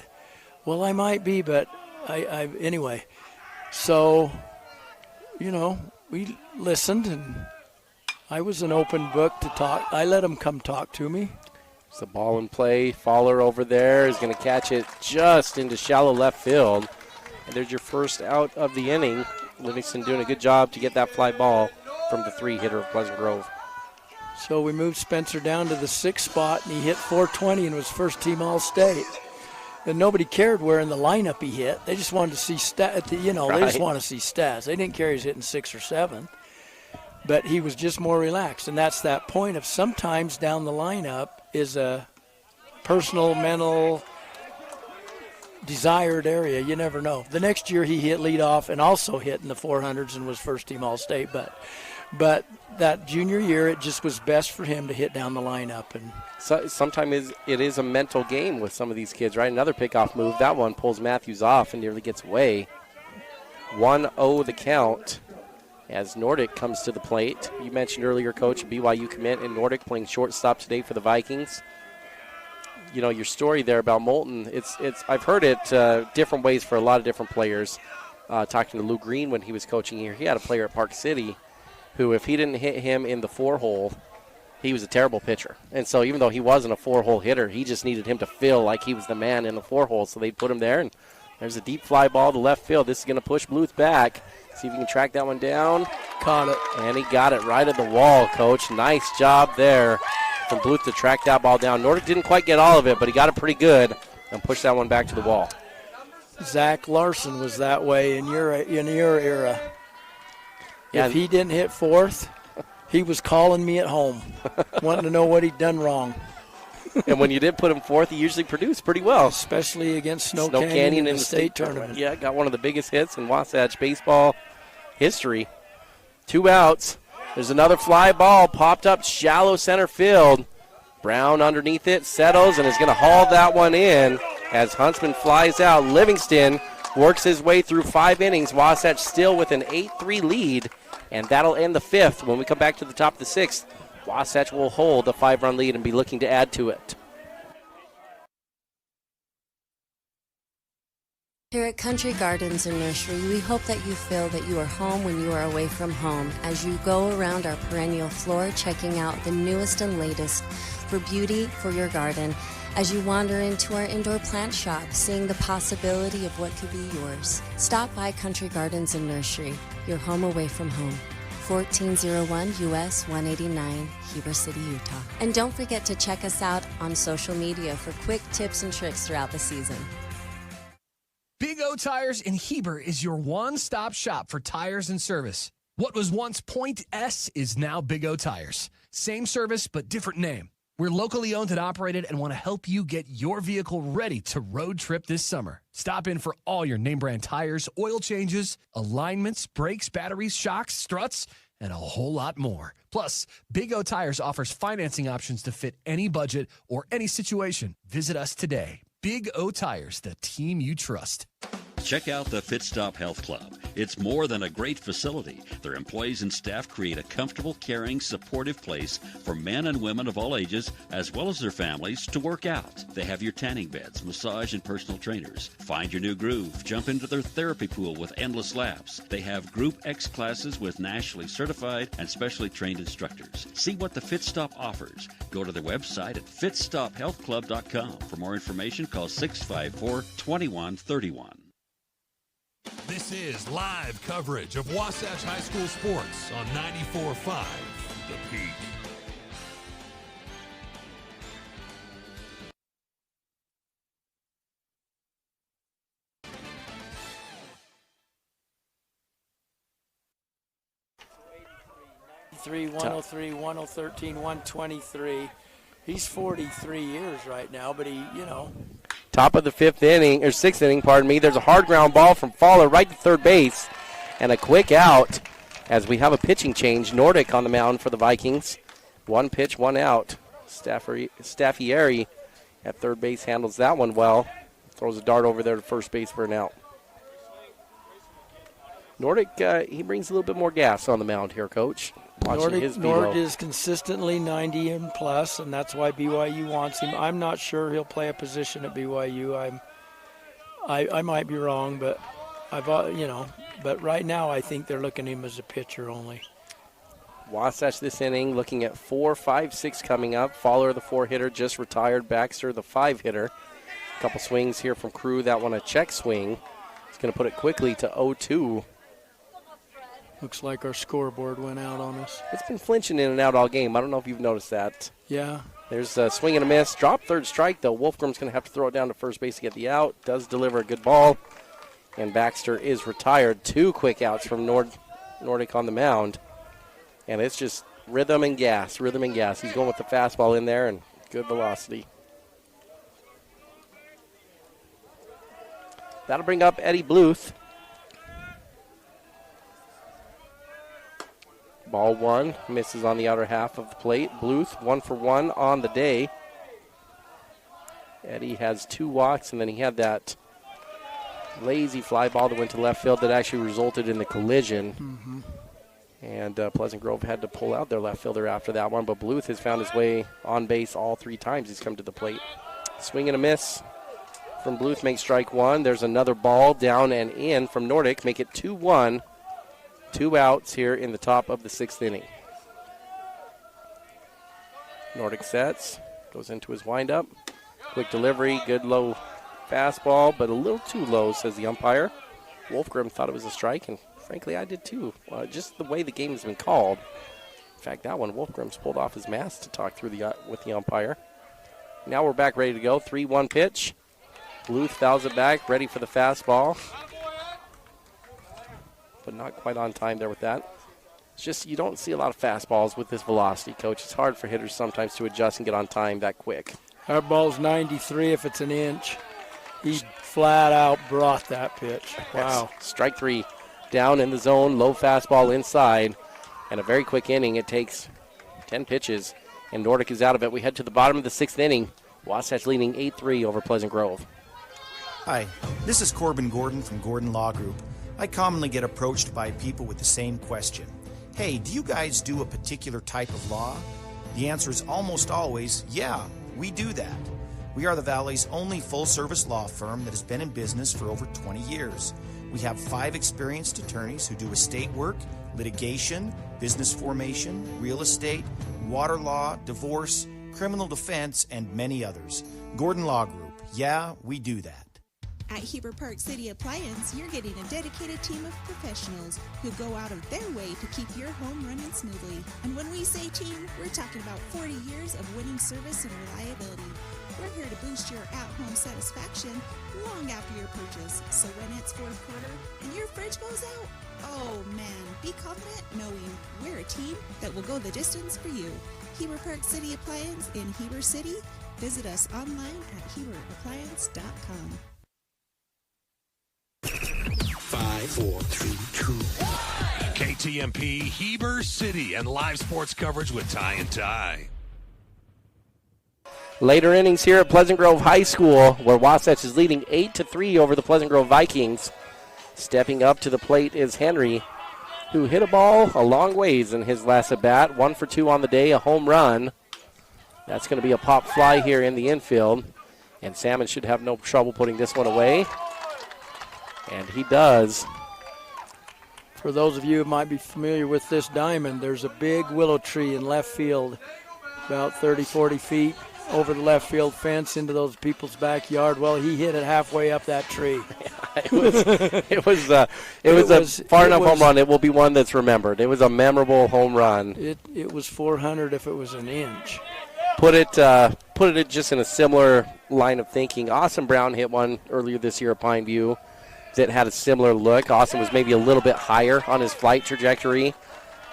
well, I might be, but Anyway, so, we listened, and I was an open book to talk. I let him come talk to me. It's the ball in play. Fowler over there is going to catch it just into shallow left field. And there's your first out of the inning. Livingston doing a good job to get that fly ball from the 3-hitter of Pleasant Grove. So we moved Spencer down to the 6th spot, and he hit .420 and was first team All-State. And nobody cared where in the lineup he hit. They just wanted to see stats. They just want to see stats. They didn't care he's hitting 6 or 7. But he was just more relaxed. And that's that point of sometimes down the lineup is a personal, mental, desired area. You never know. The next year he hit leadoff and also hit in the 400s and was first team All-State. But that junior year, it just was best for him to hit down the lineup. And so, sometimes it is a mental game with some of these kids, right? Another pickoff move. That one pulls Matthews off and nearly gets away. 1-0 the count as Nordic comes to the plate. You mentioned earlier, Coach, BYU commit and Nordic playing shortstop today for the Vikings. Your story there about Moulton, I've heard it different ways for a lot of different players. Talking to Lou Green when he was coaching here, he had a player at Park City who, if he didn't hit him in the 4-hole, he was a terrible pitcher. And so even though he wasn't a 4-hole hitter, he just needed him to feel like he was the man in the 4-hole. So they'd put him there, and there's a deep fly ball to left field. This is going to push Bluth back. See if he can track that one down. Caught it. And he got it right at the wall, Coach. Nice job there from Bluth to track that ball down. Nordic didn't quite get all of it, but he got it pretty good and pushed that one back to the wall. Zach Larson was that way in your era. Yeah, if he didn't hit 4th, he was calling me at home, wanting to know what he'd done wrong. And when you did put him 4th, he usually produced pretty well. Especially against Snow Canyon in the state tournament. Yeah, got one of the biggest hits in Wasatch baseball history. 2 outs. There's another fly ball popped up shallow center field. Brown underneath it, settles, and is going to haul that one in as Huntsman flies out. Livingston works his way through 5 innings. Wasatch still with an 8-3 lead, and that'll end the 5th. When we come back to the top of the 6th, Wasatch will hold a 5-run lead and be looking to add to it. Here at Country Gardens and Nursery, we hope that you feel that you are home when you are away from home as you go around our perennial floor checking out the newest and latest for beauty for your garden as you wander into our indoor plant shop, seeing the possibility of what could be yours. Stop by Country Gardens and Nursery, your home away from home. 1401 US 189, Heber City, Utah. And don't forget to check us out on social media for quick tips and tricks throughout the season. Big O Tires in Heber is your one-stop shop for tires and service. What was once Point S is now Big O Tires. Same service, but different name. We're locally owned and operated and want to help you get your vehicle ready to road trip this summer. Stop in for all your name brand tires, oil changes, alignments, brakes, batteries, shocks, struts, and a whole lot more. Plus, Big O Tires offers financing options to fit any budget or any situation. Visit us today. Big O Tires, the team you trust. Check out the Fit Stop Health Club. It's more than a great facility. Their employees and staff create a comfortable, caring, supportive place for men and women of all ages, as well as their families, to work out. They have your tanning beds, massage, and personal trainers. Find your new groove. Jump into their therapy pool with endless laps. They have Group X classes with nationally certified and specially trained instructors. See what the Fit Stop offers. Go to their website at fitstophealthclub.com. For more information, call 654-2131. This is live coverage of Wasatch High School sports on 94.5 The Peak. '83, 103, 1013, 123. He's 43 years right now, but he, Top of the 6th inning, there's a hard ground ball from Fowler right to third base, and a quick out as we have a pitching change. Nordic on the mound for the Vikings. 1 pitch, 1 out. Staffieri at third base handles that one well. Throws a dart over there to first base for an out. Nordic, he brings a little bit more gas on the mound here, Coach. Nordic is consistently 90 and plus, and that's why BYU wants him. I'm not sure he'll play a position at BYU. I might be wrong, but but right now I think they're looking at him as a pitcher only. Wasatch this inning looking at 4, 5, 6 coming up. Fowler, the 4-hitter, just retired. Baxter, the 5-hitter. A couple swings here from Crew. That one a check swing. He's going to put it quickly to 0-2. Looks like our scoreboard went out on us. It's been flinching in and out all game. I don't know if you've noticed that. Yeah. There's a swing and a miss. Drop third strike, though. Wolfgram's going to have to throw it down to first base to get the out. Does deliver a good ball. And Baxter is retired. 2 quick outs from Nordic on the mound. And it's just rhythm and gas, rhythm and gas. He's going with the fastball in there and good velocity. That'll bring up Eddie Bluth. Ball 1, misses on the outer half of the plate. Bluth, 1 for 1 on the day. Eddie has 2 walks, and then he had that lazy fly ball that went to left field that actually resulted in the collision. Mm-hmm. And Pleasant Grove had to pull out their left fielder after that one, but Bluth has found his way on base all 3 times he's come to the plate. Swing and a miss from Bluth makes strike 1. There's another ball down and in from Nordic, make it 2-1. 2 outs here in the top of the 6th inning. Nordic sets, goes into his windup. Quick delivery, good low fastball, but a little too low, says the umpire. Wolfgram thought it was a strike, and frankly, I did too. Just the way the game has been called. In fact, that one, Wolfgram's pulled off his mask to talk through with the umpire. Now we're back ready to go. 3-1 pitch. Bluth fouls it back, ready for the fastball. But not quite on time there with that. It's just you don't see a lot of fastballs with this velocity, Coach. It's hard for hitters sometimes to adjust and get on time that quick. Our ball's 93 if it's an inch. He flat out brought that pitch. Wow. Strike 3. Down in the zone, low fastball inside, and a very quick inning. It takes 10 pitches, and Nordic is out of it. We head to the bottom of the 6th inning. Wasatch leading 8-3 over Pleasant Grove. Hi, this is Corbin Gordon from Gordon Law Group. I commonly get approached by people with the same question. Hey, do you guys do a particular type of law? The answer is almost always, yeah, we do that. We are the Valley's only full-service law firm that has been in business for over 20 years. We have 5 experienced attorneys who do estate work, litigation, business formation, real estate, water law, divorce, criminal defense, and many others. Gordon Law Group. Yeah, we do that. At Heber Park City Appliance, you're getting a dedicated team of professionals who go out of their way to keep your home running smoothly. And when we say team, we're talking about 40 years of winning service and reliability. We're here to boost your at-home satisfaction long after your purchase. So when it's 4th quarter and your fridge goes out, oh man, be confident knowing we're a team that will go the distance for you. Heber Park City Appliance in Heber City. Visit us online at HeberAppliance.com. 5, 4, 3, 2, 1. KTMP, Heber City, and live sports coverage with Ty and Ty. Later innings here at Pleasant Grove High School, where Wasatch is leading 8-3 over the Pleasant Grove Vikings. Stepping up to the plate is Henry, who hit a ball a long ways in his last at-bat. 1 for 2 on the day, a home run. That's going to be a pop fly here in the infield. And Salmon should have no trouble putting this one away. And he does. For those of you who might be familiar with this diamond, there's a big willow tree in left field, about 30, 40 feet over the left field fence into those people's backyard. Well, he hit it halfway up that tree. It was a far enough home run. It will be one that's remembered. It was a memorable home run. It was 400 if it was an inch. Put it just in a similar line of thinking. Austin Brown hit one earlier this year at Pine View that had a similar look. Austin was maybe a little bit higher on his flight trajectory,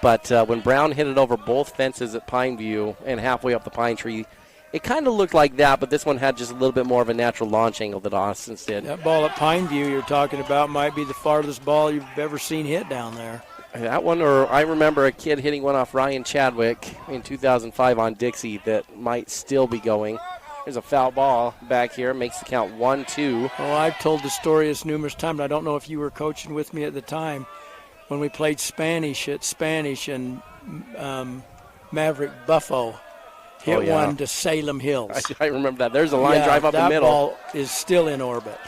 but when Brown hit it over both fences at Pine View and halfway up the pine tree, it kind of looked like that, but this one had just a little bit more of a natural launch angle than Austin's did. That ball at Pine View you're talking about might be the farthest ball you've ever seen hit down there. That one, or I remember a kid hitting one off Ryan Chadwick in 2005 on Dixie that might still be going. There's a foul ball back here, makes the count 1-2. Oh, I've told the story this numerous times, but I don't know if you were coaching with me at the time when we played Spanish at Spanish, and Maverick Buffo hit one to Salem Hills. I remember that. There's a line drive up the middle. That ball is still in orbit.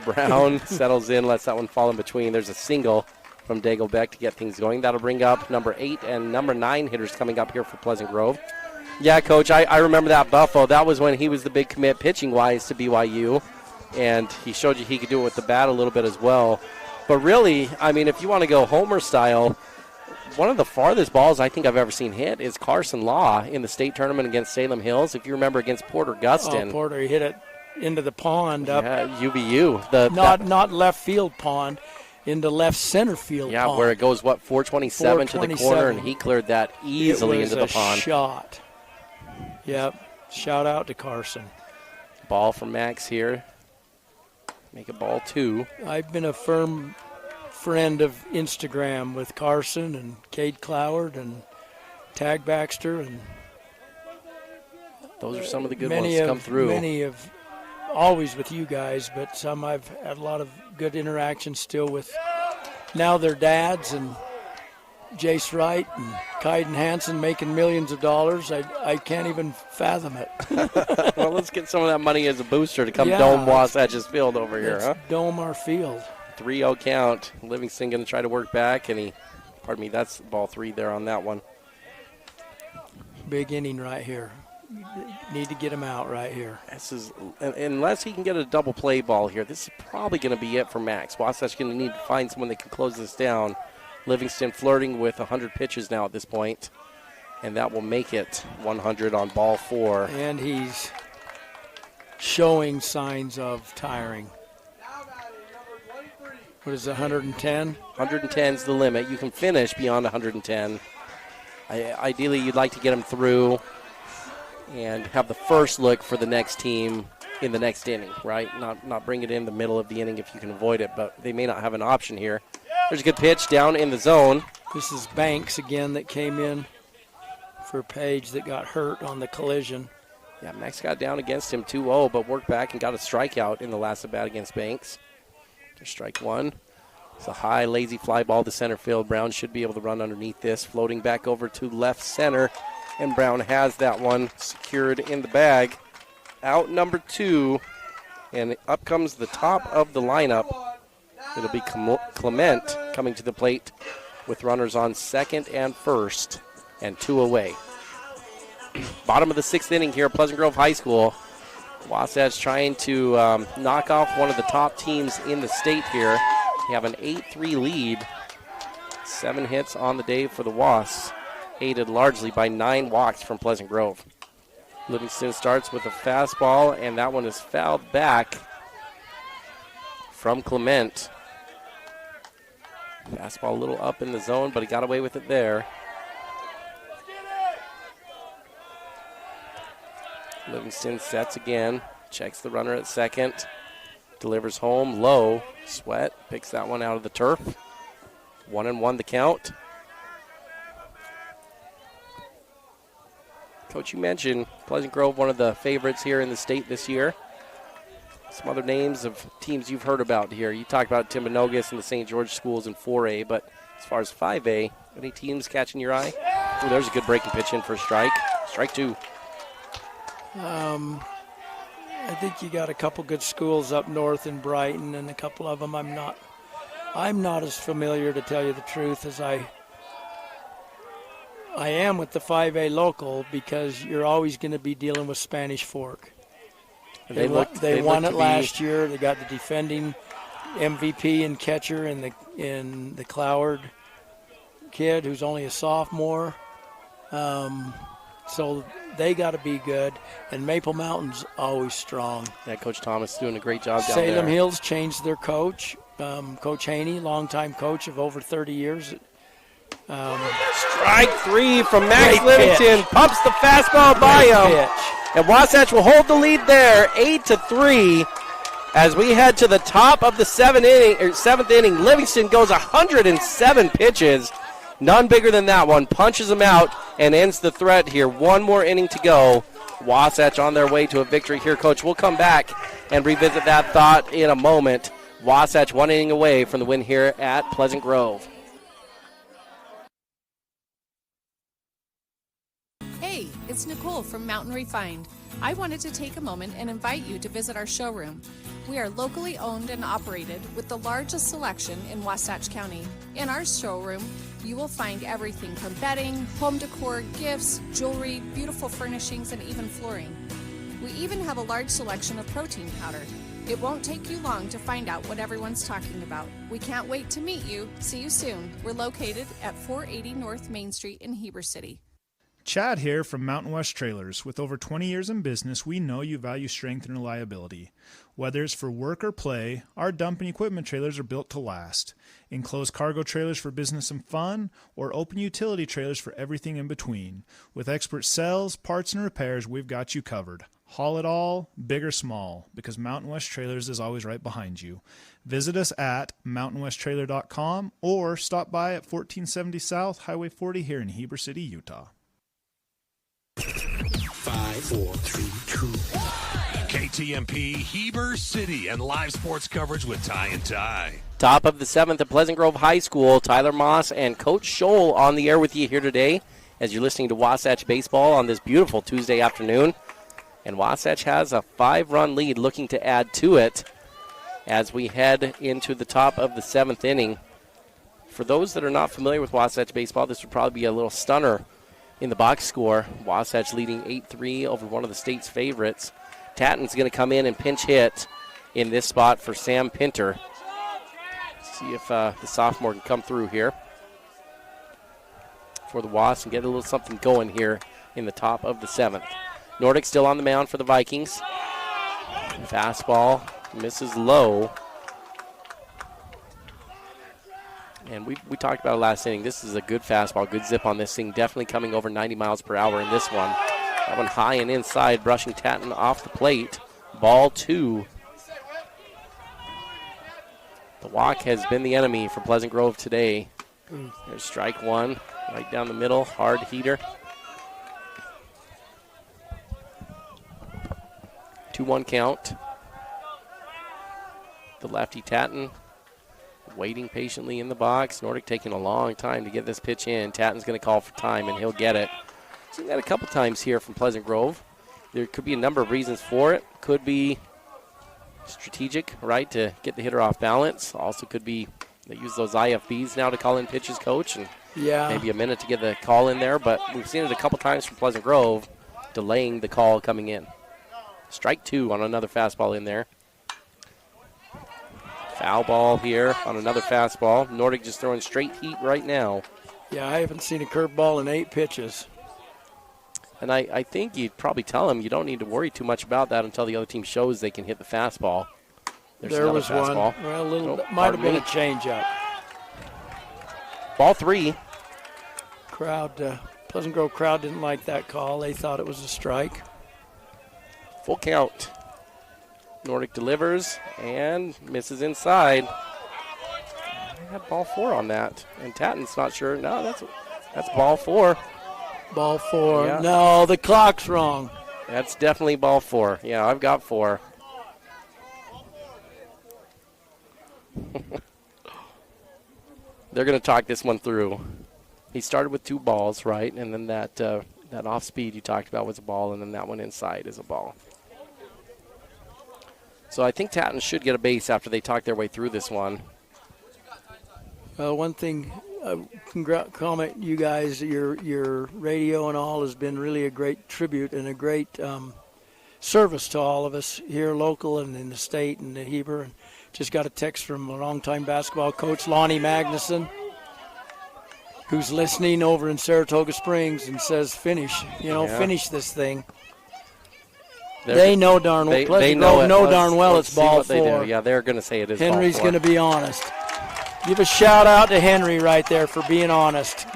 Brown settles in, lets that one fall in between. There's a single from Dagelbeck to get things going. That'll bring up number 8 and number 9 hitters coming up here for Pleasant Grove. Yeah, Coach, I remember that Buffalo. That was when he was the big commit pitching-wise to BYU, and he showed you he could do it with the bat a little bit as well. But really, I mean, if you want to go Homer style, one of the farthest balls I think I've ever seen hit is Carson Law in the state tournament against Salem Hills. If you remember against Porter Gustin. Oh, Porter, he hit it into the pond up. Yeah, UVU. Not left field pond, into left center field pond. Yeah, where it goes, 427 to the corner, and he cleared that easily into the pond. Shot. Yep. Shout out to Carson. Ball from Max here. Make it ball 2. I've been a firm friend of Instagram with Carson and Cade Cloward and Tag Baxter, and those are some of the good ones to come through. Many of, always with you guys, but some I've had a lot of good interactions still with now their dads, and Jace Wright and Kaiden Hansen making millions of dollars. I can't even fathom it. Well, let's get some of that money as a booster to come dome Wasatch's field over here, huh? Dome our field. 3-0 count. Livingston going to try to work back, and that's ball 3 there on that one. Big inning right here. Need to get him out right here. This is, unless he can get a double play ball here, this is probably going to be it for Max. Wasatch going to need to find someone that can close this down. Livingston flirting with 100 pitches now at this point, and that will make it 100 on ball 4. And he's showing signs of tiring. What is it, 110? 110 is the limit. You can finish beyond 110. Ideally, you'd like to get him through and have the first look for the next team in the next inning, right? Not bring it in the middle of the inning if you can avoid it, but they may not have an option here. There's a good pitch down in the zone. This is Banks again that came in for Page that got hurt on the collision. Yeah, Max got down against him 2-0, but worked back and got a strikeout in the last at-bat against Banks. There's strike 1. It's a high, lazy fly ball to center field. Brown should be able to run underneath this. Floating back over to left center, and Brown has that one secured in the bag. Out number 2, and up comes the top of the lineup. It'll be Clement coming to the plate with runners on second and first, and 2 away. Bottom of the 6th inning here at Pleasant Grove High School. Wasatch trying to knock off one of the top teams in the state here. They have an 8-3 lead. 7 hits on the day for the Wasps, aided largely by 9 walks from Pleasant Grove. Livingston starts with a fastball, and that one is fouled back from Clement. Fastball a little up in the zone, but he got away with it there. Livingston sets again, checks the runner at second, delivers home low. Sweat picks that one out of the turf. 1-1 the count. Coach, you mentioned Pleasant Grove, one of the favorites here in the state this year. Some other names of teams you've heard about here. You talked about Timbanogos and the St. George schools in 4A, but as far as 5A, any teams catching your eye? Oh, there's a good breaking pitch in for a strike. Strike 2. I think you got a couple good schools up north in Brighton, and a couple of them I'm not as familiar, to tell you the truth, as I am with the 5A local, because you're always going to be dealing with Spanish Fork. They won it last year. They got the defending MVP and catcher in the Cloward kid, who's only a sophomore. So they got to be good. And Maple Mountain's always strong. Yeah, Coach Thomas doing a great job down there. Salem Hills changed their coach. Coach Haney, longtime coach of over 30 years. Strike 3 from Max Livingston. Pumps the fastball by him. And Wasatch will hold the lead there, 8-3. As we head to the top of the 7th inning, Livingston goes 107 pitches. None bigger than that one. Punches them out and ends the threat here. One more inning to go. Wasatch on their way to a victory here, Coach. We'll come back and revisit that thought in a moment. Wasatch 1 inning away from the win here at Pleasant Grove. Hey, it's Nicole from Mountain Refined. I wanted to take a moment and invite you to visit our showroom. We are locally owned and operated with the largest selection in Wasatch County. In our showroom, you will find everything from bedding, home decor, gifts, jewelry, beautiful furnishings, and even flooring. We even have a large selection of protein powder. It won't take you long to find out what everyone's talking about. We can't wait to meet you. See you soon. We're located at 480 North Main Street in Heber City. Chad here from Mountain West Trailers. With over 20 years in business, we know you value strength and reliability. Whether it's for work or play, our dumping equipment trailers are built to last. Enclosed cargo trailers for business and fun, or open utility trailers for everything in between. With expert sales, parts, and repairs, we've got you covered. Haul it all, big or small, because Mountain West Trailers is always right behind you. Visit us at mountainwesttrailer.com or stop by at 1470 South Highway 40 here in Heber City, Utah. 5, 4, 3, 2, 1. KTMP Heber City and live sports coverage with Ty and Ty. Top of the 7th at Pleasant Grove High School. Tyler Moss and Coach Scholl on the air with you here today as you're listening to Wasatch Baseball on this beautiful Tuesday afternoon. And Wasatch has a 5-run lead, looking to add to it as we head into the top of the 7th inning. For those that are not familiar with Wasatch Baseball, this would probably be a little stunner in the box score. Wasatch leading 8-3 over one of the state's favorites. Tatton's going to come in and pinch hit in this spot for Sam Pinter. See if the sophomore can come through here for the Wasps and get a little something going here in the top of the 7th. Nordic still on the mound for the Vikings. Fastball misses low. And we talked about it last inning. This is a good fastball, good zip on this thing. Definitely coming over 90 miles per hour in this one. That one high and inside, brushing Tatton off the plate. Ball 2. The walk has been the enemy for Pleasant Grove today. There's strike 1, right down the middle, hard heater. 2-1 count. The lefty Tatton waiting patiently in the box. Nordic taking a long time to get this pitch in. Tatton's going to call for time, and he'll get it. Seen that a couple times here from Pleasant Grove. There could be a number of reasons for it. Could be strategic, right, to get the hitter off balance. Also could be they use those IFBs now to call in pitches, coach, and maybe a minute to get the call in there. But we've seen it a couple times from Pleasant Grove, delaying the call coming in. Strike 2 on another fastball in there. Foul ball here on another fastball. Nordic just throwing straight heat right now. Yeah, I haven't seen a curveball in 8 pitches. And I think you'd probably tell him you don't need to worry too much about that until the other team shows they can hit the fastball. There was fastball. One. Well, might have been a changeup. Ball 3. Pleasant Grove crowd didn't like that call. They thought it was a strike. Full count. Nordic delivers and misses inside. I had ball 4 on that, and Tatton's not sure. No, that's ball 4. Ball 4. Yeah. No, the clock's wrong. That's definitely ball 4. Yeah, I've got 4. They're going to talk this one through. He started with 2 balls, right? And then that off speed you talked about was a ball, and then that one inside is a ball. So I think Tatton should get a base after they talk their way through this one. One thing, comment you guys, your radio and all has been really a great tribute and a great service to all of us here local and in the state and in Heber. And just got a text from a longtime basketball coach, Lonnie Magnuson, who's listening over in Saratoga Springs and says, finish this thing. They know darn well. They know darn well it's ball 4. Yeah, they're going to say it is Henry's ball 4. Going to be honest. Give a shout out to Henry right there for being honest.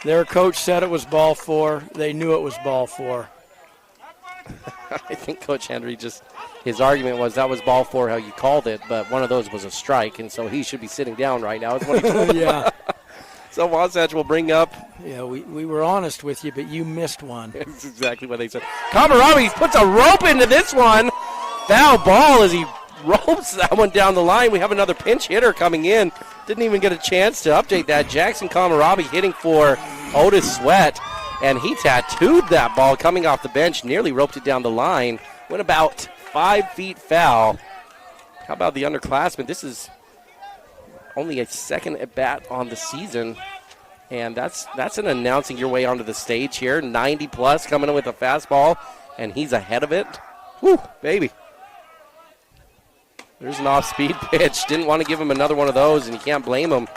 Their coach said it was ball 4. They knew it was ball 4. I think Coach Henry his argument was that was ball 4 how you called it, but one of those was a strike, and so he should be sitting down right now. Is what he told yeah. So Wasatch will bring up. Yeah, we were honest with you, but you missed one. That's exactly what they said. Kamarabi puts a rope into this one. Foul ball as he ropes that one down the line. We have another pinch hitter coming in. Didn't even get a chance to update that. Jackson Kamarabi hitting for Otis Sweat. and he tattooed that ball coming off the bench, nearly roped it down the line, went about 5 feet foul. How about the underclassmen? This is only a second at bat on the season, and that's an announcing your way onto the stage here. 90 plus coming in with a fastball, and he's ahead of it. Whew, baby. There's an off-speed pitch. Didn't want to give him another one of those, and you can't blame him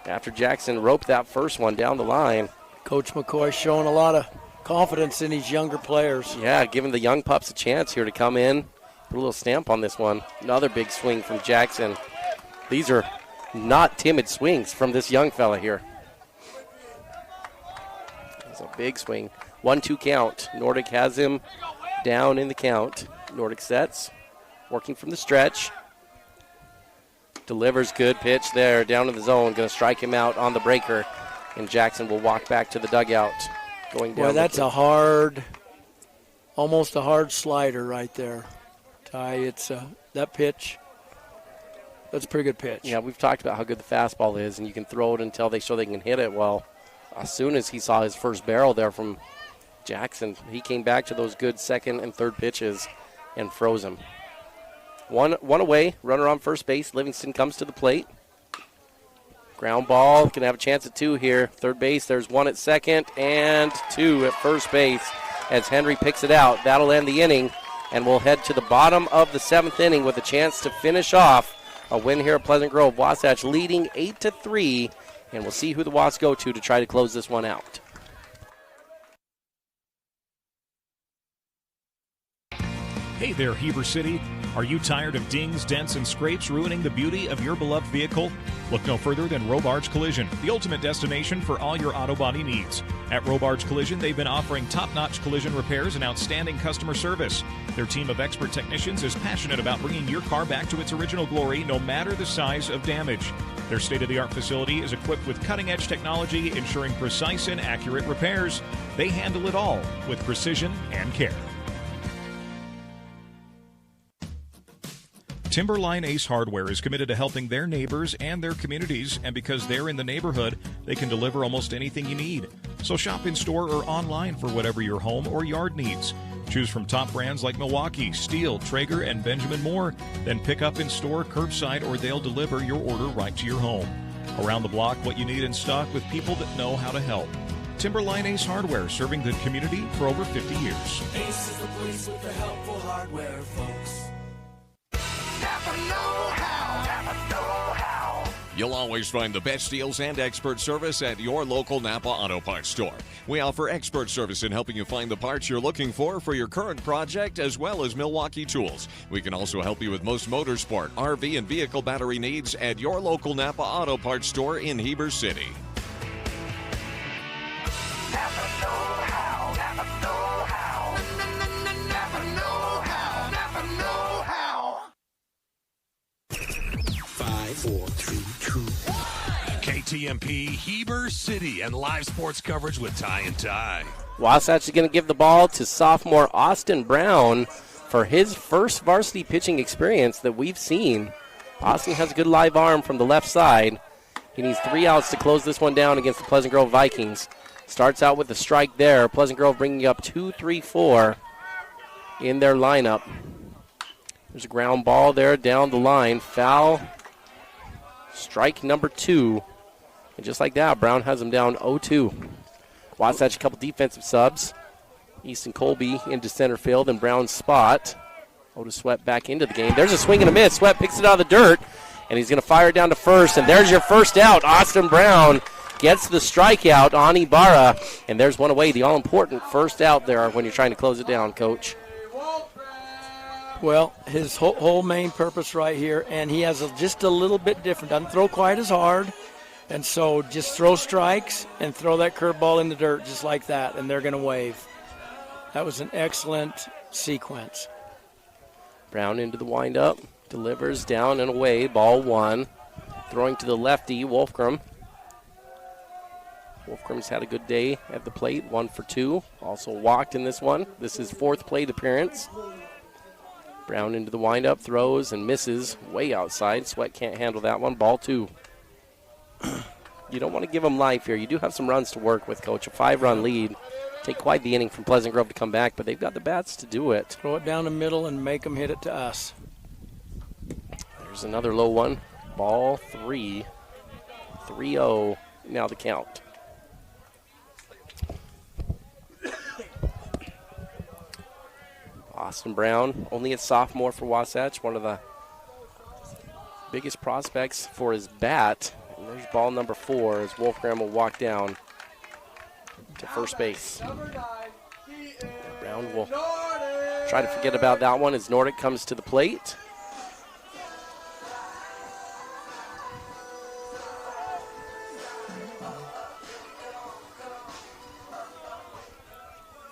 after Jackson roped that first one down the line. Coach McCoy showing a lot of confidence in these younger players. Yeah, giving the young pups a chance here to come in, put a little stamp on this one. Another big swing from Jackson. These are not timid swings from this young fella here. It's a big swing. 1-2 count. Nordic has him down in the count. Nordic sets, working from the stretch. Delivers, good pitch there, down in the zone. Going to strike him out on the breaker, and Jackson will walk back to the dugout. Going down. Boy, that's a hard, almost a hard slider right there, Ty. It's that pitch. That's a pretty good pitch. Yeah, we've talked about how good the fastball is, and you can throw it until they show they can hit it. Well, as soon as he saw his first barrel there from Jackson, he came back to those good second and third pitches and froze him. One away, runner on first base. Livingston comes to the plate. Ground ball, can have a chance at 2 here. Third base, there's 1 at second and 2 at first base as Henry picks it out. That'll end the inning, and we'll head to the bottom of the 7th inning with a chance to finish off a win here at Pleasant Grove. Wasatch leading 8-3, and we'll see who the Wasps go to try to close this one out. Hey there, Heber City. Are you tired of dings, dents, and scrapes ruining the beauty of your beloved vehicle? Look no further than Robards Collision, the ultimate destination for all your auto body needs. At Robards Collision, they've been offering top-notch collision repairs and outstanding customer service. Their team of expert technicians is passionate about bringing your car back to its original glory, no matter the size of damage. Their state-of-the-art facility is equipped with cutting-edge technology, ensuring precise and accurate repairs. They handle it all with precision and care. Timberline Ace Hardware is committed to helping their neighbors and their communities, and because they're in the neighborhood, they can deliver almost anything you need. So shop in store or online for whatever your home or yard needs. Choose from top brands like Milwaukee, Stihl, Traeger, and Benjamin Moore. Then pick up in store, curbside, or they'll deliver your order right to your home. Around the block, what you need in stock with people that know how to help. Timberline Ace Hardware, serving the community for over 50 years. Ace is the place with the helpful hardware, folks. You'll always find the best deals and expert service at your local Napa Auto Parts store. We offer expert service in helping you find the parts you're looking for your current project, as well as Milwaukee tools. We can also help you with most motorsport, RV, and vehicle battery needs at your local Napa Auto Parts store in Heber City. KTMP, Heber City, and live sports coverage with Ty and Ty. Wasatch is going to give the ball to sophomore Austin Brown for his first varsity pitching experience that we've seen. Austin has a good live arm from the left side. He needs 3 outs to close this one down against the Pleasant Grove Vikings. Starts out with a strike there. Pleasant Grove bringing up 2-3-4 in their lineup. There's a ground ball there down the line. Foul. Strike number 2. And just like that, Brown has him down 0-2. Wasatch, a couple defensive subs. Easton Colby into center field in Brown's spot. Otis Sweat back into the game. There's a swing and a miss. Sweat picks it out of the dirt, and he's going to fire it down to first. And there's your first out. Austin Brown gets the strikeout on Ibarra. And there's one away. The all-important first out there when you're trying to close it down, Coach. Well, his whole main purpose right here, and he has just a little bit different. Doesn't throw quite as hard, and so just throw strikes and throw that curveball in the dirt just like that, and they're going to wave. That was an excellent sequence. Brown into the windup, delivers down and away, ball 1. Throwing to the lefty, Wolfgram. Wolfgram's had a good day at the plate, 1 for 2. Also walked in this one. This is 4th plate appearance. Brown into the windup, throws and misses way outside. Sweat can't handle that one. Ball 2. You don't want to give him life here. You do have some runs to work with, Coach. A 5-run lead. Take quite the inning from Pleasant Grove to come back, but they've got the bats to do it. Throw it down the middle and make them hit it to us. There's another low one. Ball 3. 3-0 now the count. Austin Brown, only a sophomore for Wasatch, one of the biggest prospects for his bat. And there's ball number 4 as Wolfgram will walk down to first base. Brown will try to forget about that one as Nordic comes to the plate.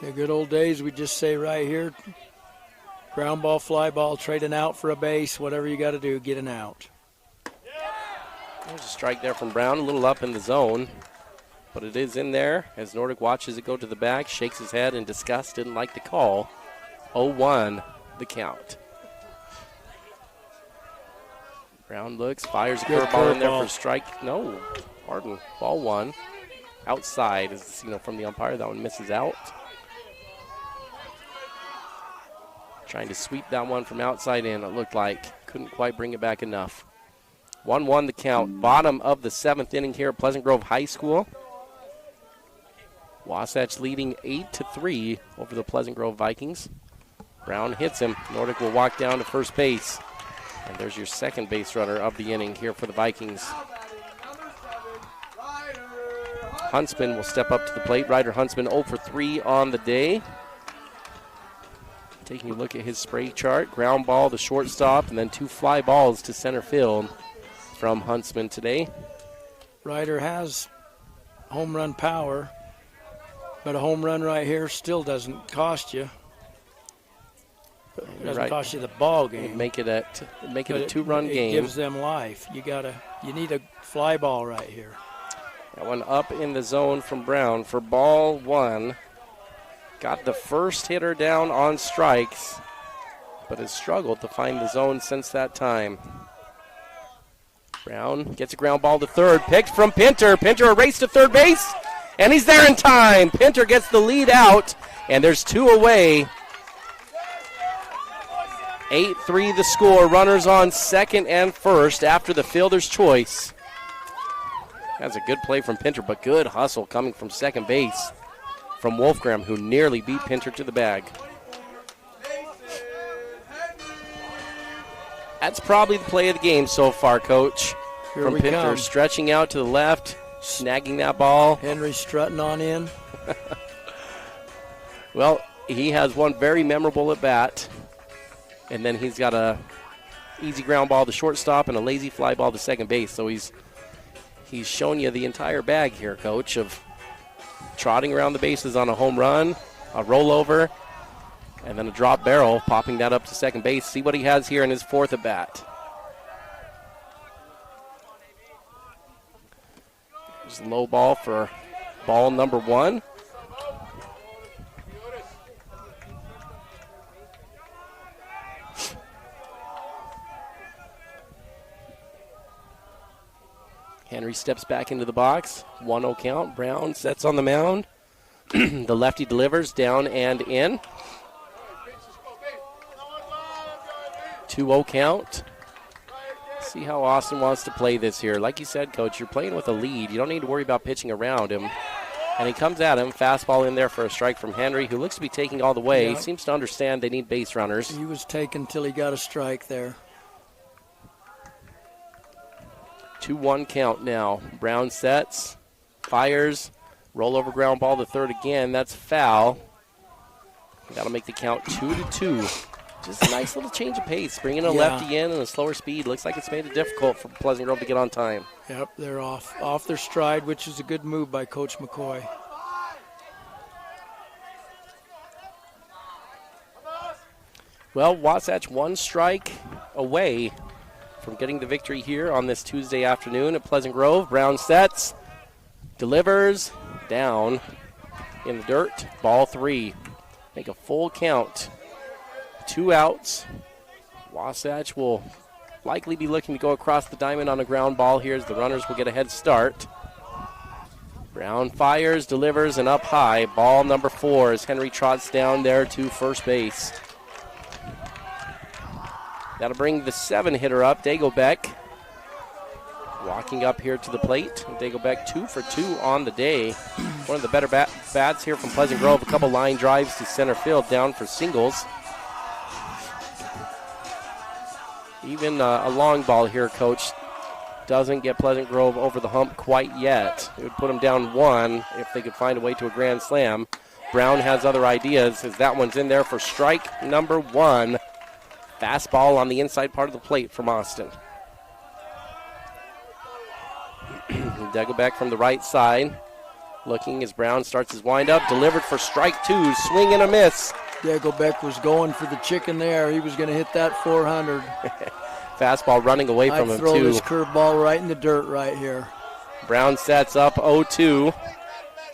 The good old days, we just say right here, ground ball, fly ball, trade an out for a base, whatever you got to do, get an out. There's a strike there from Brown, a little up in the zone, but it is in there as Nordic watches it go to the back, shakes his head in disgust, didn't like the call. 0-1 the count. Brown looks, fires a curveball in there for a strike. No, pardon, ball 1. Outside is the signal from the umpire. That one misses out. Trying to sweep that one from outside in, it looked like. Couldn't quite bring it back enough. 1-1 the count. Bottom of the 7th inning here at Pleasant Grove High School. Wasatch leading 8-3 over the Pleasant Grove Vikings. Brown hits him. Nordic will walk down to first base. And there's your second base runner of the inning here for the Vikings. Huntsman will step up to the plate. Ryder Huntsman 0 for 3 on the day. Taking a look at his spray chart. Ground ball to shortstop and then 2 fly balls to center field from Huntsman today. Ryder has home run power, but a home run right here still doesn't cost you. It doesn't cost you the ball game. Make it a 2-run game. It gives them life. You need a fly ball right here. That one up in the zone from Brown for ball 1. Got the first hitter down on strikes, but has struggled to find the zone since that time. Brown gets a ground ball to third, picked from Pinter. Pinter a race to third base, and he's there in time. Pinter gets the lead out, and there's 2 away. 8-3 the score. Runners on second and first after the fielder's choice. That's a good play from Pinter, but good hustle coming from second base from Wolfgram, who nearly beat Pinter to the bag. That's probably the play of the game so far, Coach. Here from we Pinter, come. stretching out to the left, snagging that ball. Henry strutting on in. Well, he has one very memorable at bat, and then he's got a easy ground ball to shortstop and a lazy fly ball to second base. So he's shown you the entire bag here, Coach, of trotting around the bases on a home run, a rollover, and then a drop barrel, popping that up to second base. See what he has here in his 4th at bat. There's a low ball for ball number 1. Henry steps back into the box. 1-0 count. Brown sets on the mound. The lefty delivers down and in. 2-0 count. See how Austin wants to play this here. Like you said, Coach, you're playing with a lead. You don't need to worry about pitching around him. And he comes at him. Fastball in there for a strike from Henry, who looks to be taking all the way. Yeah. He seems to understand they need base runners. He was taken till he got a strike there. 2-1 count now. Brown sets, fires, rollover ground ball to third again. That's foul. That'll make the count 2-2. Just a nice little change of pace. Bringing a lefty in and a slower speed. Looks like it's made it difficult for Pleasant Grove to get on time. Yep, they're off their stride, which is a good move by Coach McCoy. Well, Wasatch 1 strike away from getting the victory here on this Tuesday afternoon at Pleasant Grove. Brown sets, delivers, down in the dirt. Ball 3. Make a full count. 2 outs. Wasatch will likely be looking to go across the diamond on a ground ball here as the runners will get a head start. Brown fires, delivers, and up high. Ball number 4 as Henry trots down there to first base. That'll bring the 7-hitter up, Dagobek. Walking up here to the plate. Dagobek 2 for 2 on the day. One of the better bats here from Pleasant Grove. A couple line drives to center field, down for singles. Even a long ball here, Coach, doesn't get Pleasant Grove over the hump quite yet. It would put them down 1 if they could find a way to a grand slam. Brown has other ideas as that one's in there for strike number 1. Fastball on the inside part of the plate from Austin. Dagobek from the right side. Looking as Brown starts his windup. Delivered for strike 2. Swing and a miss. Dagobek was going for the chicken there. He was going to hit that 400. Fastball running away from him, throw too. this curveball right in the dirt right here. Brown sets up 0-2.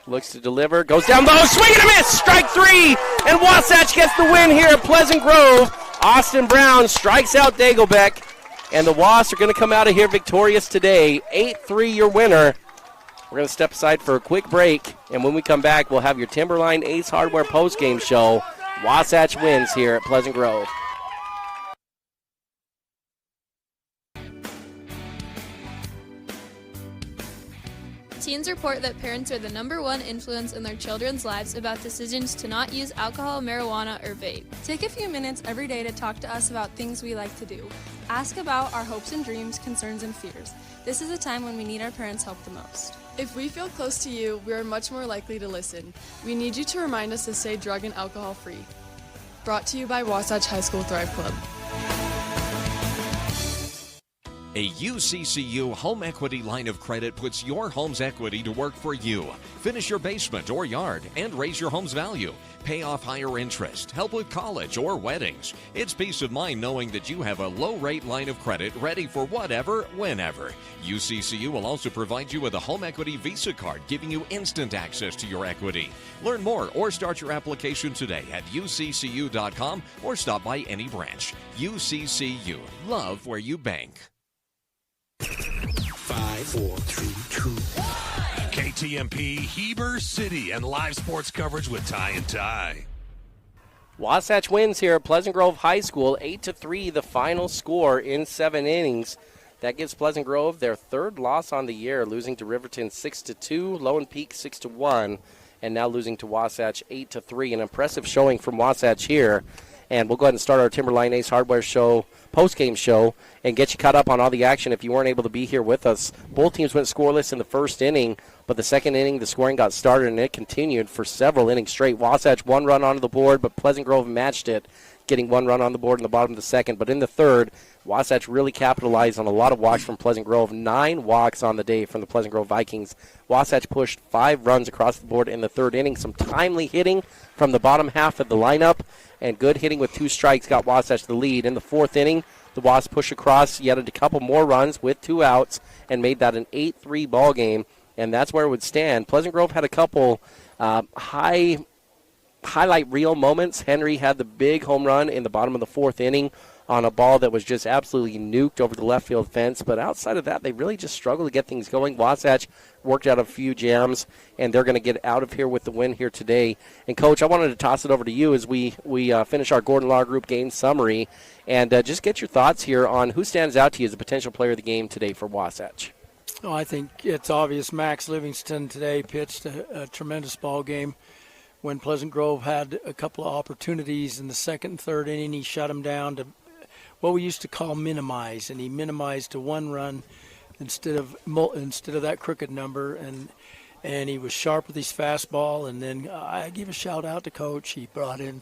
Looks to deliver. Goes down low. Swing and a miss. Strike 3. And Wasatch gets the win here at Pleasant Grove. Austin Brown strikes out Dagobek. And the Wasps are going to come out of here victorious today. 8-3 your winner. We're going to step aside for a quick break. And when we come back, we'll have your Timberline Ace Hardware postgame show. Wasatch wins here at Pleasant Grove. Teens report that parents are the #1 influence in their children's lives about decisions to not use alcohol, marijuana, or vape. Take a few minutes every day to talk to us about things we like to do. Ask about our hopes and dreams, concerns, and fears. This is a time when we need our parents' help the most. If we feel close to you, we are much more likely to listen. We need you to remind us to stay drug and alcohol free. Brought to you by Wasatch High School Thrive Club. A UCCU home equity line of credit puts your home's equity to work for you. Finish your basement or yard and raise your home's value. Pay off higher interest, help with college or weddings. It's peace of mind knowing that you have a low-rate line of credit ready for whatever, whenever. UCCU will also provide you with a home equity Visa card, giving you instant access to your equity. Learn more or start your application today at uccu.com or stop by any branch. UCCU. Love where you bank. 5, 4, 3, 2, 1. KTMP, Heber City, and live sports coverage with Ty and Ty. Wasatch wins here at Pleasant Grove High School, 8-3, the final score in 7 innings. That gives Pleasant Grove their 3rd loss on the year, losing to Riverton 6-2, Lone Peak 6-1, and now losing to Wasatch 8-3. An impressive showing from Wasatch here. And we'll go ahead and start our Timberline Ace Hardware show, post-game show, and get you caught up on all the action if you weren't able to be here with us. Both teams went scoreless in the first inning, but the second inning, the scoring got started, and it continued for several innings straight. Wasatch 1 run onto the board, but Pleasant Grove matched it, getting 1 run on the board in the bottom of the second. But in the third, Wasatch really capitalized on a lot of walks from Pleasant Grove. 9 walks on the day from the Pleasant Grove Vikings. Wasatch pushed 5 runs across the board in the third inning. Some timely hitting from the bottom half of the lineup, and good hitting with 2 strikes got Wasatch the lead. In the fourth inning, the Wasps pushed across yet a couple more runs with 2 outs and made that an 8-3 ball game, and that's where it would stand. Pleasant Grove had a couple highlight reel moments. Henry had the big home run in the bottom of the fourth inning on a ball that was just absolutely nuked over the left field fence. But outside of that, they really just struggled to get things going. Wasatch worked out a few jams, and they're going to get out of here with the win here today. And, Coach, I wanted to toss it over to you as we finish our Gordon Law Group game summary, and just get your thoughts here on who stands out to you as a potential player of the game today for Wasatch. Oh, I think it's obvious Max Livingston today pitched a tremendous ball game. When Pleasant Grove had a couple of opportunities in the second and third inning, he shut them down to what we used to call minimize, and he minimized to 1 run instead of that crooked number, and he was sharp with his fastball. And then I give a shout out to Coach. He brought in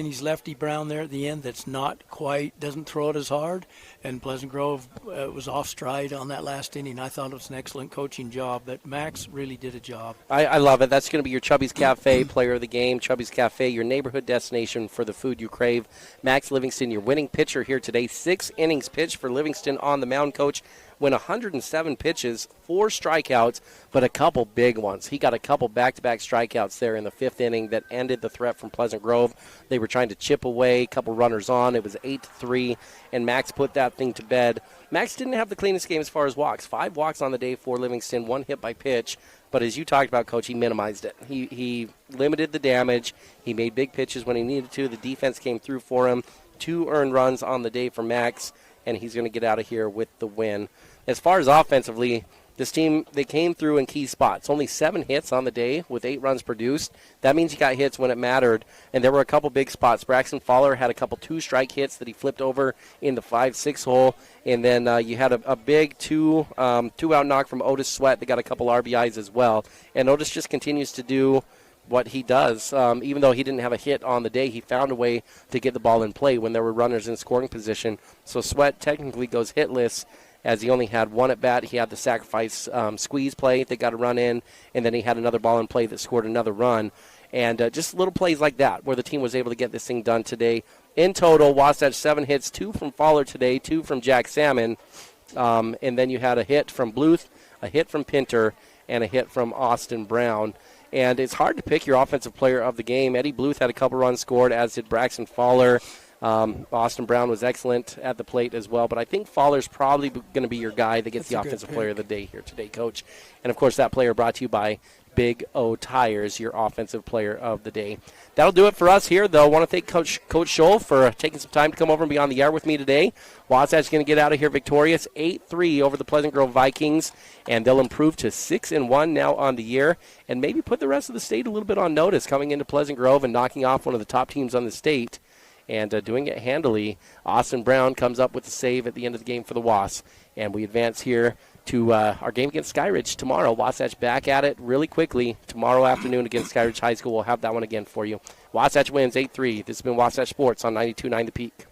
his lefty Brown there at the end. That's doesn't throw it as hard, and Pleasant Grove was off stride on that last inning. I thought it was an excellent coaching job, but Max really did a job. I love it. That's going to be your Chubby's Cafe player of the game. Chubby's Cafe, your neighborhood destination for the food you crave. Max Livingston, your winning pitcher here today. 6 innings pitched for Livingston on the mound, Coach. went 107 pitches, 4 strikeouts, but a couple big ones. He got a couple back-to-back strikeouts there in the 5th inning that ended the threat from Pleasant Grove. They were trying to chip away, a couple runners on. It was 8-3, and Max put that thing to bed. Max didn't have the cleanest game as far as walks. 5 walks on the day for Livingston, 1 hit by pitch. But as you talked about, Coach, he minimized it. He limited the damage. He made big pitches when he needed to. The defense came through for him. 2 earned runs on the day for Max, and he's going to get out of here with the win. As far as offensively, this team, they came through in key spots. Only 7 hits on the day with 8 runs produced. That means you got hits when it mattered, and there were a couple big spots. Braxton Fowler had a couple 2-strike hits that he flipped over in the 5-6 hole, and then you had a big 2-out knock from Otis Sweat that got a couple RBIs as well. And Otis just continues to do what he does. Even though he didn't have a hit on the day, he found a way to get the ball in play when there were runners in scoring position. So Sweat technically goes hitless, as he only had 1 at bat. He had the sacrifice squeeze play that got a run in, and then he had another ball in play that scored another run. And just little plays like that where the team was able to get this thing done today. In total, Wasatch 7 hits, 2 from Fowler today, 2 from Jack Salmon. And then you had a hit from Bluth, a hit from Pinter, and a hit from Austin Brown. And it's hard to pick your offensive player of the game. Eddie Bluth had a couple runs scored, as did Braxton Fowler. Austin Brown was excellent at the plate as well, but I think Fowler's probably going to be your guy that gets the offensive player of the day here today, Coach. And, of course, that player brought to you by Big O Tires, your offensive player of the day. That'll do it for us here, though. I want to thank Coach Scholl for taking some time to come over and be on the air with me today. Wasatch is going to get out of here victorious 8-3 over the Pleasant Grove Vikings, and they'll improve to 6-1 now on the year and maybe put the rest of the state a little bit on notice coming into Pleasant Grove and knocking off one of the top teams on the state. And doing it handily, Austin Brown comes up with the save at the end of the game for the Wasps. And we advance here to our game against Skyridge tomorrow. Wasatch back at it really quickly tomorrow afternoon against Skyridge High School. We'll have that one again for you. Wasatch wins 8-3. This has been Wasatch Sports on 92.9 The Peak.